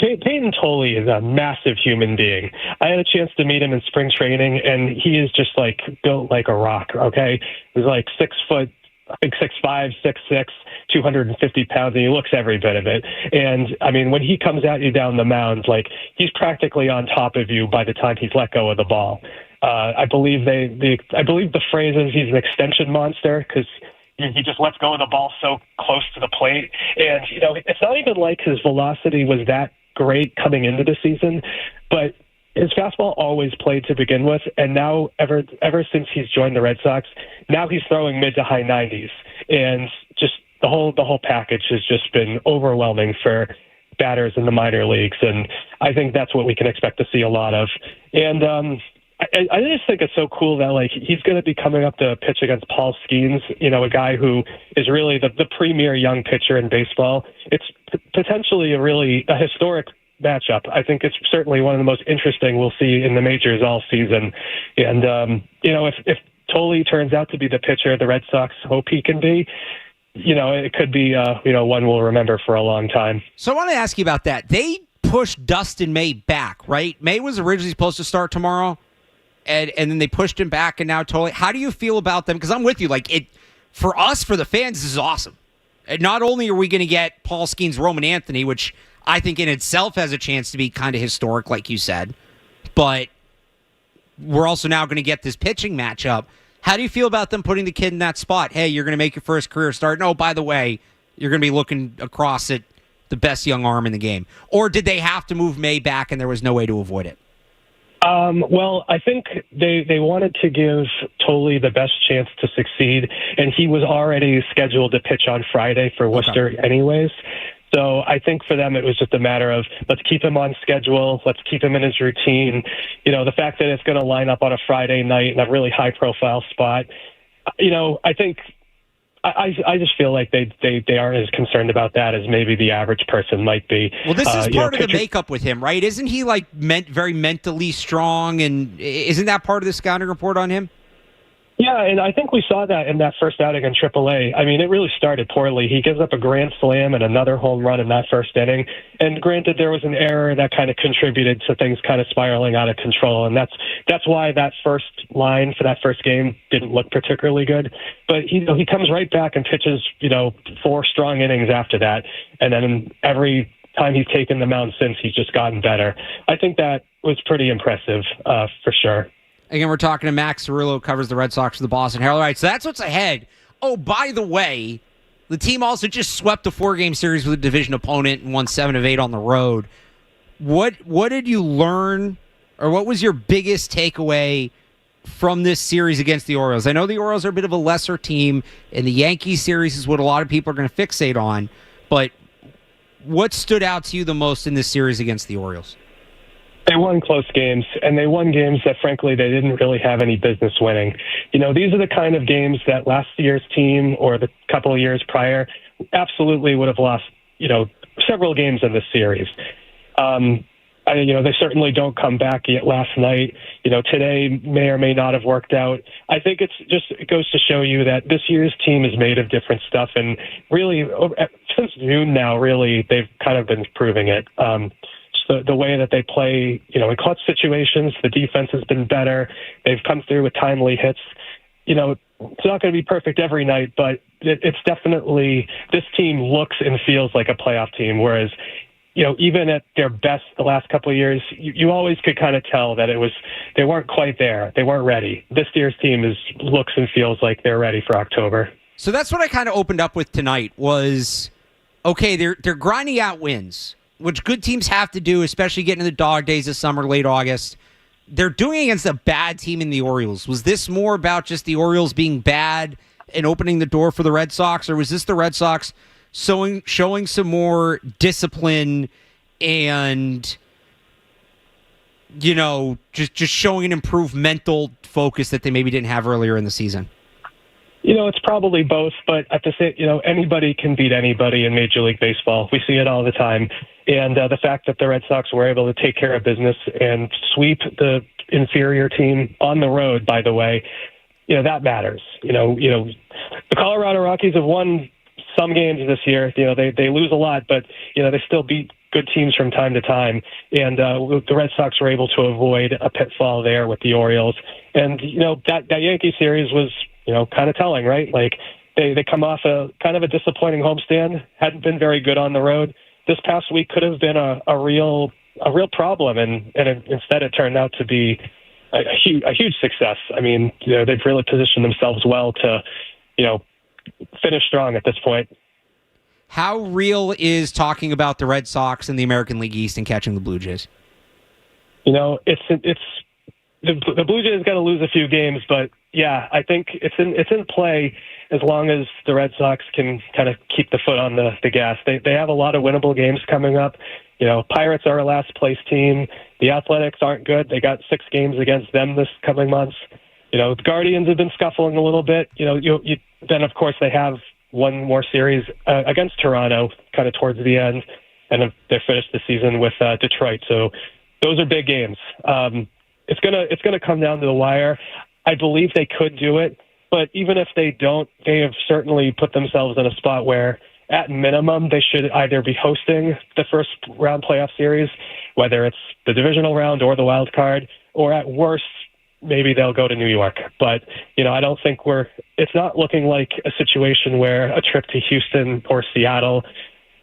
Peyton Tolley is a massive human being. I had a chance to meet him in spring training, and he is just built like a rock, okay? He's 6 foot, I think 6'5", 6'6", 250 pounds, and he looks every bit of it. And when he comes at you down the mound, he's practically on top of you by the time he's let go of the ball. I believe the phrase is he's an extension monster because he just lets go of the ball so close to the plate. And it's not even like his velocity was that great coming into the season, but his fastball always played to begin with, and now ever since he's joined the Red Sox, now he's throwing mid to high 90s, and just the whole package has just been overwhelming for batters in the minor leagues, and I think that's what we can expect to see a lot of. And I just think it's so cool that like he's going to be coming up to pitch against Paul Skeens, a guy who is really the premier young pitcher in baseball. It's potentially a historic matchup. I think it's certainly one of the most interesting we'll see in the majors all season. And if Tolley turns out to be the pitcher the Red Sox hope he can be, it could be one we'll remember for a long time. So I want to ask you about that. They pushed Dustin May back, right? May was originally supposed to start tomorrow, and then they pushed him back, and now Tolley. How do you feel about them? Because I'm with you. For us, for the fans, this is awesome. And not only are we going to get Paul Skeens, Roman Anthony, which I think in itself has a chance to be kind of historic, like you said, but we're also now going to get this pitching matchup. How do you feel about them putting the kid in that spot? Hey, you're going to make your first career start. No, by the way, you're going to be looking across at the best young arm in the game. Or did they have to move May back and there was no way to avoid it? Well, I think they wanted to give Tolley the best chance to succeed, and he was already scheduled to pitch on Friday for Worcester anyways. So I think for them it was just a matter of let's keep him on schedule, let's keep him in his routine. The fact that it's going to line up on a Friday night in a really high-profile spot, I think I just feel like they aren't as concerned about that as maybe the average person might be. Well, this is part of the makeup with him, right? Isn't he very mentally strong, and isn't that part of the scouting report on him? Yeah, and I think we saw that in that first outing in AAA. I mean, it really started poorly. He gives up a grand slam and another home run in that first inning. And granted, there was an error that kind of contributed to things kind of spiraling out of control. And that's why that first line for that first game didn't look particularly good. But he comes right back and pitches 4 strong innings after that. And then every time he's taken the mound since, he's just gotten better. I think that was pretty impressive for sure. Again, we're talking to Max Cerulo, covers the Red Sox for the Boston Herald. All right, so that's what's ahead. Oh, by the way, the team also just swept a 4-game series with a division opponent and won 7 of 8 on the road. What did you learn, or what was your biggest takeaway from this series against the Orioles? I know the Orioles are a bit of a lesser team, and the Yankees series is what a lot of people are going to fixate on, but what stood out to you the most in this series against the Orioles? They won close games, and they won games that, frankly, they didn't really have any business winning. These are the kind of games that last year's team or the couple of years prior absolutely would have lost, several games in this series. They certainly don't come back yet last night. Today may or may not have worked out. I think it goes to show you that this year's team is made of different stuff, and really, since June now, really, they've kind of been proving it. The way that they play, in clutch situations, the defense has been better. They've come through with timely hits. It's not going to be perfect every night, but it's definitely, this team looks and feels like a playoff team, whereas, even at their best the last couple of years, you always could kind of tell that they weren't quite there. They weren't ready. This year's team looks and feels like they're ready for October. So that's what I kind of opened up with tonight was, okay, they're grinding out wins, which good teams have to do, especially getting in the dog days of summer, late August. They're doing it against a bad team in the Orioles. Was this more about just the Orioles being bad and opening the door for the Red Sox, or was this the Red Sox showing some more discipline and, just showing an improved mental focus that they maybe didn't have earlier in the season? It's probably both, but at the same, anybody can beat anybody in Major League Baseball. We see it all the time. And the fact that the Red Sox were able to take care of business and sweep the inferior team on the road, by the way, that matters. The Colorado Rockies have won some games this year. They lose a lot, but, they still beat good teams from time to time. And the Red Sox were able to avoid a pitfall there with the Orioles. And, that Yankee series was, kind of telling, right? Like they come off a kind of a disappointing homestand, hadn't been very good on the road. This past week could have been a real problem, and instead it turned out to be a huge success. I mean, they've really positioned themselves well to, finish strong at this point. How real is talking about the Red Sox in the American League East and catching the Blue Jays? It's the Blue Jays got to lose a few games, but yeah, I think it's in play as long as the Red Sox can kind of keep the foot on the gas. They have a lot of winnable games coming up. Pirates are a last place team. The Athletics aren't good. They got 6 games against them this coming months. The Guardians have been scuffling a little bit. Then of course they have one more series against Toronto kind of towards the end, and they finished the season with Detroit. So those are big games. It's gonna come down to the wire. I believe they could do it, but even if they don't, they have certainly put themselves in a spot where, at minimum, they should either be hosting the first round playoff series, whether it's the divisional round or the wild card, or at worst, maybe they'll go to New York. But, I don't think it's not looking like a situation where a trip to Houston or Seattle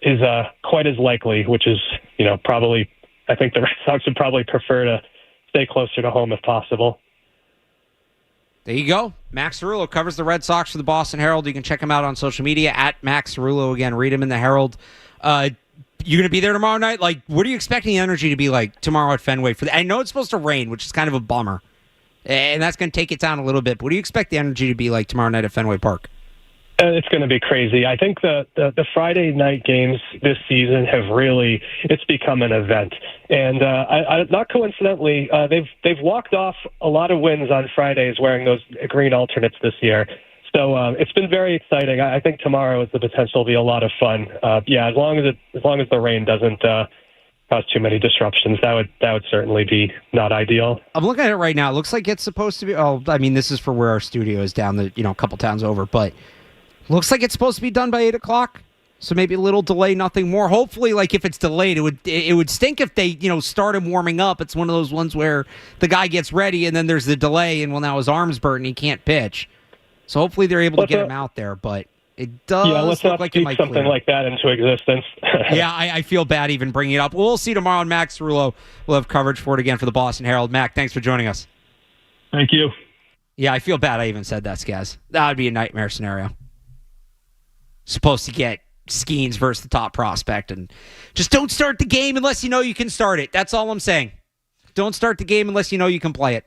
is quite as likely, which is, probably, I think the Red Sox would probably prefer to stay closer to home if possible. There you go. Max Cerulo covers the Red Sox for the Boston Herald. You can check him out on social media at Max Cerulo. Again, read him in the Herald. You're going to be there tomorrow night? What are you expecting the energy to be like tomorrow at Fenway? I know it's supposed to rain, which is kind of a bummer, and that's going to take it down a little bit. But what do you expect the energy to be like tomorrow night at Fenway Park? It's going to be crazy. I think the Friday night games this season it's become an event. And not coincidentally, they've walked off a lot of wins on Fridays wearing those green alternates this year. So it's been very exciting. I think tomorrow has the potential to be a lot of fun. As long as the rain doesn't cause too many disruptions, that would certainly be not ideal. I'm looking at it right now. It looks like it's supposed to be. This is for where our studio is down a couple towns over, but looks like it's supposed to be done by 8 o'clock. So maybe a little delay, nothing more. Hopefully, if it's delayed, it would stink if they start him warming up. It's one of those ones where the guy gets ready and then there's the delay, and now his arm's burnt and he can't pitch. So hopefully they're able to get him out there, but it does look like it might something like that into existence. Yeah, I feel bad even bringing it up. We'll see tomorrow, and Max Cerulo will have coverage for it again for the Boston Herald. Mac, thanks for joining us. Thank you. Yeah, I feel bad I even said that, Skaz. That would be a nightmare scenario. Supposed to get Skeens versus the top prospect, and just don't start the game unless you know you can start it. That's all I'm saying. Don't start the game unless you know you can play it.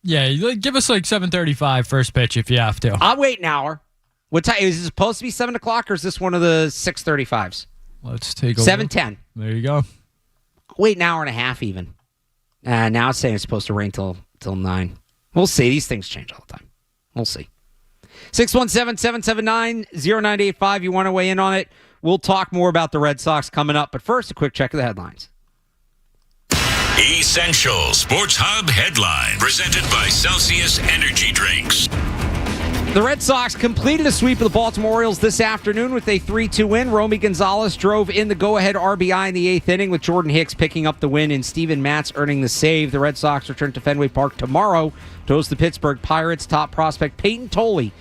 Yeah, give us 7:35 first pitch if you have to. I'll wait an hour. What time is it supposed to be? 7 o'clock, or is this one of the 6:35s? Let's take a 7:10. There you go. I'll wait an hour and a half even. Now it's saying it's supposed to rain till 9. We'll see. These things change all the time. We'll see. 617-779-0985. You want to weigh in on it? We'll talk more about the Red Sox coming up. But first, a quick check of the headlines. Essential Sports Hub headline presented by Celsius Energy Drinks. The Red Sox completed a sweep of the Baltimore Orioles this afternoon with a 3-2 win. Romy Gonzalez drove in the go-ahead RBI in the 8th inning, with Jordan Hicks picking up the win and Steven Matz earning the save. The Red Sox return to Fenway Park tomorrow to host the Pittsburgh Pirates. Top prospect Peyton Tolley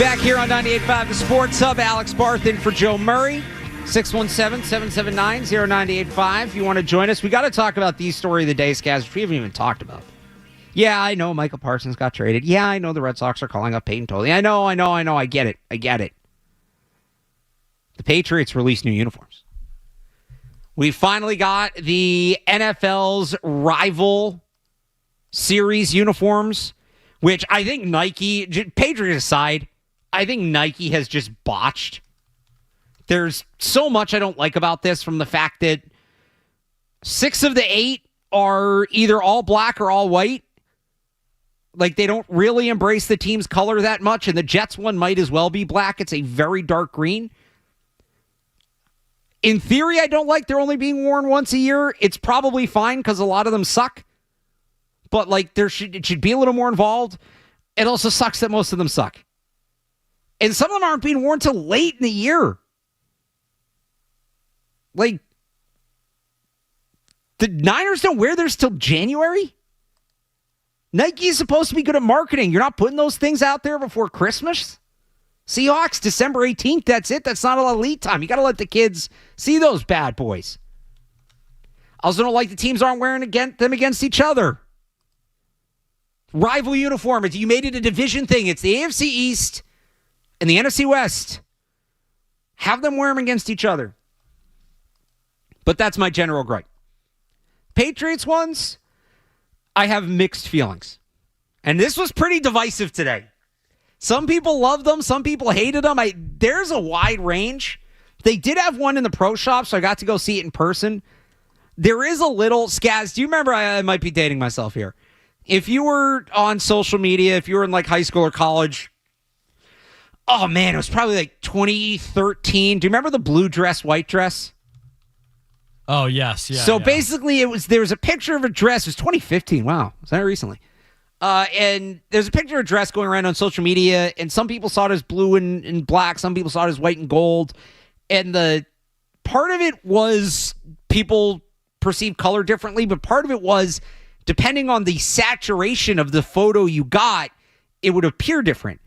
Back here on 98.5 The Sports Hub, Alex Barth in for Joe Murray. 617-779-0985. If you want to join us, we got to talk about the story of the day, Scaz, which we haven't even talked about. Yeah, I know Micah Parsons got traded. Yeah, I know the Red Sox are calling up Peyton Tolley. I know. I get it. The Patriots released new uniforms. We finally got the NFL's rival series uniforms, which I think Nike, Patriots aside, I think Nike has just botched. There's so much I don't like about this, from the fact that 6 of the 8 are either all black or all white. Like, they don't really embrace the team's color that much, and the Jets one might as well be black. It's a very dark green. In theory, I don't like they're only being worn once a year. It's probably fine because a lot of them suck. But, like, it should be a little more involved. It also sucks that most of them suck. And some of them aren't being worn till late in the year. Like, the Niners don't wear theirs till January? Nike is supposed to be good at marketing. You're not putting those things out there before Christmas? Seahawks, December 18th, that's it. That's not a lot of lead time. You got to let the kids see those bad boys. I also don't like the teams aren't wearing them against each other. Rival uniform. You made it a division thing. It's the AFC East and the NFC West. Have them wear them against each other. But that's my general gripe. Patriots ones, I have mixed feelings. And this was pretty divisive today. Some people loved them. Some people hated them. There's a wide range. They did have one in the pro shop, so I got to go see it in person. There is a little, Scaz, do you remember, I might be dating myself here. If you were on social media, if you were in like high school or college, oh man, it was probably like 2013. Do you remember the blue dress, white dress? Oh, yes. Yeah. So basically, there was a picture of a dress. It was 2015. Wow. Was that recently? And there's a picture of a dress going around on social media, and some people saw it as blue and black. Some people saw it as white and gold. And the part of it was people perceive color differently, but part of it was, depending on the saturation of the photo you got, it would appear different.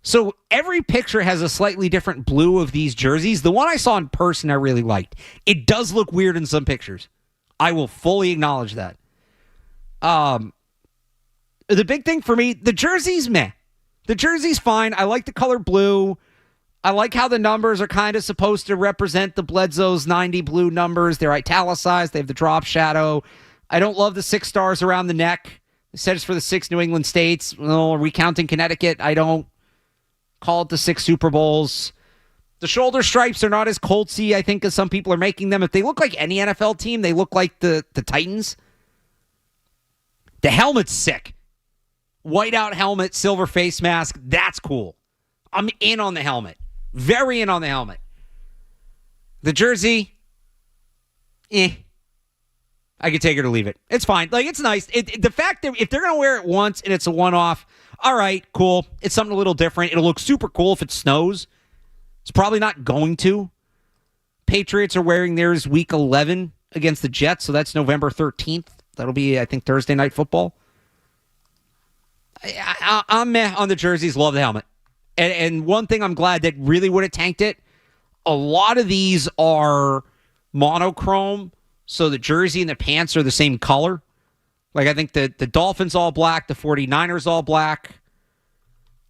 So every picture has a slightly different blue of these jerseys. The one I saw in person I really liked. It does look weird in some pictures. I will fully acknowledge that. The big thing for me, the jersey's meh. The jersey's fine. I like the color blue. I like how the numbers are kind of supposed to represent the Bledsoe's 90 blue numbers. They're italicized. They have the drop shadow. I don't love the 6 stars around the neck. It says it's for the 6 New England states. Well, are we counting Connecticut? I don't. Call it the 6 Super Bowls. The shoulder stripes are not as Coltsy, I think, as some people are making them. If they look like any NFL team, they look like the Titans. The helmet's sick. Whiteout helmet, silver face mask. That's cool. I'm in on the helmet. Very in on the helmet. The jersey, I could take it or leave it. It's fine. Like, it's nice. The fact that if they're going to wear it once and it's a one-off, all right, cool. It's something a little different. It'll look super cool if it snows. It's probably not going to. Patriots are wearing theirs week 11 against the Jets, so that's November 13th. That'll be, I think, Thursday Night Football. I'm meh on the jerseys. Love the helmet. And one thing I'm glad that really would have tanked it, a lot of these are monochrome, so the jersey and the pants are the same color. Like, I think the Dolphins all black, the 49ers all black,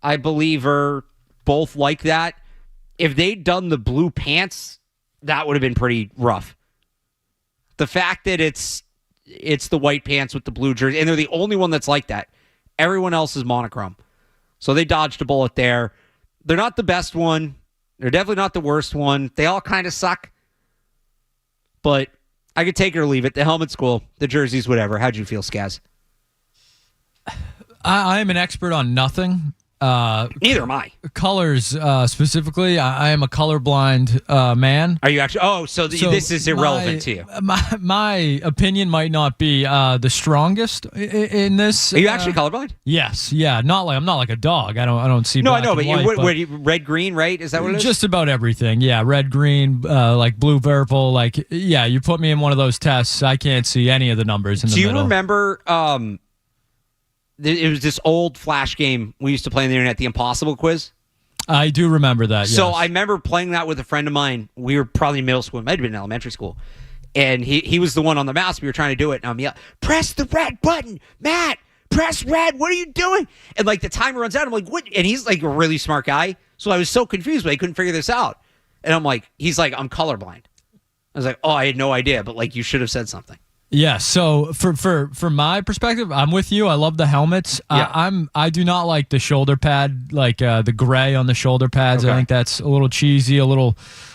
I believe, are both like that. If they'd done the blue pants, that would have been pretty rough. The fact that it's the white pants with the blue jersey, and they're the only one that's like that. Everyone else is monochrome. So they dodged a bullet there. They're not the best one. They're definitely not the worst one. They all kind of suck. But I could take it or leave it. The helmet's cool. The jersey's whatever. How'd you feel, Scaz? I am an expert on nothing. Neither am I. Colors, specifically. I am a colorblind man. Are you actually? Oh, so this is irrelevant to you. My opinion might not be the strongest in this. Are you actually colorblind? Yes. Yeah. I'm not like a dog. I don't see. No, black I know, but white, you red, green, right? Is that what it is? Just about everything. Yeah, red, green, like blue, purple. Like, yeah, you put me in one of those tests, I can't see any of the numbers in the middle. Do you remember? It was this old Flash game we used to play on the internet, the Impossible Quiz. I do remember that, So yes. I remember playing that with a friend of mine. We were probably in middle school. It might have been in elementary school. And he was the one on the mouse. We were trying to do it. And I'm yelling, press the red button, Matt. Press red. What are you doing? And like the timer runs out. I'm like, what? And he's like a really smart guy. So I was so confused, but I couldn't figure this out. And I'm like, he's like, I'm colorblind. I was like, oh, I had no idea. But like, you should have said something. Yeah, so for my perspective, I'm with you. I love the helmets. Yeah. I do not like the shoulder pad, like the gray on the shoulder pads. Okay. I think that's a little cheesy, a little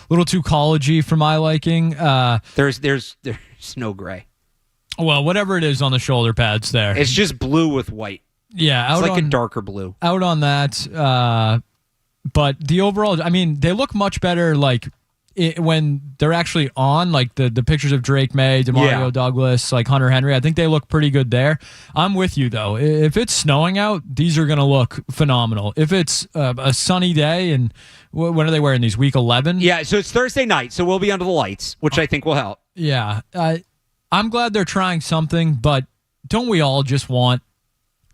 too collegey for my liking. There's no gray. Well, whatever it is on the shoulder pads there. It's just blue with white. Yeah, it's like a darker blue. Out on that, but the overall, I mean, they look much better like when they're actually on, like the pictures of Drake May, DeMario Douglas, like Hunter Henry. I think they look pretty good there. I'm with you though. If it's snowing out, these are going to look phenomenal. If it's a sunny day, and when are they wearing these? Week 11? Yeah, so it's Thursday night, so we'll be under the lights, which I think will help. Yeah, I'm glad they're trying something, but don't we all just want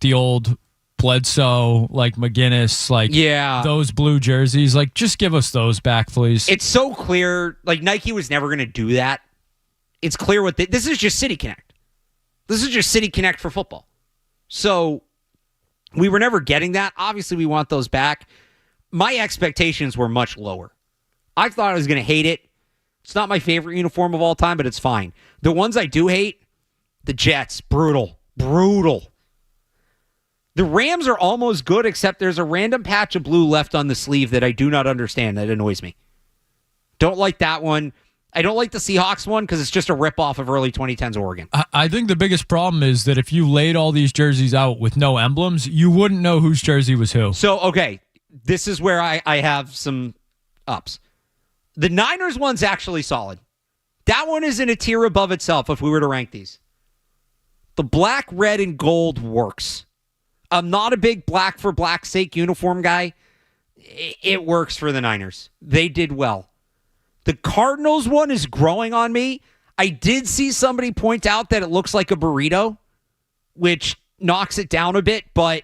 the old Bledsoe, like McGinnis, like those blue jerseys? Like, just give us those back, please. It's so clear. Like, Nike was never going to do that. It's clear what this is just City Connect. This is just City Connect for football. So we were never getting that. Obviously, we want those back. My expectations were much lower. I thought I was going to hate it. It's not my favorite uniform of all time, but it's fine. The ones I do hate, the Jets, brutal. The Rams are almost good, except there's a random patch of blue left on the sleeve that I do not understand. That annoys me. Don't like that one. I don't like the Seahawks one because it's just a ripoff of early 2010s Oregon. I think the biggest problem is that if you laid all these jerseys out with no emblems, you wouldn't know whose jersey was who. So, okay, this is where I have some ups. The Niners one's actually solid. That one is in a tier above itself if we were to rank these. The black, red, and gold works. I'm not a big black for black's sake uniform guy. It works for the Niners. They did well. The Cardinals one is growing on me. I did see somebody point out that it looks like a burrito, which knocks it down a bit, but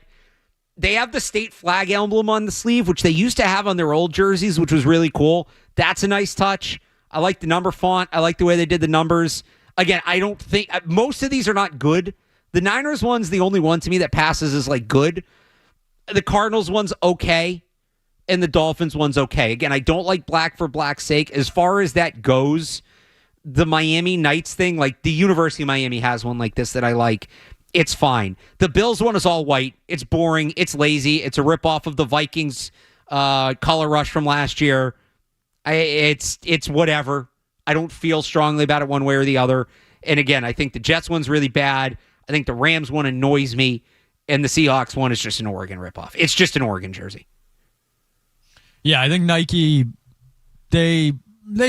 they have the state flag emblem on the sleeve, which they used to have on their old jerseys, which was really cool. That's a nice touch. I like the number font. I like the way they did the numbers. Again, I don't think most of these are not good. The Niners one's the only one to me that passes as like good. The Cardinals one's okay. And the Dolphins one's okay. Again, I don't like black for black's sake. As far as that goes, the Miami Knights thing, like the University of Miami has one like this that I like. It's fine. The Bills one is all white. It's boring. It's lazy. It's a ripoff of the Vikings color rush from last year. It's whatever. I don't feel strongly about it one way or the other. And again, I think the Jets one's really bad. I think the Rams one annoys me. And the Seahawks one is just an Oregon ripoff. It's just an Oregon jersey. Yeah, I think Nike, they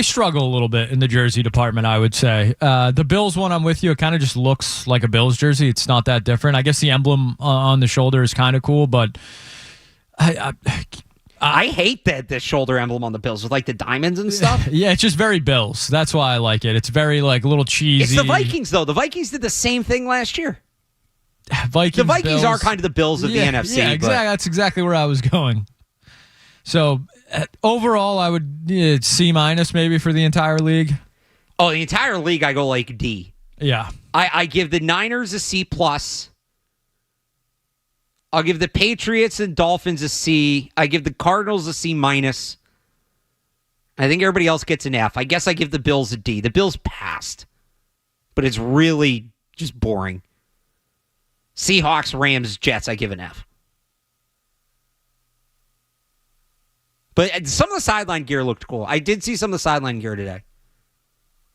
struggle a little bit in the jersey department, I would say. The Bills one, I'm with you. It kind of just looks like a Bills jersey. It's not that different. I guess the emblem on the shoulder is kind of cool, but I hate the shoulder emblem on the Bills with like the diamonds and stuff. Yeah, it's just very Bills. That's why I like it. It's very like a little cheesy. It's the Vikings, though. The Vikings did the same thing last year. The Vikings Bills are kind of the Bills of the NFC. Yeah, exactly. That's exactly where I was going. So overall, I would C- maybe for the entire league. Oh, the entire league, I go like D. Yeah. I give the Niners a C+. I'll give the Patriots and Dolphins a C. I give the Cardinals a C-. I think everybody else gets an F. I guess I give the Bills a D. The Bills passed, but it's really just boring. Seahawks, Rams, Jets, I give an F. But some of the sideline gear looked cool. I did see some of the sideline gear today.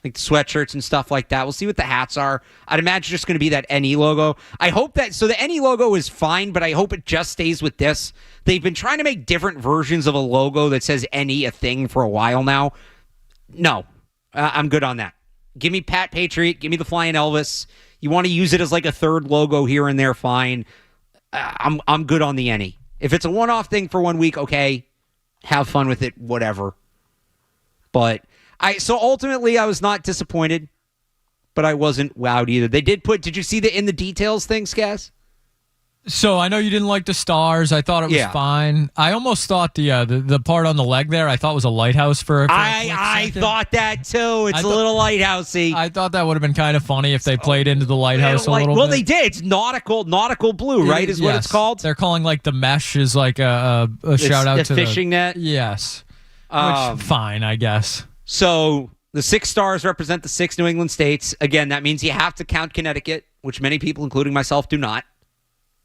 Like the sweatshirts and stuff like that. We'll see what the hats are. I'd imagine just going to be that NE logo. I hope that, so the NE logo is fine, but I hope it just stays with this. They've been trying to make different versions of a logo that says NE a thing for a while now. No, I'm good on that. Give me Pat Patriot. Give me the Flying Elvis. You want to use it as like a third logo here and there, fine. I'm good on the NE. If it's a one-off thing for 1 week, okay. Have fun with it, whatever. But so ultimately I was not disappointed, but I wasn't wowed either. They did you see the in the details thing, Skaz? So I know you didn't like the stars. I thought it was fine. I almost thought the part on the leg there, I thought was a lighthouse for I thought that too. It's a little lighthousey. I thought that would have been kind of funny if they played into the lighthouse a little bit. Well, they did. It's nautical blue, right? Is what it's called. They're calling like the mesh is like a shout out to the fishing net. Yes, which fine, I guess. So the 6 stars represent the 6 New England states. Again, that means you have to count Connecticut, which many people, including myself, do not.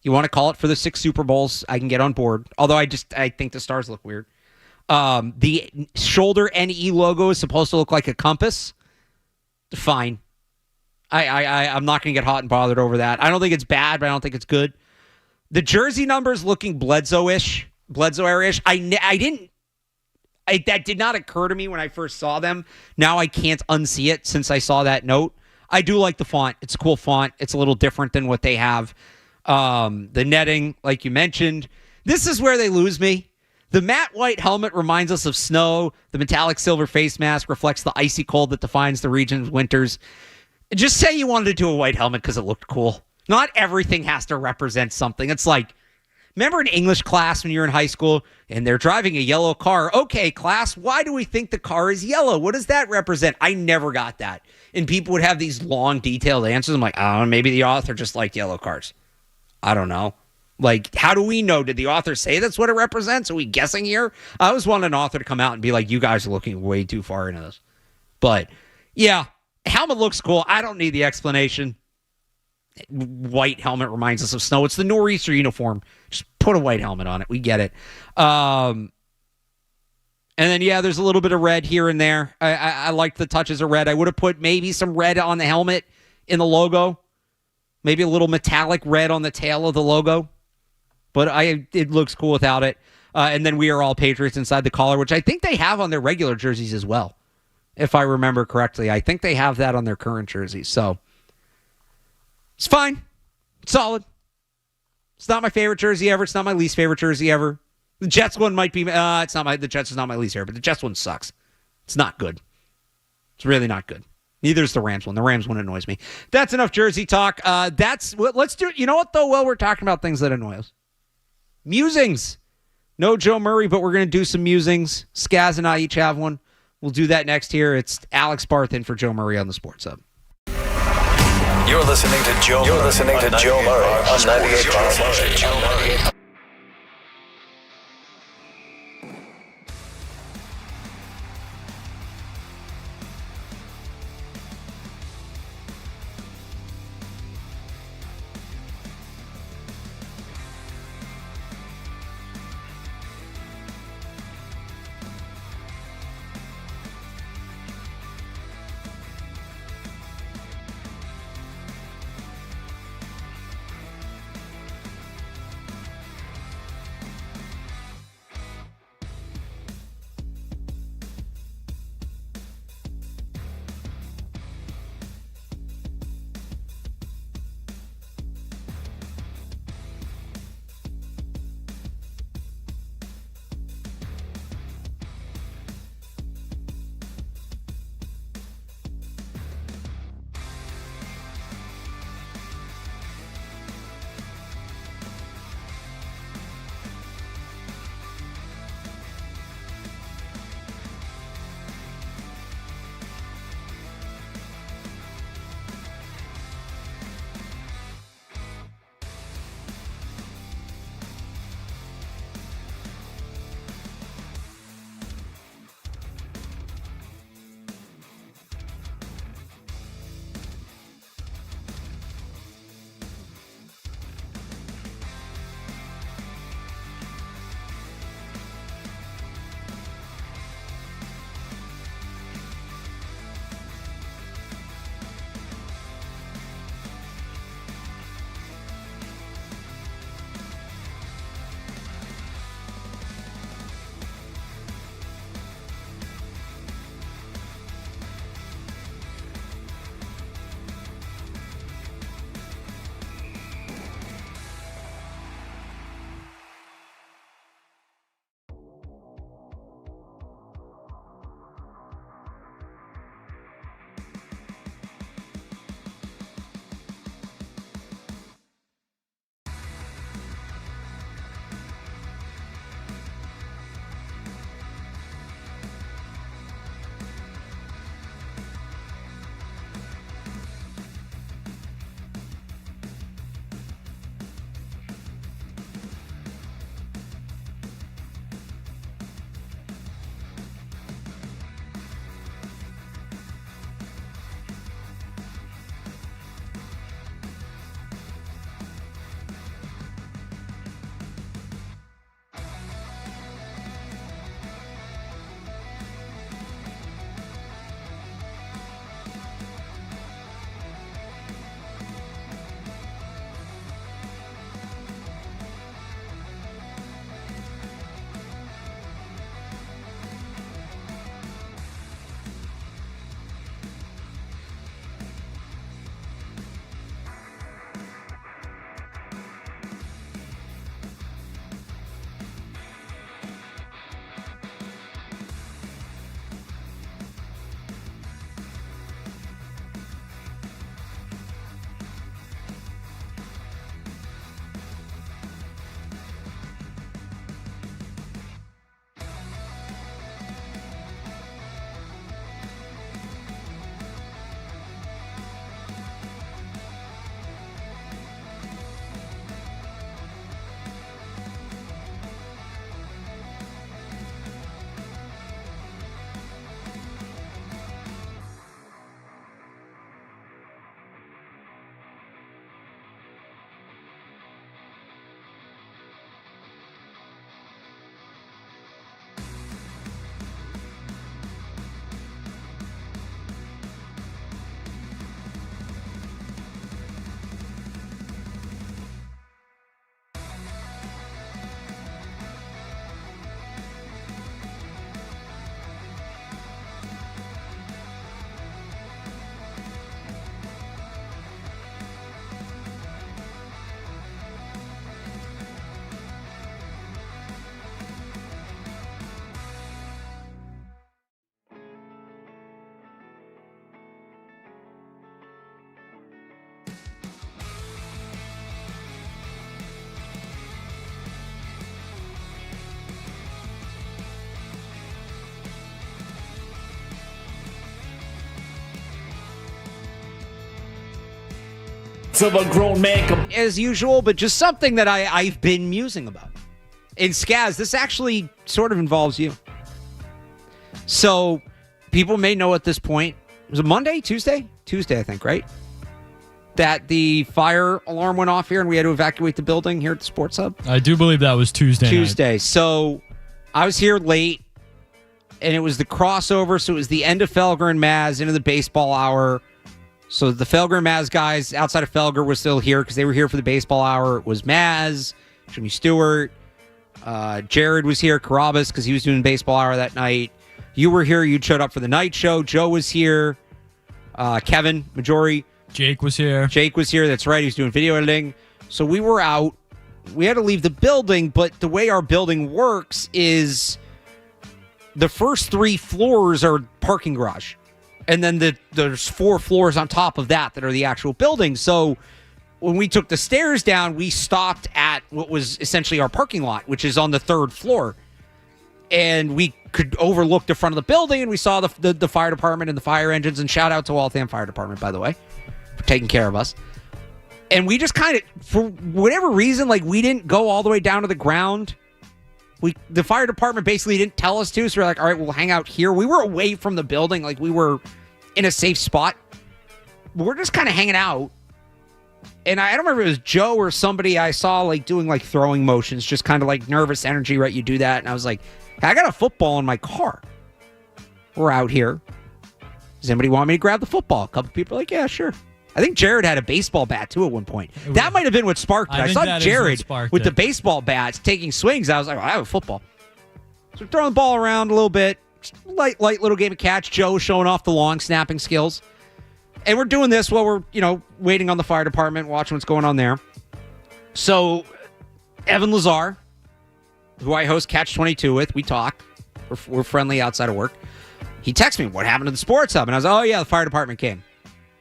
You want to call it for the 6 Super Bowls, I can get on board. Although I think the stars look weird. The shoulder NE logo is supposed to look like a compass. Fine. I'm not going to get hot and bothered over that. I don't think it's bad, but I don't think it's good. The jersey numbers looking Bledsoe-ish, Bledsoe-ish. That did not occur to me when I first saw them. Now I can't unsee it since I saw that note. I do like the font. It's a cool font. It's a little different than what they have. The netting, like you mentioned. This is where they lose me. The matte white helmet reminds us of snow. The metallic silver face mask reflects the icy cold that defines the region's winters. Just say you wanted to do a white helmet because it looked cool. Not everything has to represent something. It's like, remember in English class when you're in high school and they're driving a yellow car? Okay, class, why do we think the car is yellow? What does that represent? I never got that. And people would have these long, detailed answers. I'm like, I don't know, maybe the author just liked yellow cars. I don't know. Like, how do we know? Did the author say that's what it represents? Are we guessing here? I always want an author to come out and be like, you guys are looking way too far into this. But, yeah, helmet looks cool. I don't need the explanation. White helmet reminds us of snow. It's the nor'easter uniform. Just put a white helmet on it. We get it. And then, yeah, there's a little bit of red here and there. I like the touches of red. I would have put maybe some red on the helmet in the logo. Maybe a little metallic red on the tail of the logo. But it looks cool without it. And then we are all Patriots inside the collar, which I think they have on their regular jerseys as well. If I remember correctly. I think they have that on their current jerseys. So, it's fine. It's solid. It's not my favorite jersey ever. It's not my least favorite jersey ever. The Jets one might be... the Jets is not my least favorite, but the Jets one sucks. It's not good. It's really not good. Neither is the Rams one. The Rams one annoys me. That's enough jersey talk. Let's do it. You know what, though? Well, we're talking about things that annoy us. Musings. No Joe Murray, but we're going to do some musings. Skaz and I each have one. We'll do that next here. It's Alex Barth in for Joe Murray on the Sports Hub. You're listening to Joe Murray on 98.5. of a grown man. As usual, but just something that I've been musing about. In Skaz, this actually sort of involves you. So, people may know at this point, was it Monday, Tuesday? Tuesday, I think, right? That the fire alarm went off here and we had to evacuate the building here at the Sports Hub. I do believe that was Tuesday night. So, I was here late, and it was the crossover, so it was the end of Felger and Maz into the baseball hour. So the Felger and Maz guys outside of Felger were still here because they were here for the baseball hour. It was Maz, Jimmy Stewart, Jared was here, Carabas, because he was doing baseball hour that night. You were here. You showed up for the night show. Joe was here. Kevin, Majori. Jake was here. That's right. He was doing video editing. So we were out. We had to leave the building, but the way our building works is the first 3 floors are parking garage. And then there's 4 floors on top of that are the actual building. So when we took the stairs down, we stopped at what was essentially our parking lot, which is on the 3rd floor. And we could overlook the front of the building, and we saw the fire department and the fire engines. And shout out to Waltham Fire Department, by the way, for taking care of us. And we just kind of, for whatever reason, like we didn't go all the way down to the ground. The fire department basically didn't tell us to, so we're like, all right, we'll hang out here. We were away from the building, like we were in a safe spot. But we're just kind of hanging out. And I don't remember if it was Joe or somebody I saw like doing like throwing motions, just kind of like nervous energy, right? You do that. And I was like, hey, I got a football in my car. We're out here. Does anybody want me to grab the football? A couple people are like, yeah, sure. I think Jared had a baseball bat, too, at one point. That might have been what sparked it. I saw Jared with the baseball bats taking swings. I was like, well, I have a football. So we're throwing the ball around a little bit. Light little game of catch. Joe showing off the long snapping skills. And we're doing this while we're, waiting on the fire department, watching what's going on there. So Evan Lazar, who I host Catch 22 with, we talk. We're friendly outside of work. He texts me, what happened to the Sports Hub? And I was like, oh, yeah, the fire department came.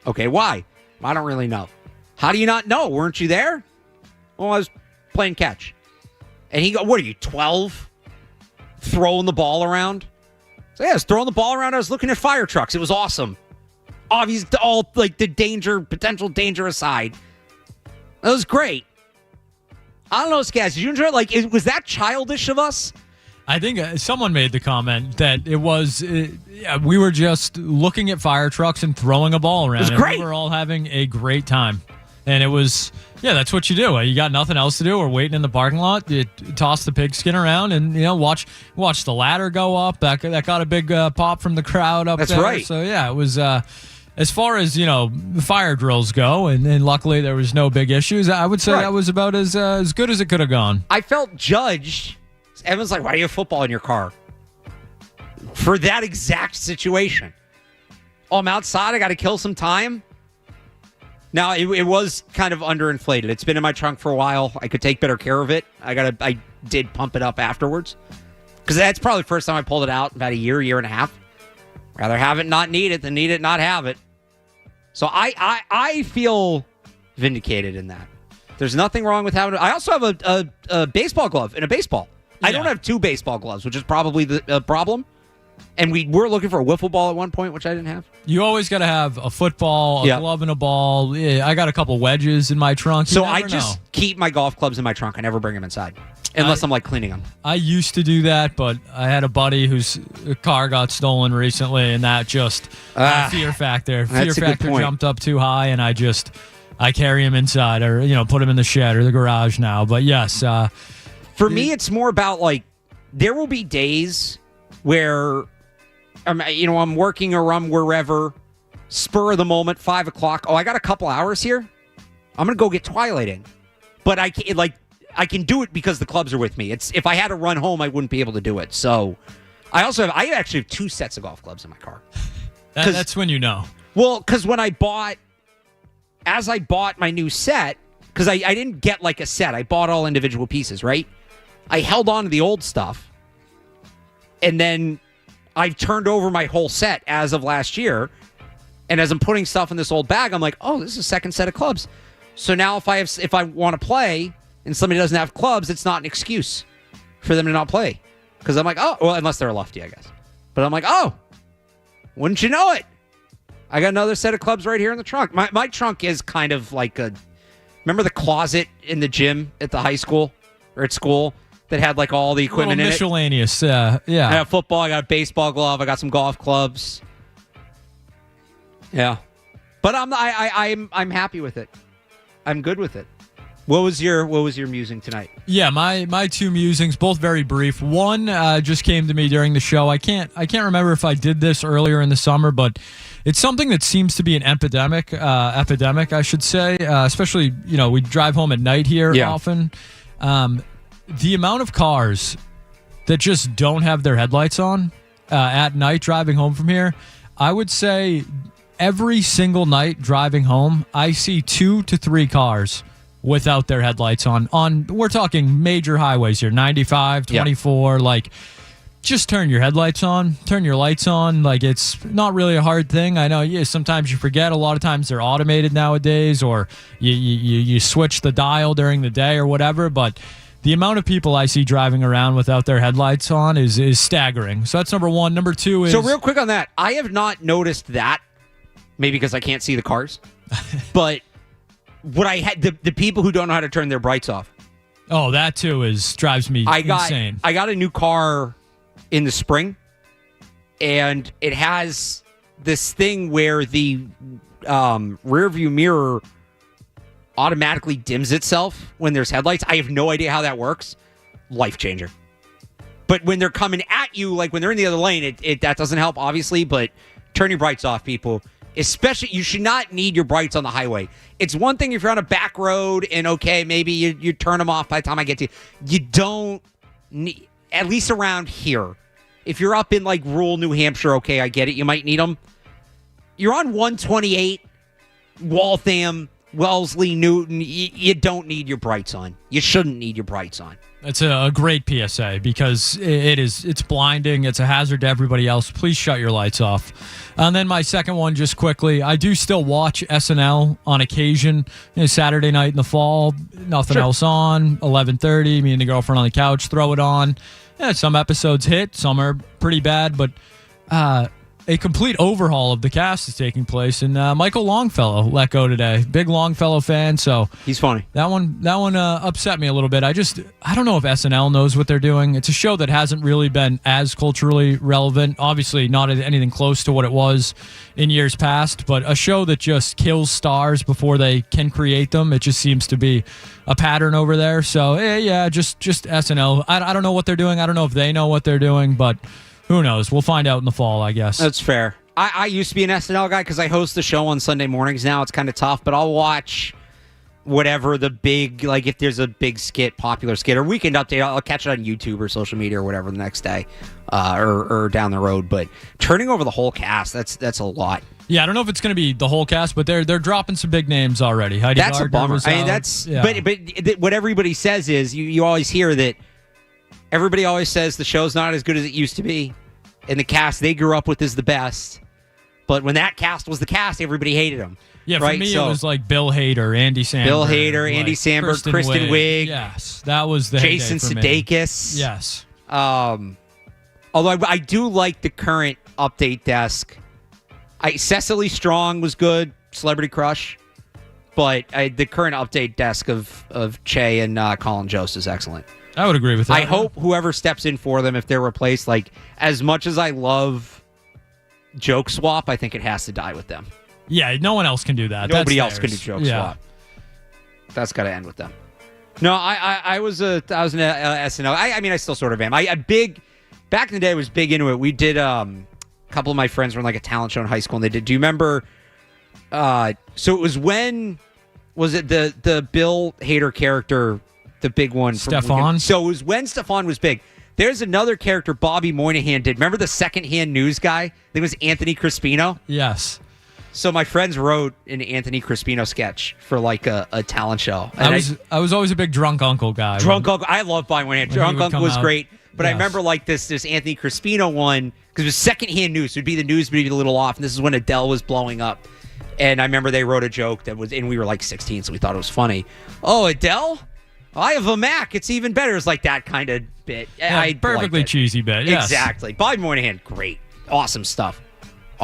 Okay, why? I don't really know. How do you not know? Weren't you there? Well, I was playing catch. And he go, what are you, 12? Throwing the ball around? So yeah, I was throwing the ball around. I was looking at fire trucks. It was awesome. Obvious, all like the potential danger aside. That was great. I don't know, Skaz, did you enjoy it? Like, was that childish of us? I think someone made the comment that it was, we were just looking at fire trucks and throwing a ball around. It was great. We were all having a great time. And it was, that's what you do. You got nothing else to do. We're waiting in the parking lot. You toss the pigskin around and, watch the ladder go up. That got a big pop from the crowd up there. That's right. So, yeah, it was, as far as, the fire drills go, and luckily there was no big issues, I would say that was about as good as it could have gone. I felt judged. Evan's like, why do you have football in your car? For that exact situation. Oh, I'm outside. I got to kill some time. Now, it was kind of underinflated. It's been in my trunk for a while. I could take better care of it. I did pump it up afterwards. Because that's probably the first time I pulled it out in about a year and a half. Rather have it not need it than need it not have it. So I feel vindicated in that. There's nothing wrong with having it. I also have a baseball glove and a baseball. I don't have 2 baseball gloves, which is probably the problem. And we were looking for a wiffle ball at one point, which I didn't have. You always got to have a football, a glove, and a ball. Yeah, I got a couple wedges in my trunk. So I just keep my golf clubs in my trunk. I never bring them inside. Unless I'm like cleaning them. I used to do that, but I had a buddy whose car got stolen recently, and that just fear factor jumped up too high, and I carry him inside or put him in the shed or the garage now. But yes, for me, it's more about like there will be days where I'm working or I'm wherever, spur of the moment, 5 o'clock. Oh, I got a couple hours here. I'm gonna go get Twilight in, but I can do it because the clubs are with me. If I had to run home, I wouldn't be able to do it. So I actually have 2 sets of golf clubs in my car. That's when you know. Well, because when I bought my new set, because I didn't get like a set. I bought all individual pieces, right? I held on to the old stuff. And then I've turned over my whole set as of last year. And as I'm putting stuff in this old bag, I'm like, oh, this is a second set of clubs. So now if I want to play and somebody doesn't have clubs, it's not an excuse for them to not play. Because I'm like, oh, well, unless they're a lefty, I guess. But I'm like, oh, wouldn't you know it? I got another set of clubs right here in the trunk. My trunk is kind of like remember the closet in the gym at the high school or at school that had like all the equipment in it? Miscellaneous, yeah. I have football, I got a baseball glove, I got some golf clubs. Yeah. But I'm happy with it. I'm good with it. What was your musing tonight? Yeah, my two musings, both very brief. One just came to me during the show. I can't remember if I did this earlier in the summer, but it's something that seems to be an epidemic, I should say. Especially, we drive home at night here often. The amount of cars that just don't have their headlights on at night driving home from here, I would say every single night driving home, I see 2 to 3 cars without their headlights on we're talking major highways here, 95, 24, like just turn your headlights on, turn your lights on. Like it's not really a hard thing. I know sometimes you forget, a lot of times they're automated nowadays, or you switch the dial during the day or whatever, but the amount of people I see driving around without their headlights on is staggering. So that's number one. Number two is... So real quick on that, I have not noticed that, maybe because I can't see the cars, but what I had the people who don't know how to turn their brights off. Oh, that too drives me insane. I got a new car in the spring, and it has this thing where the rear view mirror automatically dims itself when there's headlights. I have no idea how that works. Life changer. But when they're coming at you, like when they're in the other lane, it that doesn't help, obviously. But turn your brights off, people. Especially, you should not need your brights on the highway. It's one thing if you're on a back road and, okay, maybe you turn them off by the time I get to you. You don't need, at least around here. If you're up in, like, rural New Hampshire, okay, I get it. You might need them. You're on 128, Waltham, Wellesley, Newton. You don't need your brights on. You shouldn't need your brights on. That's a great PSA because it's blinding. It's a hazard to everybody else. Please shut your lights off. And then my second one, just quickly, I do still watch SNL on occasion. Saturday night in the fall, nothing else on, 11:30, me and the girlfriend on the couch, throw it on. Yeah, some episodes hit, some are pretty bad, but a complete overhaul of the cast is taking place, and Michael Longfellow let go today. Big Longfellow fan, so he's funny. That one upset me a little bit. I don't know if SNL knows what they're doing. It's a show that hasn't really been as culturally relevant. Obviously, not anything close to what it was in years past, but a show that just kills stars before they can create them. It just seems to be a pattern over there. So just SNL. I don't know what they're doing. I don't know if they know what they're doing, but who knows? We'll find out in the fall, I guess. That's fair. I used to be an SNL guy because I host the show on Sunday mornings now. It's kind of tough, but I'll watch whatever the big, like if there's a big skit, popular skit, or weekend update, I'll catch it on YouTube or social media or whatever the next day or down the road. But turning over the whole cast, that's a lot. Yeah, I don't know if it's going to be the whole cast, but they're dropping some big names already. Heidi that's Gardner a bummer. I mean, that's but what everybody says is you always hear that. Everybody always says the show's not as good as it used to be, and the cast they grew up with is the best. But when that cast was the cast, everybody hated them. Yeah, for me, it was like Bill Hader, Andy Samberg. Andy Samberg, Kristen Wiig. Yes, that was the Jason Sudeikis. Yes. Although I do like the current update desk. Cecily Strong was good, Celebrity Crush. But the current update desk of Che and Colin Jost is excellent. I would agree with that. I hope whoever steps in for them, if they're replaced, like as much as I love Joke Swap, I think it has to die with them. Yeah, no one else can do that. Nobody else can do Joke Swap. That's got to end with them. No, I was an SNL. I mean, I still sort of am. Back in the day, I was big into it. We did a couple of my friends were in like a talent show in high school, and they did. Do you remember? So it was when was it the Bill Hader character? The big one. Stefan. So it was when Stefan was big. There's another character Bobby Moynihan did. Remember the secondhand news guy? I think it was Anthony Crispino. Yes. So my friends wrote an Anthony Crispino sketch for like a talent show. And I was always a big drunk uncle guy. Uncle. I love Bobby Moynihan. Drunk Uncle was great. But I remember like this Anthony Crispino one, because it was secondhand news. It would be the news would be a little off. And this is when Adele was blowing up. And I remember they wrote a joke that was, and we were like 16, so we thought it was funny. Oh, Adele? I have a Mac. It's even better. It's like that kind of bit. Yeah, perfectly cheesy bit. Yes. Exactly. Bobby Moynihan, great. Awesome stuff.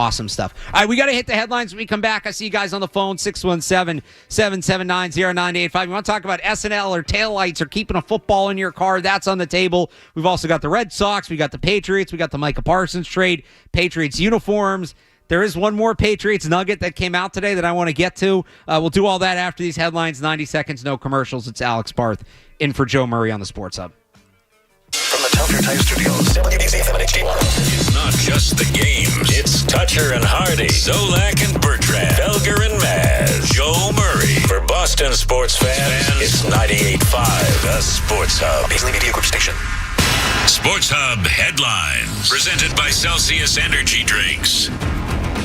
awesome stuff. All right, we got to hit the headlines when we come back. I see you guys on the phone, 617-779-0985. You want to talk about SNL or taillights or keeping a football in your car? That's on the table. We've also got the Red Sox. We got the Patriots. We got the Micah Parsons trade, Patriots uniforms. There is one more Patriots nugget that came out today that I want to get to. We'll do all that after these headlines. 90 seconds, no commercials. It's Alex Barth in for Joe Murray on the Sports Hub. From the Telfair Tire Studios, WBZ HD1. It's not just the games. It's Toucher and Hardy, Zolak and Bertrand, Felger and Maz, Joe Murray. For Boston sports fans, it's 98.5, the Sports Hub. Paisley Media Group Station. Sports Hub headlines. Presented by Celsius Energy Drinks.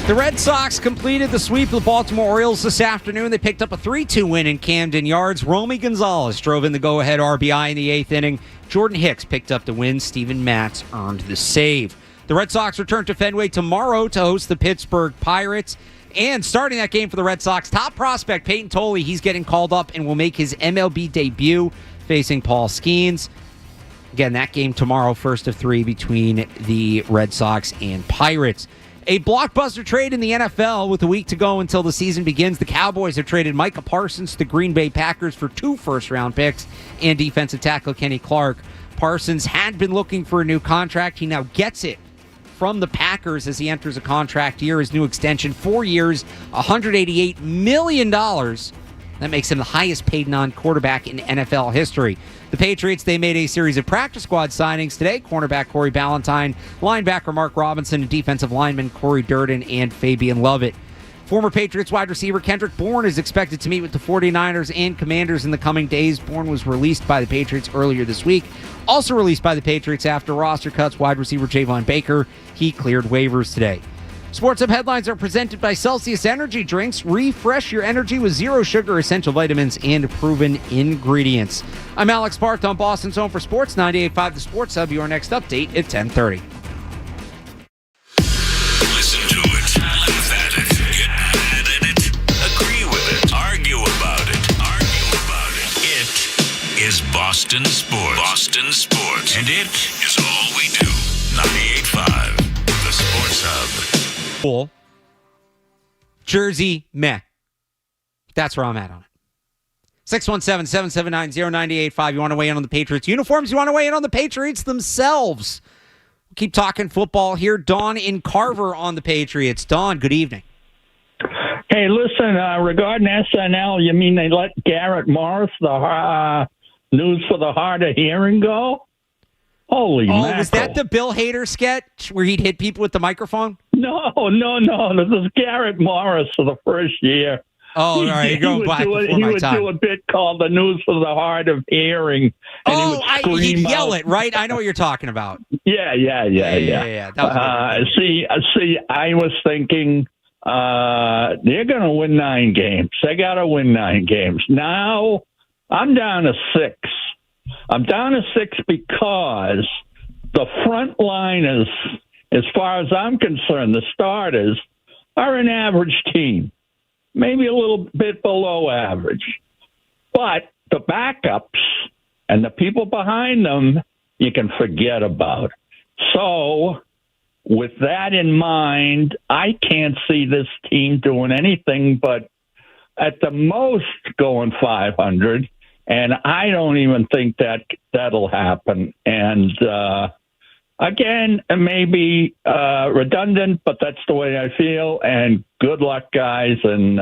The Red Sox completed the sweep of the Baltimore Orioles this afternoon. They picked up a 3-2 win in Camden Yards. Romy Gonzalez drove in the go-ahead RBI in the 8th inning. Jordan Hicks picked up the win. Steven Matz earned the save. The Red Sox return to Fenway tomorrow to host the Pittsburgh Pirates. And starting that game for the Red Sox, top prospect Peyton Tolley, he's getting called up and will make his MLB debut facing Paul Skeens. Again, that game tomorrow, first of 3 between the Red Sox and Pirates. A blockbuster trade in the NFL with a week to go until the season begins. The Cowboys have traded Micah Parsons to the Green Bay Packers for 2 first-round picks and defensive tackle Kenny Clark. Parsons had been looking for a new contract. He now gets it from the Packers as he enters a contract year. His new extension, 4 years, $188 million. That makes him the highest paid non-quarterback in NFL history. The Patriots, they made a series of practice squad signings today. Cornerback Corey Ballantyne, linebacker Mark Robinson, and defensive lineman Corey Durden and Fabian Lovett. Former Patriots wide receiver Kendrick Bourne is expected to meet with the 49ers and Commanders in the coming days. Bourne was released by the Patriots earlier this week. Also released by the Patriots after roster cuts, wide receiver Javon Baker. He cleared waivers today. Sports Hub headlines are presented by Celsius Energy Drinks. Refresh your energy with zero sugar, essential vitamins, and proven ingredients. I'm Alex Barth on Boston's Home for Sports, 98.5 The Sports Hub. Your next update at 10:30. Listen to it, laugh at it, get mad at it, agree with it, argue about it. It is Boston Sports. Boston Sports. And it is all we do. 98.5 The Sports Hub. Cool. Jersey, meh. That's where I'm at on it. 617-779-0985. You want to weigh in on the Patriots uniforms? You want to weigh in on the Patriots themselves? We'll keep talking football here. Don in Carver on the Patriots. Don, good evening. Hey, listen, regarding SNL, you mean they let Garrett Morris, the news for the hard of hearing, go? Holy mackerel. Was that the Bill Hader sketch where he'd hit people with the microphone? No. This is Garrett Morris for the first year. Oh, all right. You're going back before my time. He would do a bit called The News for the Hard of Hearing. And he'd yell it, right? I know what you're talking about. Yeah. That was see, I was thinking they're going to win 9 games. They got to win 9 games. Now, I'm down to 6. I'm down to 6 because the front liners, as far as I'm concerned, the starters, are an average team. Maybe a little bit below average. But the backups and the people behind them, you can forget about. So, with that in mind, I can't see this team doing anything but at the most going 500. And I don't even think that'll happen. And again, it may be redundant, but that's the way I feel. And good luck, guys, and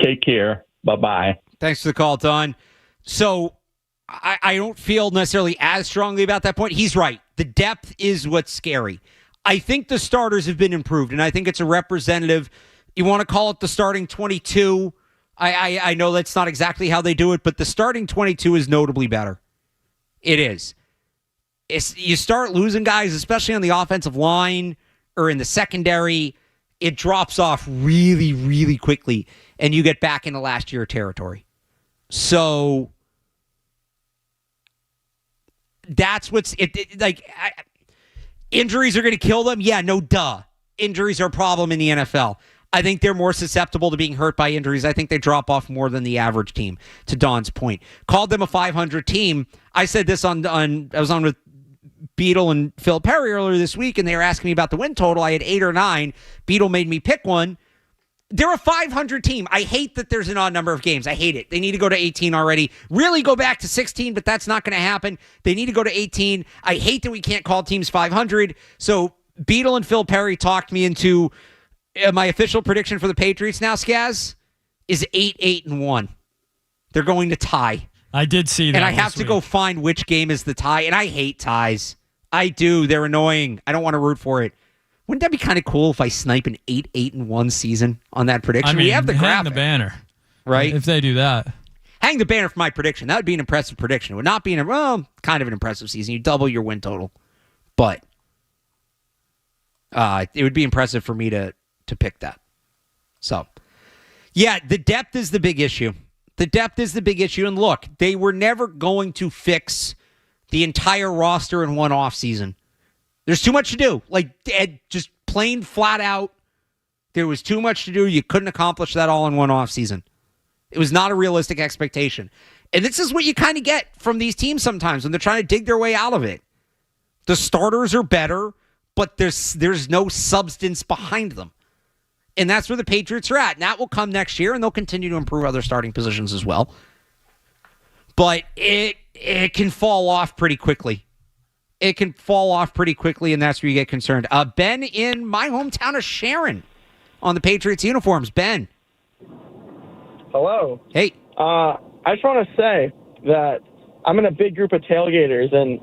take care. Bye-bye. Thanks for the call, Don. So I don't feel necessarily as strongly about that point. He's right. The depth is what's scary. I think the starters have been improved, and I think it's a representative. You want to call it the starting 22. I know that's not exactly how they do it, but the starting 22 is notably better. It is. You start losing guys, especially on the offensive line or in the secondary, it drops off really, really quickly, and you get back into last year territory. So that's what's injuries are going to kill them. Yeah, no duh. Injuries are a problem in the NFL. I think they're more susceptible to being hurt by injuries. I think they drop off more than the average team, to Don's point. Called them a 500 team. I said this I was on with Beetle and Phil Perry earlier this week, and they were asking me about the win total. I had 8 or 9. Beetle made me pick one. They're a 500 team. I hate that there's an odd number of games. I hate it. They need to go to 18 already. Really go back to 16, but that's not going to happen. They need to go to 18. I hate that we can't call teams 500. So Beetle and Phil Perry talked me into my official prediction for the Patriots now, Skaz, is 8-1. They're going to tie. I did see that. And I have to go find which game is the tie. And I hate ties. I do. They're annoying. I don't want to root for it. Wouldn't that be kind of cool if I snipe an 8-1 season on that prediction? I mean, we have the hang graphic, the banner. Right? If they do that. Hang the banner for my prediction. That would be an impressive prediction. It would not be kind of an impressive season. You double your win total. But it would be impressive for me to pick that. So, yeah, the depth is the big issue. The depth is the big issue. And look, they were never going to fix the entire roster in one offseason. There's too much to do. Like, just plain flat out, there was too much to do. You couldn't accomplish that all in one offseason. It was not a realistic expectation. And this is what you kind of get from these teams sometimes when they're trying to dig their way out of it. The starters are better, but there's no substance behind them. And that's where the Patriots are at. And that will come next year, and they'll continue to improve other starting positions as well. But it can fall off pretty quickly. It can fall off pretty quickly, and that's where you get concerned. Ben in my hometown of Sharon on the Patriots uniforms. Ben. Hello. Hey. I just want to say that I'm in a big group of tailgaters, and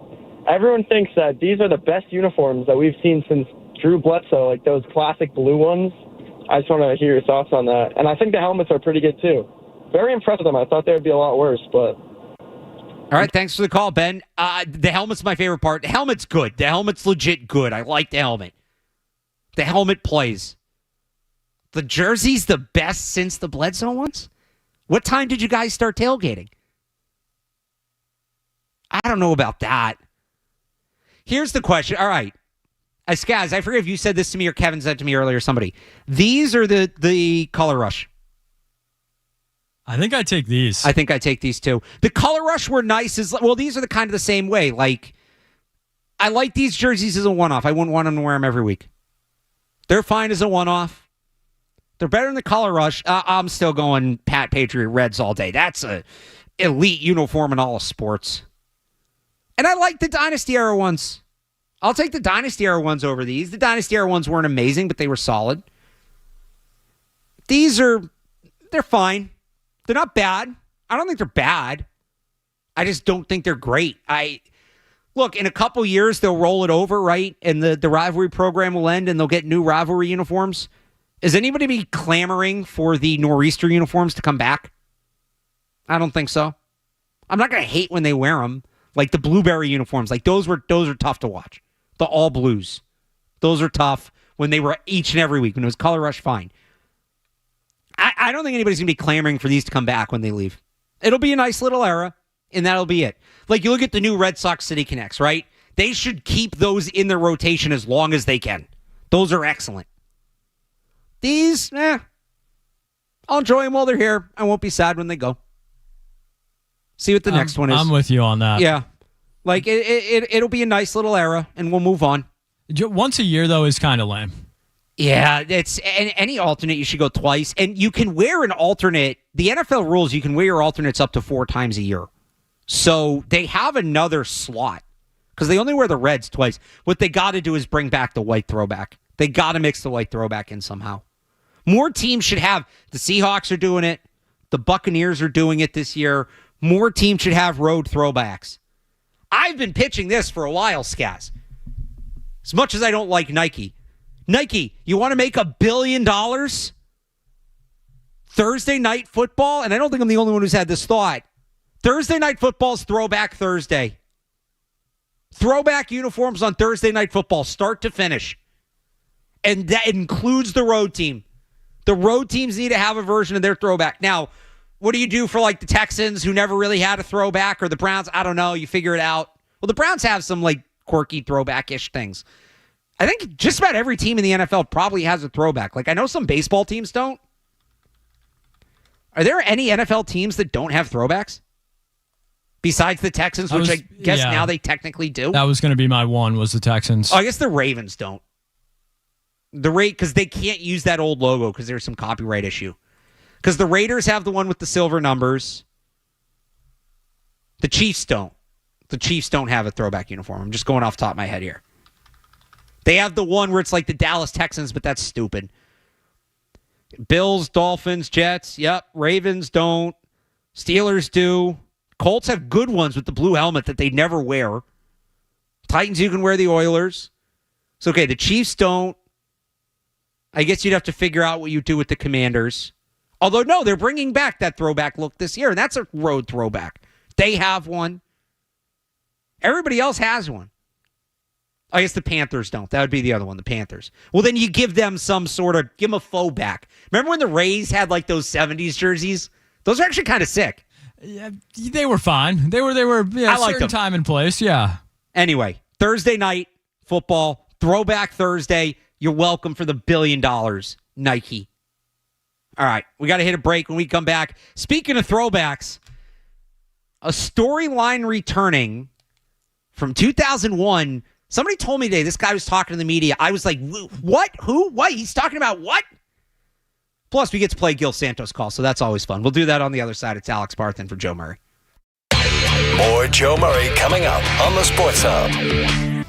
everyone thinks that these are the best uniforms that we've seen since Drew Bledsoe, like those classic blue ones. I just want to hear your thoughts on that. And I think the helmets are pretty good, too. Very impressed with them. I thought they would be a lot worse, but... All right, thanks for the call, Ben. The helmet's my favorite part. The helmet's good. The helmet's legit good. I like the helmet. The helmet plays. The jersey's the best since the Bledsoe ones? What time did you guys start tailgating? I don't know about that. Here's the question. All right. Skaz, I forget if you said this to me or Kevin said to me earlier, somebody. These are the Color Rush. I think I take these. I think I take these too. The Color Rush were nice. These are the kind of the same way. Like, I like these jerseys as a one-off. I wouldn't want them to wear them every week. They're fine as a one-off. They're better than the Color Rush. I'm still going Patriot Reds all day. That's a elite uniform in all of sports. And I like the Dynasty era ones. I'll take the Dynasty era ones over these. The Dynasty era ones weren't amazing, but they were solid. They're fine. They're not bad. I don't think they're bad. I just don't think they're great. Look, in a couple years, they'll roll it over, right? And the rivalry program will end, and they'll get new rivalry uniforms. Is anybody be clamoring for the Nor'easter uniforms to come back? I don't think so. I'm not going to hate when they wear them. Like the blueberry uniforms. Like those are tough to watch. The all blues. Those are tough when they were each and every week. When it was Color Rush, fine. I don't think anybody's going to be clamoring for these to come back when they leave. It'll be a nice little era, and that'll be it. Like, you look at the new Red Sox City Connects, right? They should keep those in their rotation as long as they can. Those are excellent. These, I'll enjoy them while they're here. I won't be sad when they go. See what the next one is. I'm with you on that. Yeah. Like, it'll be a nice little era, and we'll move on. Once a year, though, is kind of lame. Yeah, it's any alternate, you should go twice. And you can wear an alternate. The NFL rules, you can wear your alternates up to 4 times a year. So they have another slot because they only wear the Reds twice. What they got to do is bring back the white throwback. They got to mix the white throwback in somehow. More teams should have. The Seahawks are doing it. The Buccaneers are doing it this year. More teams should have road throwbacks. I've been pitching this for a while, Skaz. As much as I don't like Nike. Nike, you want to make $1 billion? Thursday night football, and I don't think I'm the only one who's had this thought. Thursday night football is Throwback Thursday. Throwback uniforms on Thursday night football, start to finish. And that includes the road team. The road teams need to have a version of their throwback. Now, what do you do for like the Texans who never really had a throwback, or the Browns? I don't know. You figure it out. Well, the Browns have some like quirky throwback-ish things. I think just about every team in the NFL probably has a throwback. Like, I know some baseball teams don't. Are there any NFL teams that don't have throwbacks? Besides the Texans, which I guess now they technically do. That was going to be my one, was the Texans. Oh, I guess the Ravens don't. Because they can't use that old logo because there's some copyright issue. Because the Raiders have the one with the silver numbers. The Chiefs don't. The Chiefs don't have a throwback uniform. I'm just going off the top of my head here. They have the one where it's like the Dallas Texans, but that's stupid. Bills, Dolphins, Jets. Yep. Ravens don't. Steelers do. Colts have good ones with the blue helmet that they never wear. Titans, you can wear the Oilers. So, okay, the Chiefs don't. I guess you'd have to figure out what you do with the Commanders. Although, no, they're bringing back that throwback look this year, and that's a road throwback. They have one. Everybody else has one. I guess the Panthers don't. That would be the other one, the Panthers. Well, then you give them give them a faux back. Remember when the Rays had like those 70s jerseys? Those are actually kind of sick. Yeah, they were fine. They were I liked certain them. time and place, yeah. Anyway, Thursday night football, Throwback Thursday. You're welcome for the $1 billion, Nike. All right, we got to hit a break when we come back. Speaking of throwbacks, a storyline returning from 2001. Somebody told me today this guy was talking to the media. I was like, what? Who? What? He's talking about what? Plus, we get to play Gil Santos' call, so that's always fun. We'll do that on the other side. It's Alex Barth in for Joe Murray. More Joe Murray coming up on the Sports Hub.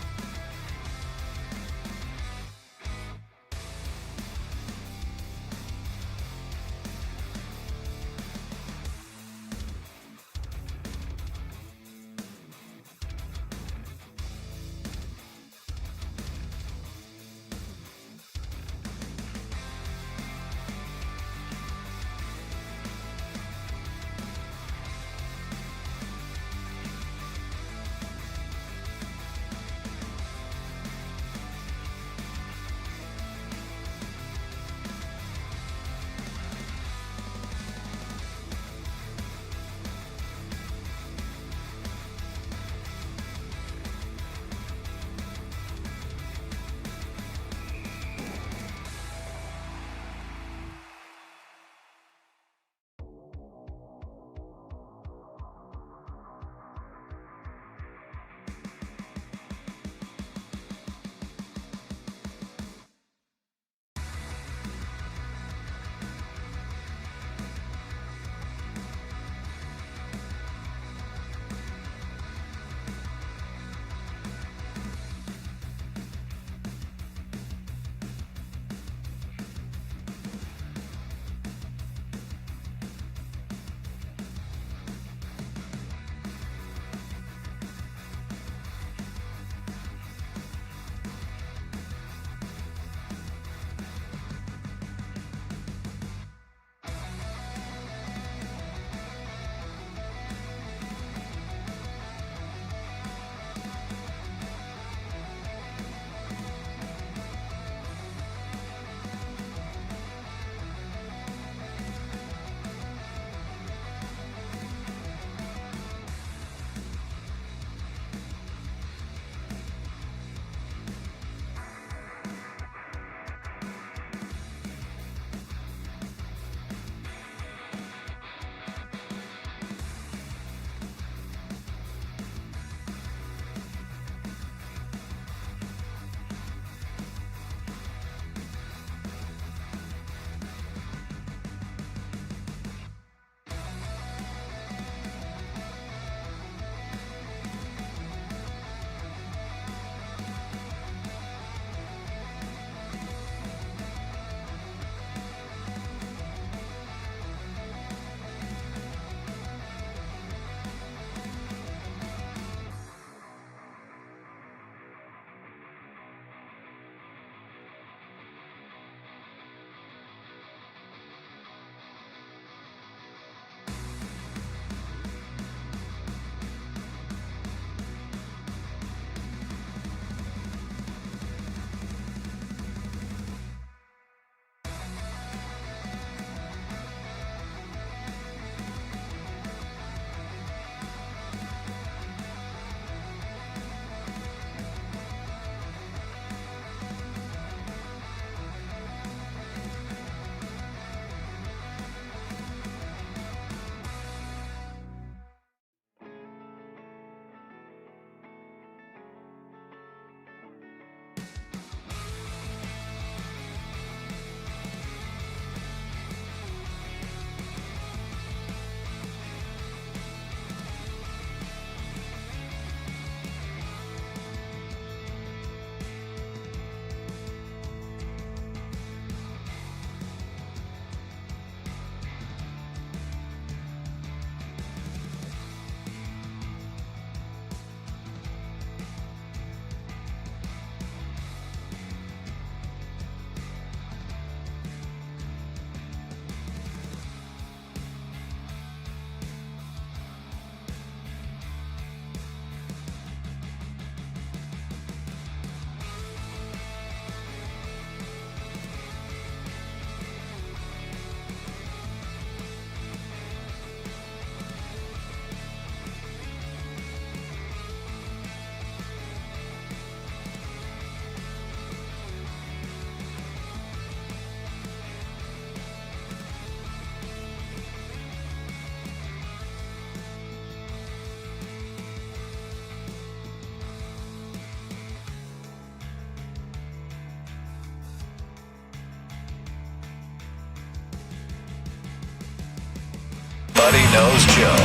knows Joe.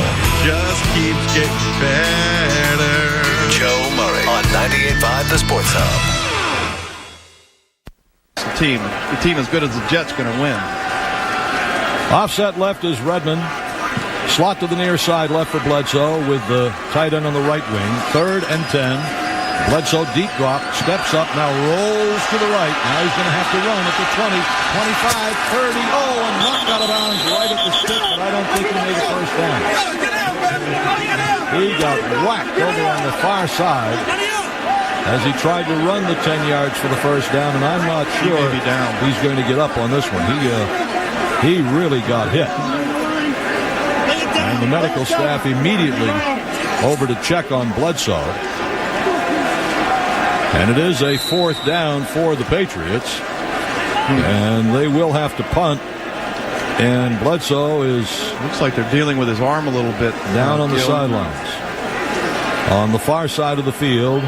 Just keeps getting better. Joe Murray on 98.5 The Sports Hub. The team as good as the Jets going to win. Offset left is Redmond. Slot to the near side left for Bledsoe with the tight end on the right wing. 3rd and 10. Bledsoe deep drop, steps up, now rolls to the right. Now he's going to have to run at the 20, 25, 30. Oh, and knocked out of bounds right at the stick, but I don't think he made a first down. He got whacked over on the far side as he tried to run the 10 yards for the first down, and I'm not sure he's going to get up on this one. He really got hit. And the medical staff immediately over to check on Bledsoe. And it is a 4th down for the Patriots. And they will have to punt. And Bledsoe looks like they're dealing with his arm a little bit. Down on the sidelines. On the far side of the field.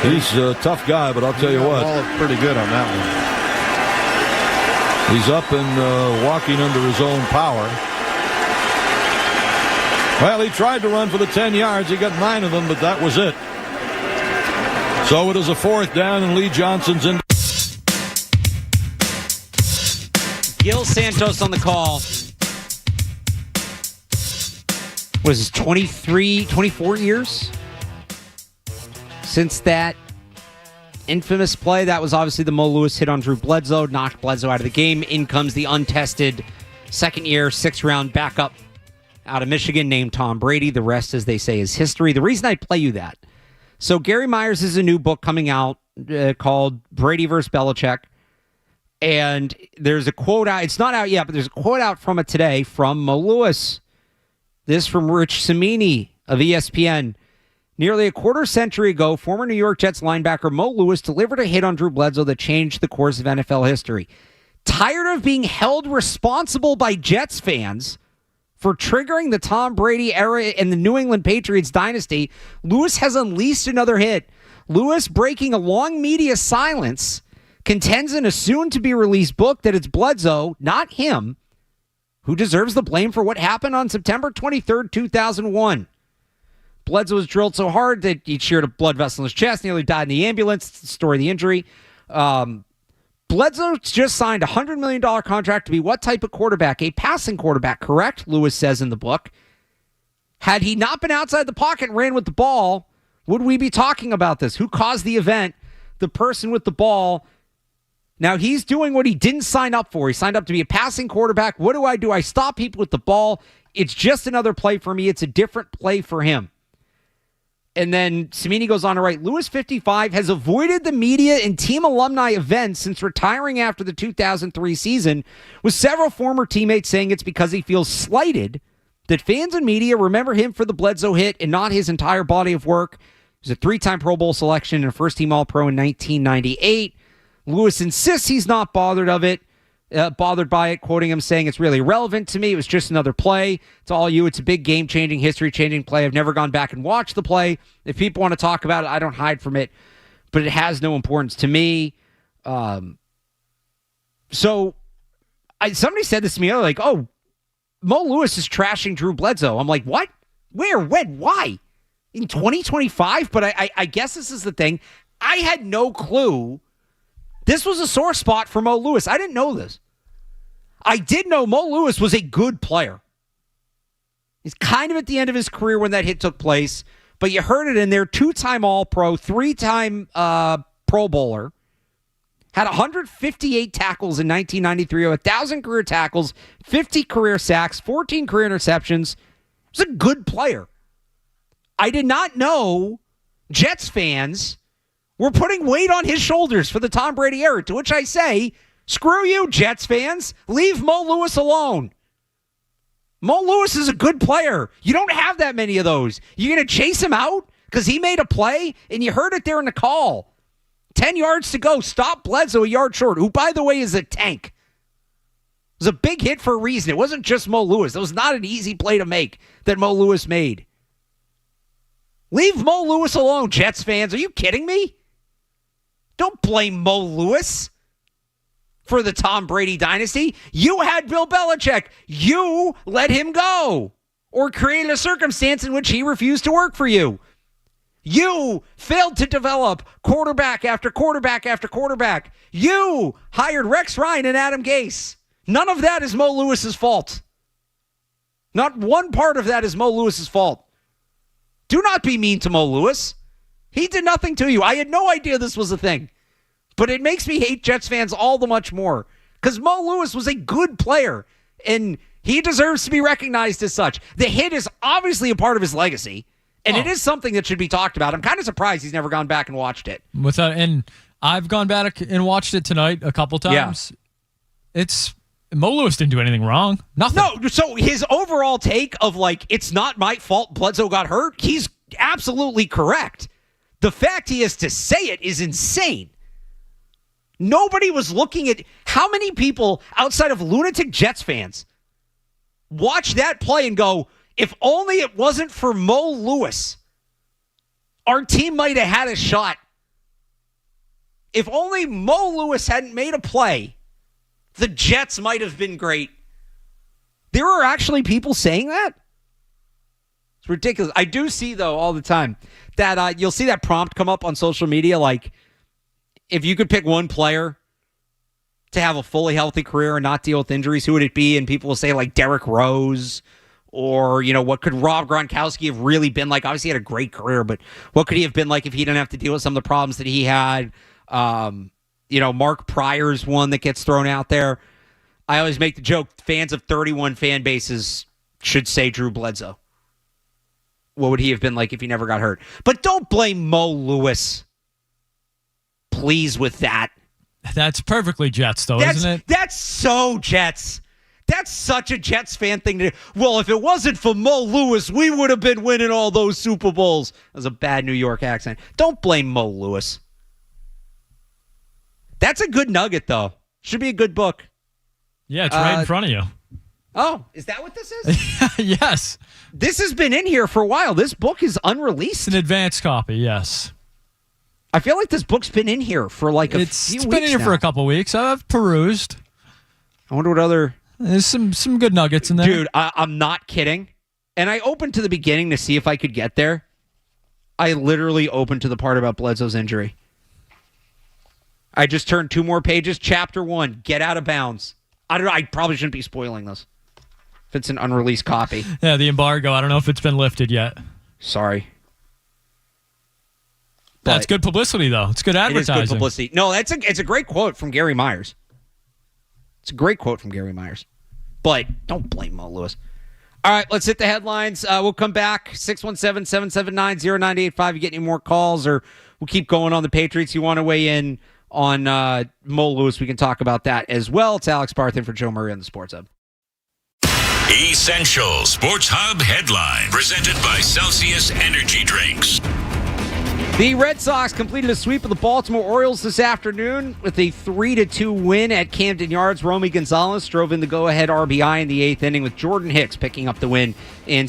He's a tough guy, but I'll tell you what. Pretty good on that one. He's up and walking under his own power. Well, he tried to run for the 10 yards. He got 9 of them, but that was it. So it is a 4th down, and Lee Johnson's in. Gil Santos on the call. Was 24 years since that infamous play. That was obviously the Mo Lewis hit on Drew Bledsoe, knocked Bledsoe out of the game. In comes the untested second-year, 6th-round backup out of Michigan named Tom Brady. The rest, as they say, is history. The reason I play you that, so Gary Myers has a new book coming out called Brady vs. Belichick, and there's a quote out. It's not out yet, but there's a quote out from it today from Mo Lewis. This from Rich Cimini of ESPN. Nearly a quarter century ago, former New York Jets linebacker Mo Lewis delivered a hit on Drew Bledsoe that changed the course of NFL history. Tired of being held responsible by Jets fans for triggering the Tom Brady era in the New England Patriots dynasty, Lewis has unleashed another hit. Lewis, breaking a long media silence, contends in a soon-to-be-released book that it's Bledsoe, not him, who deserves the blame for what happened on September 23rd, 2001. Bledsoe was drilled so hard that he sheared a blood vessel in his chest, nearly died in the ambulance. It's the story of the injury. Bledsoe just signed a $100 million contract to be what type of quarterback? A passing quarterback, correct? Lewis says in the book. Had he not been outside the pocket and ran with the ball, would we be talking about this? Who caused the event? The person with the ball. Now he's doing what he didn't sign up for. He signed up to be a passing quarterback. What do? I stop people with the ball. It's just another play for me. It's a different play for him. And then Cimini goes on to write, Lewis, 55, has avoided the media and team alumni events since retiring after the 2003 season, with several former teammates saying it's because he feels slighted that fans and media remember him for the Bledsoe hit and not his entire body of work. He was a 3-time Pro Bowl selection and a first-team All-Pro in 1998. Lewis insists he's not bothered by it, quoting him saying it's really irrelevant to me. It was just another play. To all you, it's a big game-changing, history-changing play. I've never gone back and watched the play. If people want to talk about it, I don't hide from it, but it has no importance to me. Somebody said this to me, like, oh, Mo Lewis is trashing Drew Bledsoe. I'm like, what? Where? When? Why? In 2025? But I guess this is the thing. I had no clue this was a sore spot for Mo Lewis. I didn't know this. I did know Mo Lewis was a good player. He's kind of at the end of his career when that hit took place, but you heard it in there. 2-time All-Pro, 3-time Pro Bowler. Had 158 tackles in 1993, 1,000 career tackles, 50 career sacks, 14 career interceptions. He was a good player. I did not know Jets fans were putting weight on his shoulders for the Tom Brady era, to which I say, screw you, Jets fans. Leave Mo Lewis alone. Mo Lewis is a good player. You don't have that many of those. You're going to chase him out because he made a play, and you heard it there in the call. 10 yards to go. Stop Bledsoe a yard short, who, by the way, is a tank. It was a big hit for a reason. It wasn't just Mo Lewis. It was not an easy play to make that Mo Lewis made. Leave Mo Lewis alone, Jets fans. Are you kidding me? Don't blame Mo Lewis for the Tom Brady dynasty. You had Bill Belichick. You let him go or created a circumstance in which he refused to work for you. You failed to develop quarterback after quarterback after quarterback. You hired Rex Ryan and Adam Gase. None of that is Mo Lewis's fault. Not one part of that is Mo Lewis's fault. Do not be mean to Mo Lewis. He did nothing to you. I had no idea this was a thing. But it makes me hate Jets fans all the much more. Because Mo Lewis was a good player. And he deserves to be recognized as such. The hit is obviously a part of his legacy. And it is something that should be talked about. I'm kind of surprised he's never gone back and watched it. And I've gone back and watched it tonight a couple times. Yeah. Mo Lewis didn't do anything wrong. Nothing. No, so his overall take of it's not my fault Bledsoe got hurt, he's absolutely correct. The fact he has to say it is insane. Nobody was looking at how many people outside of lunatic Jets fans watch that play and go, if only it wasn't for Mo Lewis, our team might have had a shot. If only Mo Lewis hadn't made a play, the Jets might have been great. There are actually people saying that? It's ridiculous. I do see, though, all the time that you'll see that prompt come up on social media, like, if you could pick one player to have a fully healthy career and not deal with injuries, who would it be? And people will say, like, Derrick Rose, or, what could Rob Gronkowski have really been like? Obviously, he had a great career, but what could he have been like if he didn't have to deal with some of the problems that he had? Mark Pryor's one that gets thrown out there. I always make the joke, fans of 31 fan bases should say Drew Bledsoe. What would he have been like if he never got hurt? But don't blame Mo Lewis. Please with that. That's perfectly Jets, though, isn't it? That's so Jets. That's such a Jets fan thing to do. Well, if it wasn't for Mo Lewis, we would have been winning all those Super Bowls. That was a bad New York accent. Don't blame Mo Lewis. That's a good nugget, though. Should be a good book. Yeah, it's right in front of you. Oh, is that what this is? Yes. This has been in here for a while. This book is unreleased. It's an advanced copy, yes. I feel like this book's been in here for like a few weeks. It's been in here for a couple weeks. I've perused. I wonder what other... There's some good nuggets in there. Dude, I'm not kidding. And I opened to the beginning to see if I could get there. I literally opened to the part about Bledsoe's injury. I just turned 2 more pages. Chapter 1, get out of bounds. I don't know. I probably shouldn't be spoiling this if it's an unreleased copy. Yeah, the embargo. I don't know if it's been lifted yet. Sorry. That's good publicity, though. It's good advertising. It is good publicity. No, it's a great quote from Gary Myers. It's a great quote from Gary Myers. But don't blame Mo Lewis. All right, let's hit the headlines. We'll come back. 617-779-0985. You get any more calls, or we'll keep going on the Patriots. You want to weigh in on Mo Lewis, we can talk about that as well. It's Alex Barth in for Joe Murray on the Sports Hub. Essential Sports Hub headline presented by Celsius Energy Drinks. The Red Sox completed a sweep of the Baltimore Orioles this afternoon with a 3-2 win at Camden Yards. Romy Gonzalez drove in the go-ahead RBI in the 8th inning, with Jordan Hicks picking up the win in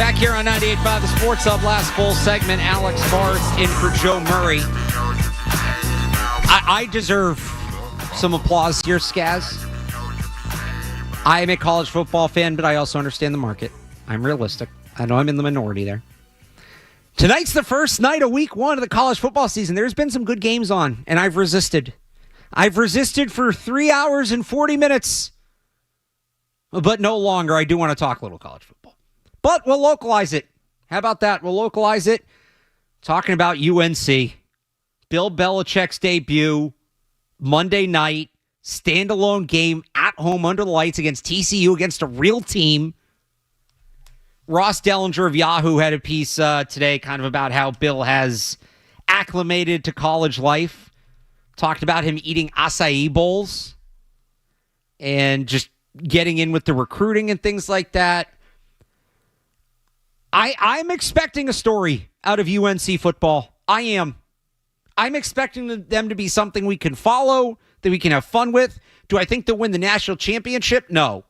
Back here on 98.5 The Sports Hub, last full segment. Alex Barth in for Joe Murray. I deserve some applause here, Skaz. I am a college football fan, but I also understand the market. I'm realistic. I know I'm in the minority there. Tonight's the first night of week 1 of the college football season. There's been some good games on, and I've resisted. I've resisted for 3 hours and 40 minutes. But no longer. I do want to talk a little college football. But we'll localize it. How about that? We'll localize it. Talking about UNC. Bill Belichick's debut. Monday night. Standalone game at home under the lights against TCU, against a real team. Ross Dellinger of Yahoo had a piece today kind of about how Bill has acclimated to college life. Talked about him eating acai bowls. And just getting in with the recruiting and things like that. I'm expecting a story out of UNC football. I am. I'm expecting them to be something we can follow, that we can have fun with. Do I think they'll win the national championship? No.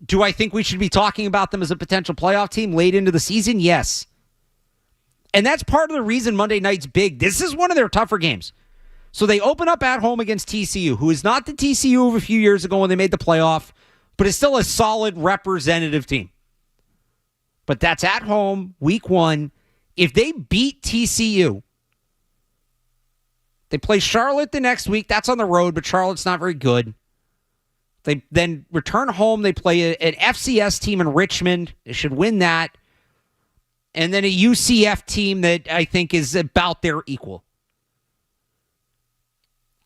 Do I think we should be talking about them as a potential playoff team late into the season? Yes. And that's part of the reason Monday night's big. This is one of their tougher games. So they open up at home against TCU, who is not the TCU of a few years ago when they made the playoff, but is still a solid representative team. But that's at home, week 1. If they beat TCU, they play Charlotte the next week. That's on the road, but Charlotte's not very good. They then return home. They play an FCS team in Richmond. They should win that. And then a UCF team that I think is about their equal.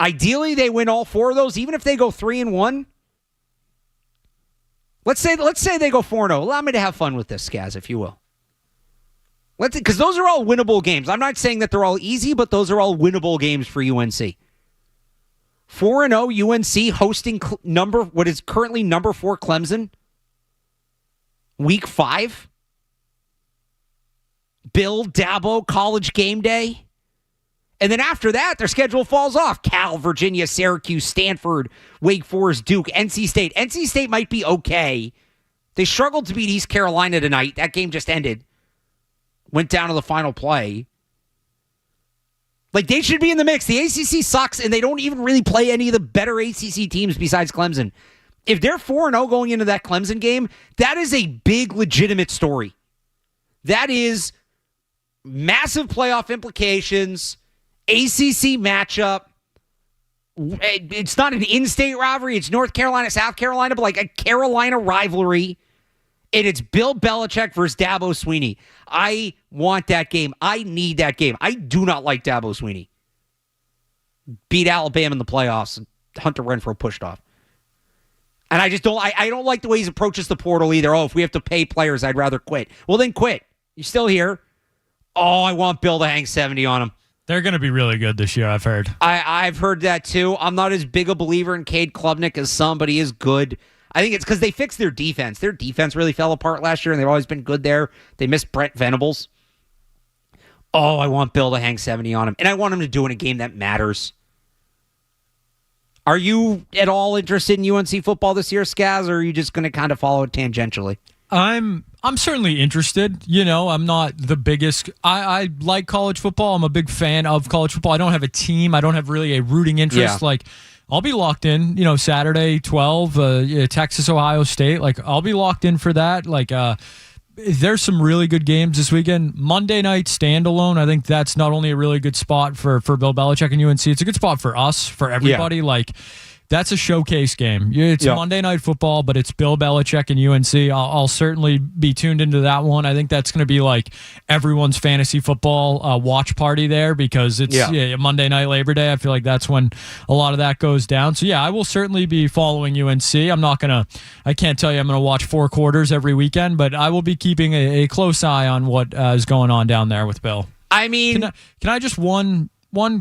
Ideally, they win all 4 of those, even if they go 3-1. Let's say they go 4-0. Allow me to have fun with this, Skaz, if you will. Because those are all winnable games. I'm not saying that they're all easy, but those are all winnable games for UNC. 4-0 UNC hosting what is currently number 4 Clemson. Week 5. Bill Dabo College game day. And then after that, their schedule falls off. Cal, Virginia, Syracuse, Stanford, Wake Forest, Duke, NC State. NC State might be okay. They struggled to beat East Carolina tonight. That game just ended. Went down to the final play. Like, they should be in the mix. The ACC sucks, and they don't even really play any of the better ACC teams besides Clemson. If they're 4-0 going into that Clemson game, that is a big, legitimate story. That is massive playoff implications. ACC matchup. It's not an in-state rivalry. It's North Carolina, South Carolina, but like a Carolina rivalry. And it's Bill Belichick versus Dabo Swinney. I want that game. I need that game. I do not like Dabo Swinney. Beat Alabama in the playoffs and Hunter Renfrow pushed off. And I just don't. I don't like the way he approaches the portal either. Oh, if we have to pay players, I'd rather quit. Well, then quit. You're still here. Oh, I want Bill to hang 70 on him. They're going to be really good this year, I've heard. I've heard that too. I'm not as big a believer in Cade Klubnik as some, but he is good. I think it's because they fixed their defense. Their defense really fell apart last year, and they've always been good there. They missed Brent Venables. Oh, I want Bill to hang 70 on him, and I want him to do it in a game that matters. Are you at all interested in UNC football this year, Skaz, or are you just going to kind of follow it tangentially? I'm certainly interested. You know, I'm not the biggest. I like college football. I'm a big fan of college football. I don't have a team. I don't have really a rooting interest. Yeah. Like, I'll be locked in, you know, Saturday, 12, Texas, Ohio State. Like, I'll be locked in for that. Like, there's some really good games this weekend. Monday night standalone, I think that's not only a really good spot for Bill Belichick and UNC, it's a good spot for us, for everybody. Yeah. Like, that's a showcase game. It's Monday Night Football, but it's Bill Belichick and UNC. I'll certainly be tuned into that one. I think that's going to be like everyone's fantasy football watch party there because it's Monday Night Labor Day. I feel like that's when a lot of that goes down. So, yeah, I will certainly be following UNC. I can't tell you I'm going to watch 4 quarters every weekend, but I will be keeping a close eye on what is going on down there with Bill. I mean, can I just one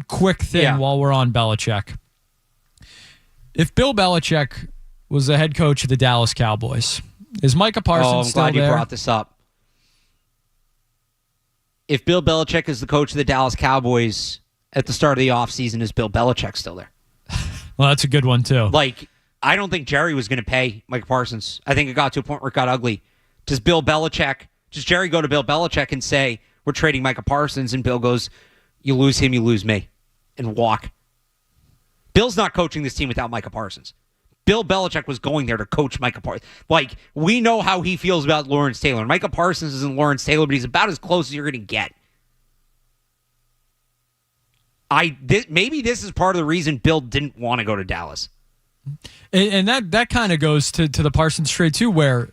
quick thing while we're on Belichick? If Bill Belichick was the head coach of the Dallas Cowboys, is Micah Parsons still there? I'm glad you brought this up. If Bill Belichick is the coach of the Dallas Cowboys at the start of the offseason, is Bill Belichick still there? Well, that's a good one, too. Like, I don't think Jerry was going to pay Micah Parsons. I think it got to a point where it got ugly. Does Bill Belichick Does Jerry go to Bill Belichick and say, we're trading Micah Parsons, and Bill goes, you lose him, you lose me, and walk? Bill's not coaching this team without Micah Parsons. Bill Belichick was going there to coach Micah Parsons. Like, we know how he feels about Lawrence Taylor. Micah Parsons isn't Lawrence Taylor, but he's about as close as you're going to get. Maybe this is part of the reason Bill didn't want to go to Dallas. And that kind of goes to the Parsons trade too, where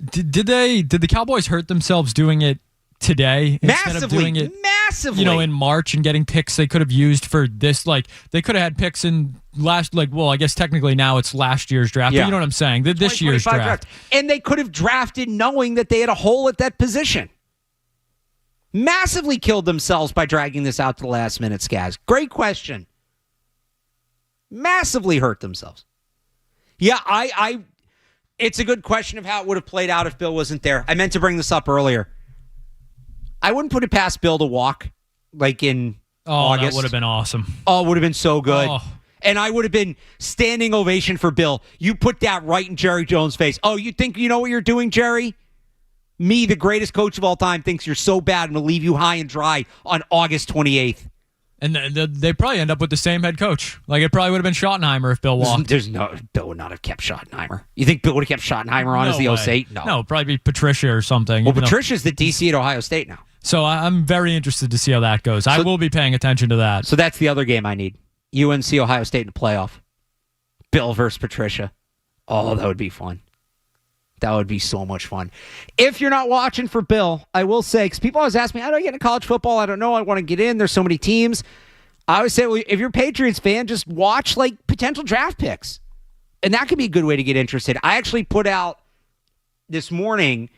did the Cowboys hurt themselves doing it today instead of doing it massively, in March and getting picks they could have used for this? Like, they could have had picks in I guess technically now it's last year's draft, but you know what I'm saying? This year's draft. And they could have drafted knowing that they had a hole at that position. Massively killed themselves by dragging this out to the last minute, Skaz. Great question. Massively hurt themselves. Yeah, it's a good question of how it would have played out if Bill wasn't there. I meant to bring this up earlier. I wouldn't put it past Bill to walk in August. That would have been awesome. Oh, it would have been so good. Oh. And I would have been standing ovation for Bill. You put that right in Jerry Jones' face. Oh, you think you know what you're doing, Jerry? Me, the greatest coach of all time, thinks you're so bad I'm going to leave you high and dry on August 28th. And they probably end up with the same head coach. Like, it probably would have been Schottenheimer if Bill walked. Bill would not have kept Schottenheimer. You think Bill would have kept Schottenheimer on as the OC? No, it'd probably be Patricia or something. Well, Patricia's the DC at Ohio State now. So I'm very interested to see how that goes. I will be paying attention to that. So that's the other game I need. UNC Ohio State in the playoff. Bill versus Patricia. Oh, that would be fun. That would be so much fun. If you're not watching for Bill, I will say, because people always ask me, how do I get into college football? I don't know. I want to get in. There's so many teams. I always say, well, if you're a Patriots fan, just watch potential draft picks. And that could be a good way to get interested. I actually put out this morning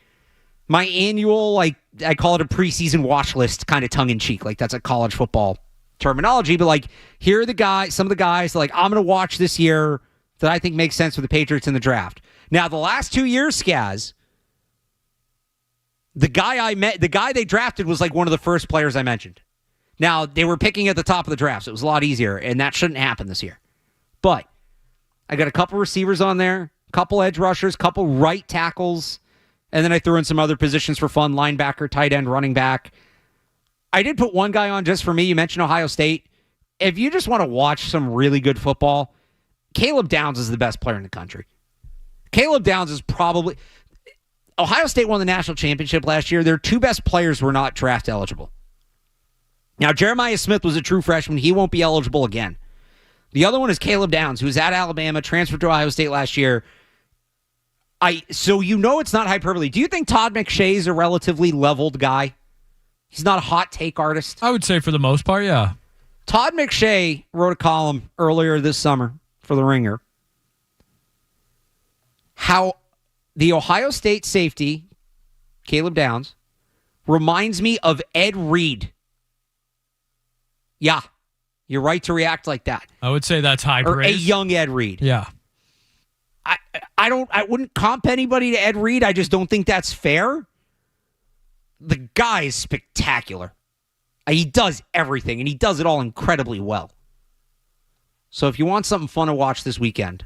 my annual, I call it a preseason watch list, kind of tongue-in-cheek. That's a college football terminology. But here are some of the guys I'm going to watch this year that I think makes sense for the Patriots in the draft. Now, the last 2 years, Skaz, the guy they drafted was one of the first players I mentioned. Now, they were picking at the top of the draft, so it was a lot easier, and that shouldn't happen this year. But I got a couple receivers on there, a couple edge rushers, a couple right tackles, and then I threw in some other positions for fun, linebacker, tight end, running back. I did put one guy on just for me. You mentioned Ohio State. If you just want to watch some really good football, Caleb Downs is the best player in the country. Caleb Downs is probably... Ohio State won the national championship last year. Their two best players were not draft eligible. Now, Jeremiah Smith was a true freshman. He won't be eligible again. The other one is Caleb Downs, who's at Alabama, transferred to Ohio State last year. So it's not hyperbole. Do you think Todd McShay is a relatively leveled guy? He's not a hot take artist? I would say for the most part, yeah. Todd McShay wrote a column earlier this summer for The Ringer how the Ohio State safety, Caleb Downs, reminds me of Ed Reed. Yeah, you're right to react like that. I would say that's high praise. Or a young Ed Reed. Yeah. I wouldn't comp anybody to Ed Reed. I just don't think that's fair. The guy is spectacular. He does everything, and he does it all incredibly well. So if you want something fun to watch this weekend,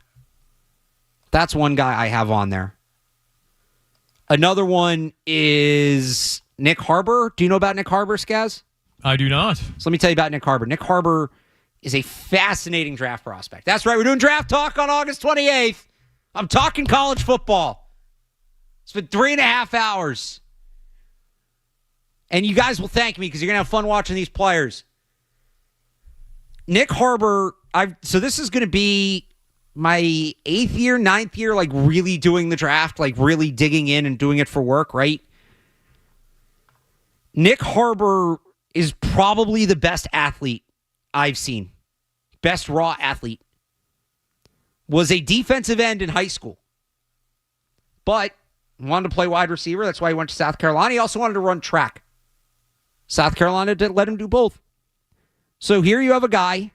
that's one guy I have on there. Another one is Nick Harbor. Do you know about Nick Harbor, Skaz? I do not. So let me tell you about Nick Harbor. Nick Harbor is a fascinating draft prospect. That's right. We're doing draft talk on August 28th. I'm talking college football. It's been 3.5 hours. And you guys will thank me because you're going to have fun watching these players. Nick Harbor, so this is going to be my 8th year, 9th year, really doing the draft, really digging in and doing it for work, right? Nick Harbor is probably the best athlete I've seen. Best raw athlete. Was a defensive end in high school. But wanted to play wide receiver. That's why he went to South Carolina. He also wanted to run track. South Carolina didn't let him do both. So here you have a guy,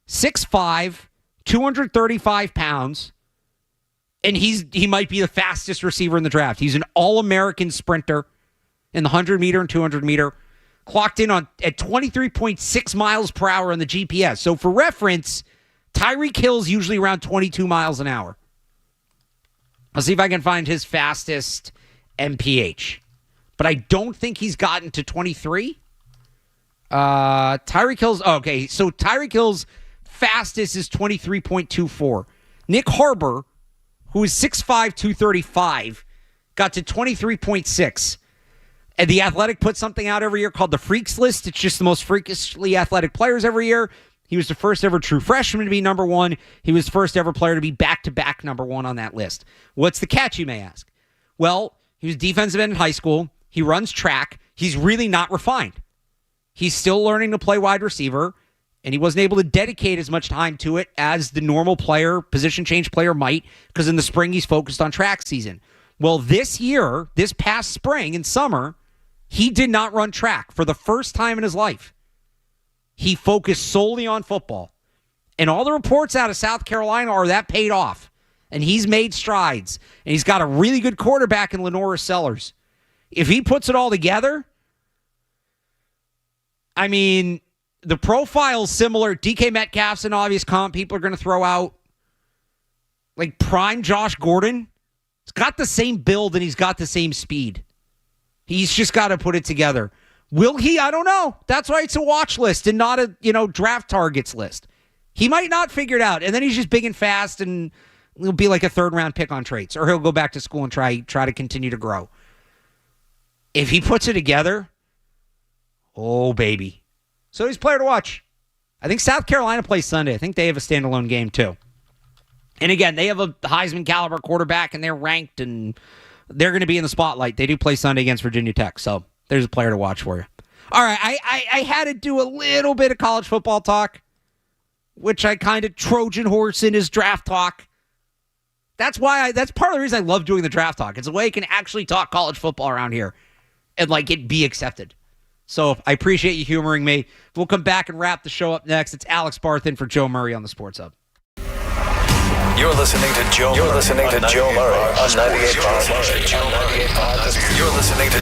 6'5", 235 pounds, and he might be the fastest receiver in the draft. He's an all-American sprinter in the 100-meter and 200-meter. Clocked in at 23.6 miles per hour on the GPS. So for reference, Tyreek Hill's usually around 22 miles an hour. I'll see if I can find his fastest MPH. but I don't think he's gotten to 23. Tyreek Hill's okay. So Tyreek Hill's fastest is 23.24. Nick Harbor, who is 6'5", 235, got to 23.6. And The Athletic puts something out every year called the Freaks List. It's just the most freakishly athletic players every year. He was the first ever true freshman to be number one. He was the first ever player to be back-to-back number one on that list. What's the catch, you may ask? Well, he was defensive end in high school. He runs track. He's really not refined. He's still learning to play wide receiver, and he wasn't able to dedicate as much time to it as the normal player, position change player might, because in the spring he's focused on track season. Well, this year, this past spring and summer, he did not run track for the first time in his life. He focused solely on football. And all the reports out of South Carolina are that paid off. And he's made strides. And he's got a really good quarterback in Lenora Sellers. If he puts it all together, I mean, the profile's similar. DK Metcalf's an obvious comp people are going to throw out. Like prime Josh Gordon. He's got the same build and he's got the same speed. He's just got to put it together. Will he? I don't know. That's why it's a watch list and not a, draft targets list. He might not figure it out. And then he's just big and fast and he'll be like a third-round pick on traits. Or he'll go back to school and try to continue to grow. If he puts it together, oh, baby. So he's a player to watch. I think South Carolina plays Sunday. I think they have a standalone game, too. And again, they have a Heisman caliber quarterback, and they're ranked, and they're going to be in the spotlight. They do play Sunday against Virginia Tech, so there's a player to watch for you. All right, I had to do a little bit of college football talk, which I kind of Trojan horse in his draft talk. That's part of the reason I love doing the draft talk. It's a way I can actually talk college football around here and it be accepted. So I appreciate you humoring me. We'll come back and wrap the show up next. It's Alex Barth in for Joe Murray on the Sports Hub. You're listening to Joe Murray on 98.5. You're listening to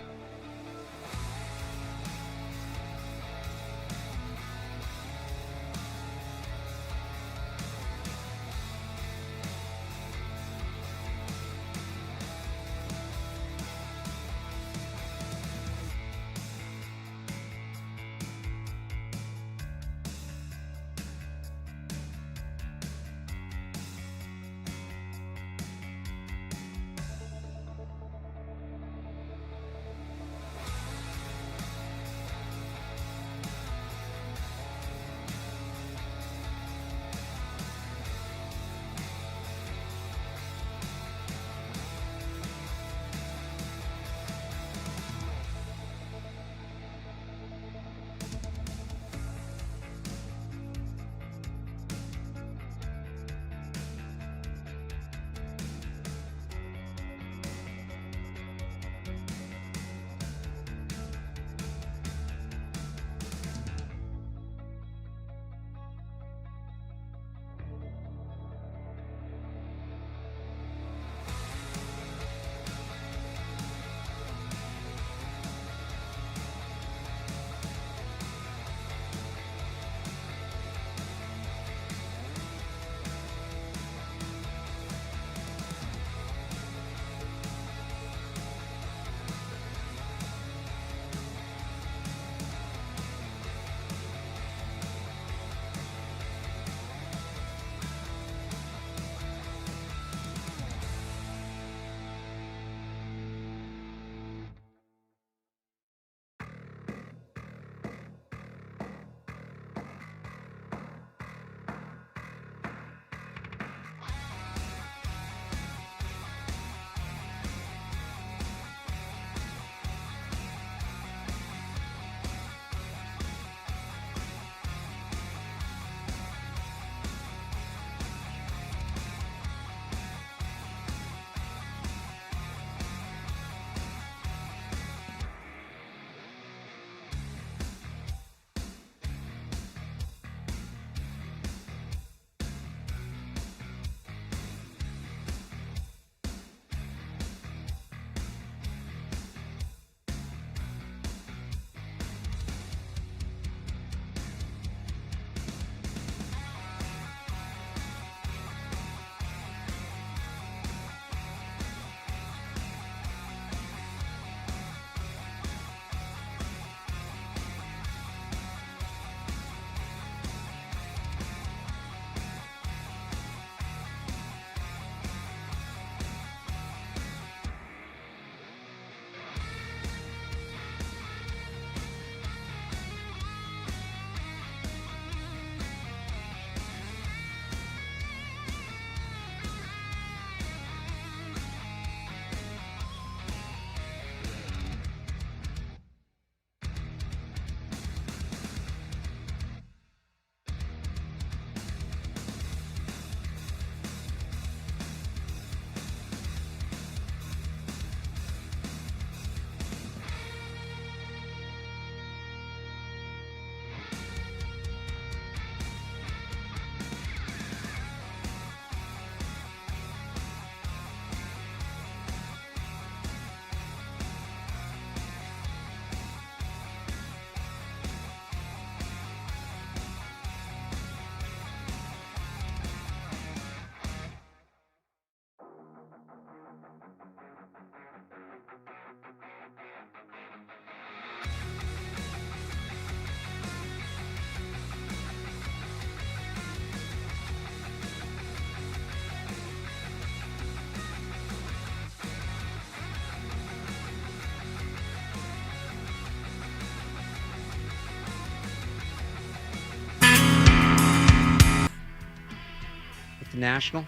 Washington National.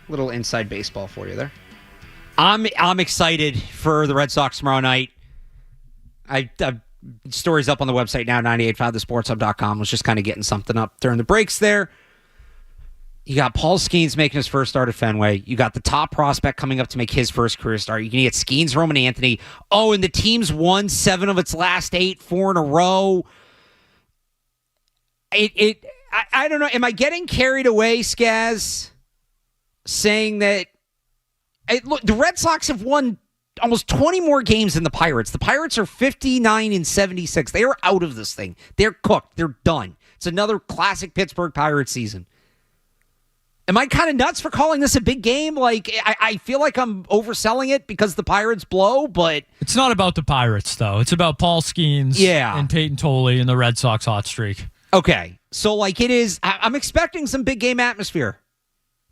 Little inside baseball for you there. I'm excited for the Red Sox tomorrow night. Stories up on the website now, 985thesportshub.com. Was just kind of getting something up during the breaks there. You got Paul Skeens making his first start at Fenway. You got the top prospect coming up to make his first career start. You can get Skeens, Roman Anthony. Oh, and the team's won 7 of its last 8, 4 in a row. I don't know. Am I getting carried away, Skaz, saying that look, the Red Sox have won almost 20 more games than the Pirates. The Pirates are 59-76. They are out of this thing. They're cooked. They're done. It's another classic Pittsburgh Pirates season. Am I kind of nuts for calling this a big game? Like, I feel like I'm overselling it because the Pirates blow, but... It's not about the Pirates, though. It's about Paul Skeens and Peyton Tolley and the Red Sox hot streak. Okay. So, like, it is... I'm expecting some big game atmosphere,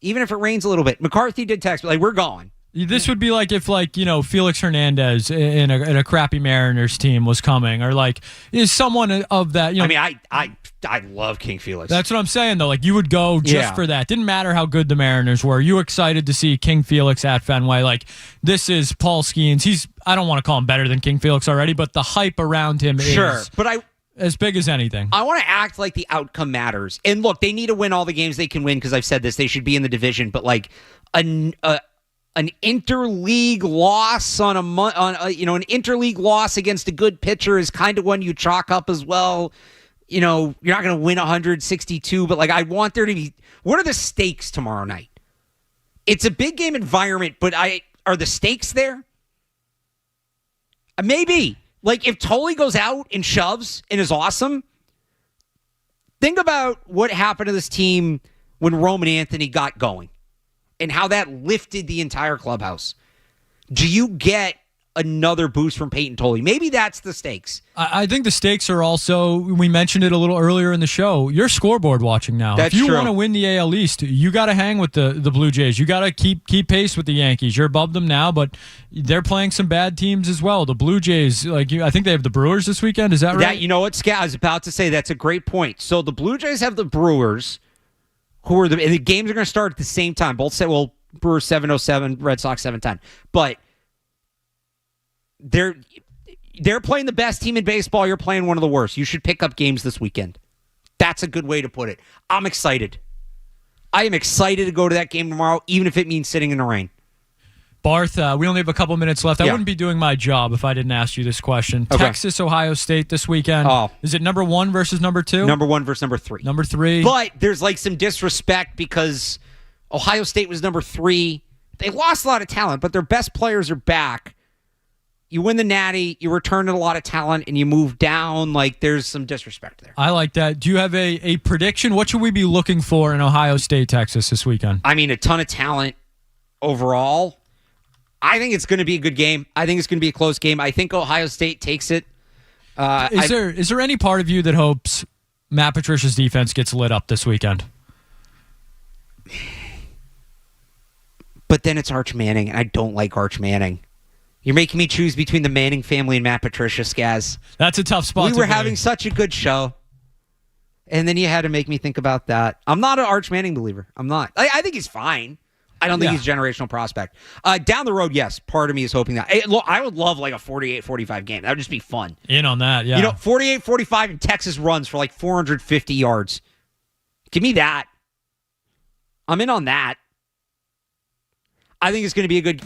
even if it rains a little bit. McCarthy did text me, like, we're going. This would be like if, like, you know, Felix Hernandez in a crappy Mariners team was coming, or like is someone of that. You know, I mean, I love King Felix. That's what I'm saying, though. Like, you would go just for that. Didn't matter how good the Mariners were. You were excited to see King Felix at Fenway. Like, this is Paul Skeens. I don't want to call him better than King Felix already, but the hype around him is as big as anything. I want to act like the outcome matters. And look, they need to win all the games they can win because I've said this. They should be in the division, but like an interleague loss an interleague loss against a good pitcher is kind of one you chalk up as well. You know, you're not going to win 162, but like I want there to be. What are the stakes tomorrow night? It's a big game environment, but are the stakes there? Maybe. Like if Tolley goes out and shoves and is awesome, think about what happened to this team when Roman Anthony got going. And how that lifted the entire clubhouse. Do you get another boost from Peyton Tolley? Maybe that's the stakes. I think the stakes are also, we mentioned it a little earlier in the show, you're scoreboard watching now. That's if you true. want to win the AL East, you got to hang with the Blue Jays. You got to keep pace with the Yankees. You're above them now, but they're playing some bad teams as well. The Blue Jays, I think they have the Brewers this weekend. Is that right? You know what, Scott? I was about to say that's a great point. So the Blue Jays have the Brewers, and the games are going to start at the same time. Both say, Brewers 7:07, Red Sox 7:10. But they're playing the best team in baseball. You're playing one of the worst. You should pick up games this weekend. That's a good way to put it. I'm excited. I am excited to go to that game tomorrow, even if it means sitting in the rain. Barth, we only have a couple minutes left. I wouldn't be doing my job if I didn't ask you this question. Okay. Texas, Ohio State this weekend. Oh. Is it number 1 versus number 2? Number 1 versus number 3. Number 3. But there's like some disrespect because Ohio State was number 3. They lost a lot of talent, but their best players are back. You win the Natty, you return a lot of talent, and you move down. Like, there's some disrespect there. I like that. Do you have a prediction? What should we be looking for in Ohio State, Texas this weekend? I mean, a ton of talent overall. I think it's going to be a good game. I think it's going to be a close game. I think Ohio State takes it. Is there any part of you that hopes Matt Patricia's defense gets lit up this weekend? But then it's Arch Manning, and I don't like Arch Manning. You're making me choose between the Manning family and Matt Patricia, Skaz. That's a tough spot. We were having such a good show, and then you had to make me think about that. I'm not an Arch Manning believer. I'm not. I think he's fine. I don't think he's a generational prospect. Down the road, yes, part of me is hoping that. I would love like a 48-45 game. That would just be fun. In on that, yeah. 48-45 and Texas runs for like 450 yards. Give me that. I'm in on that. I think it's going to be a good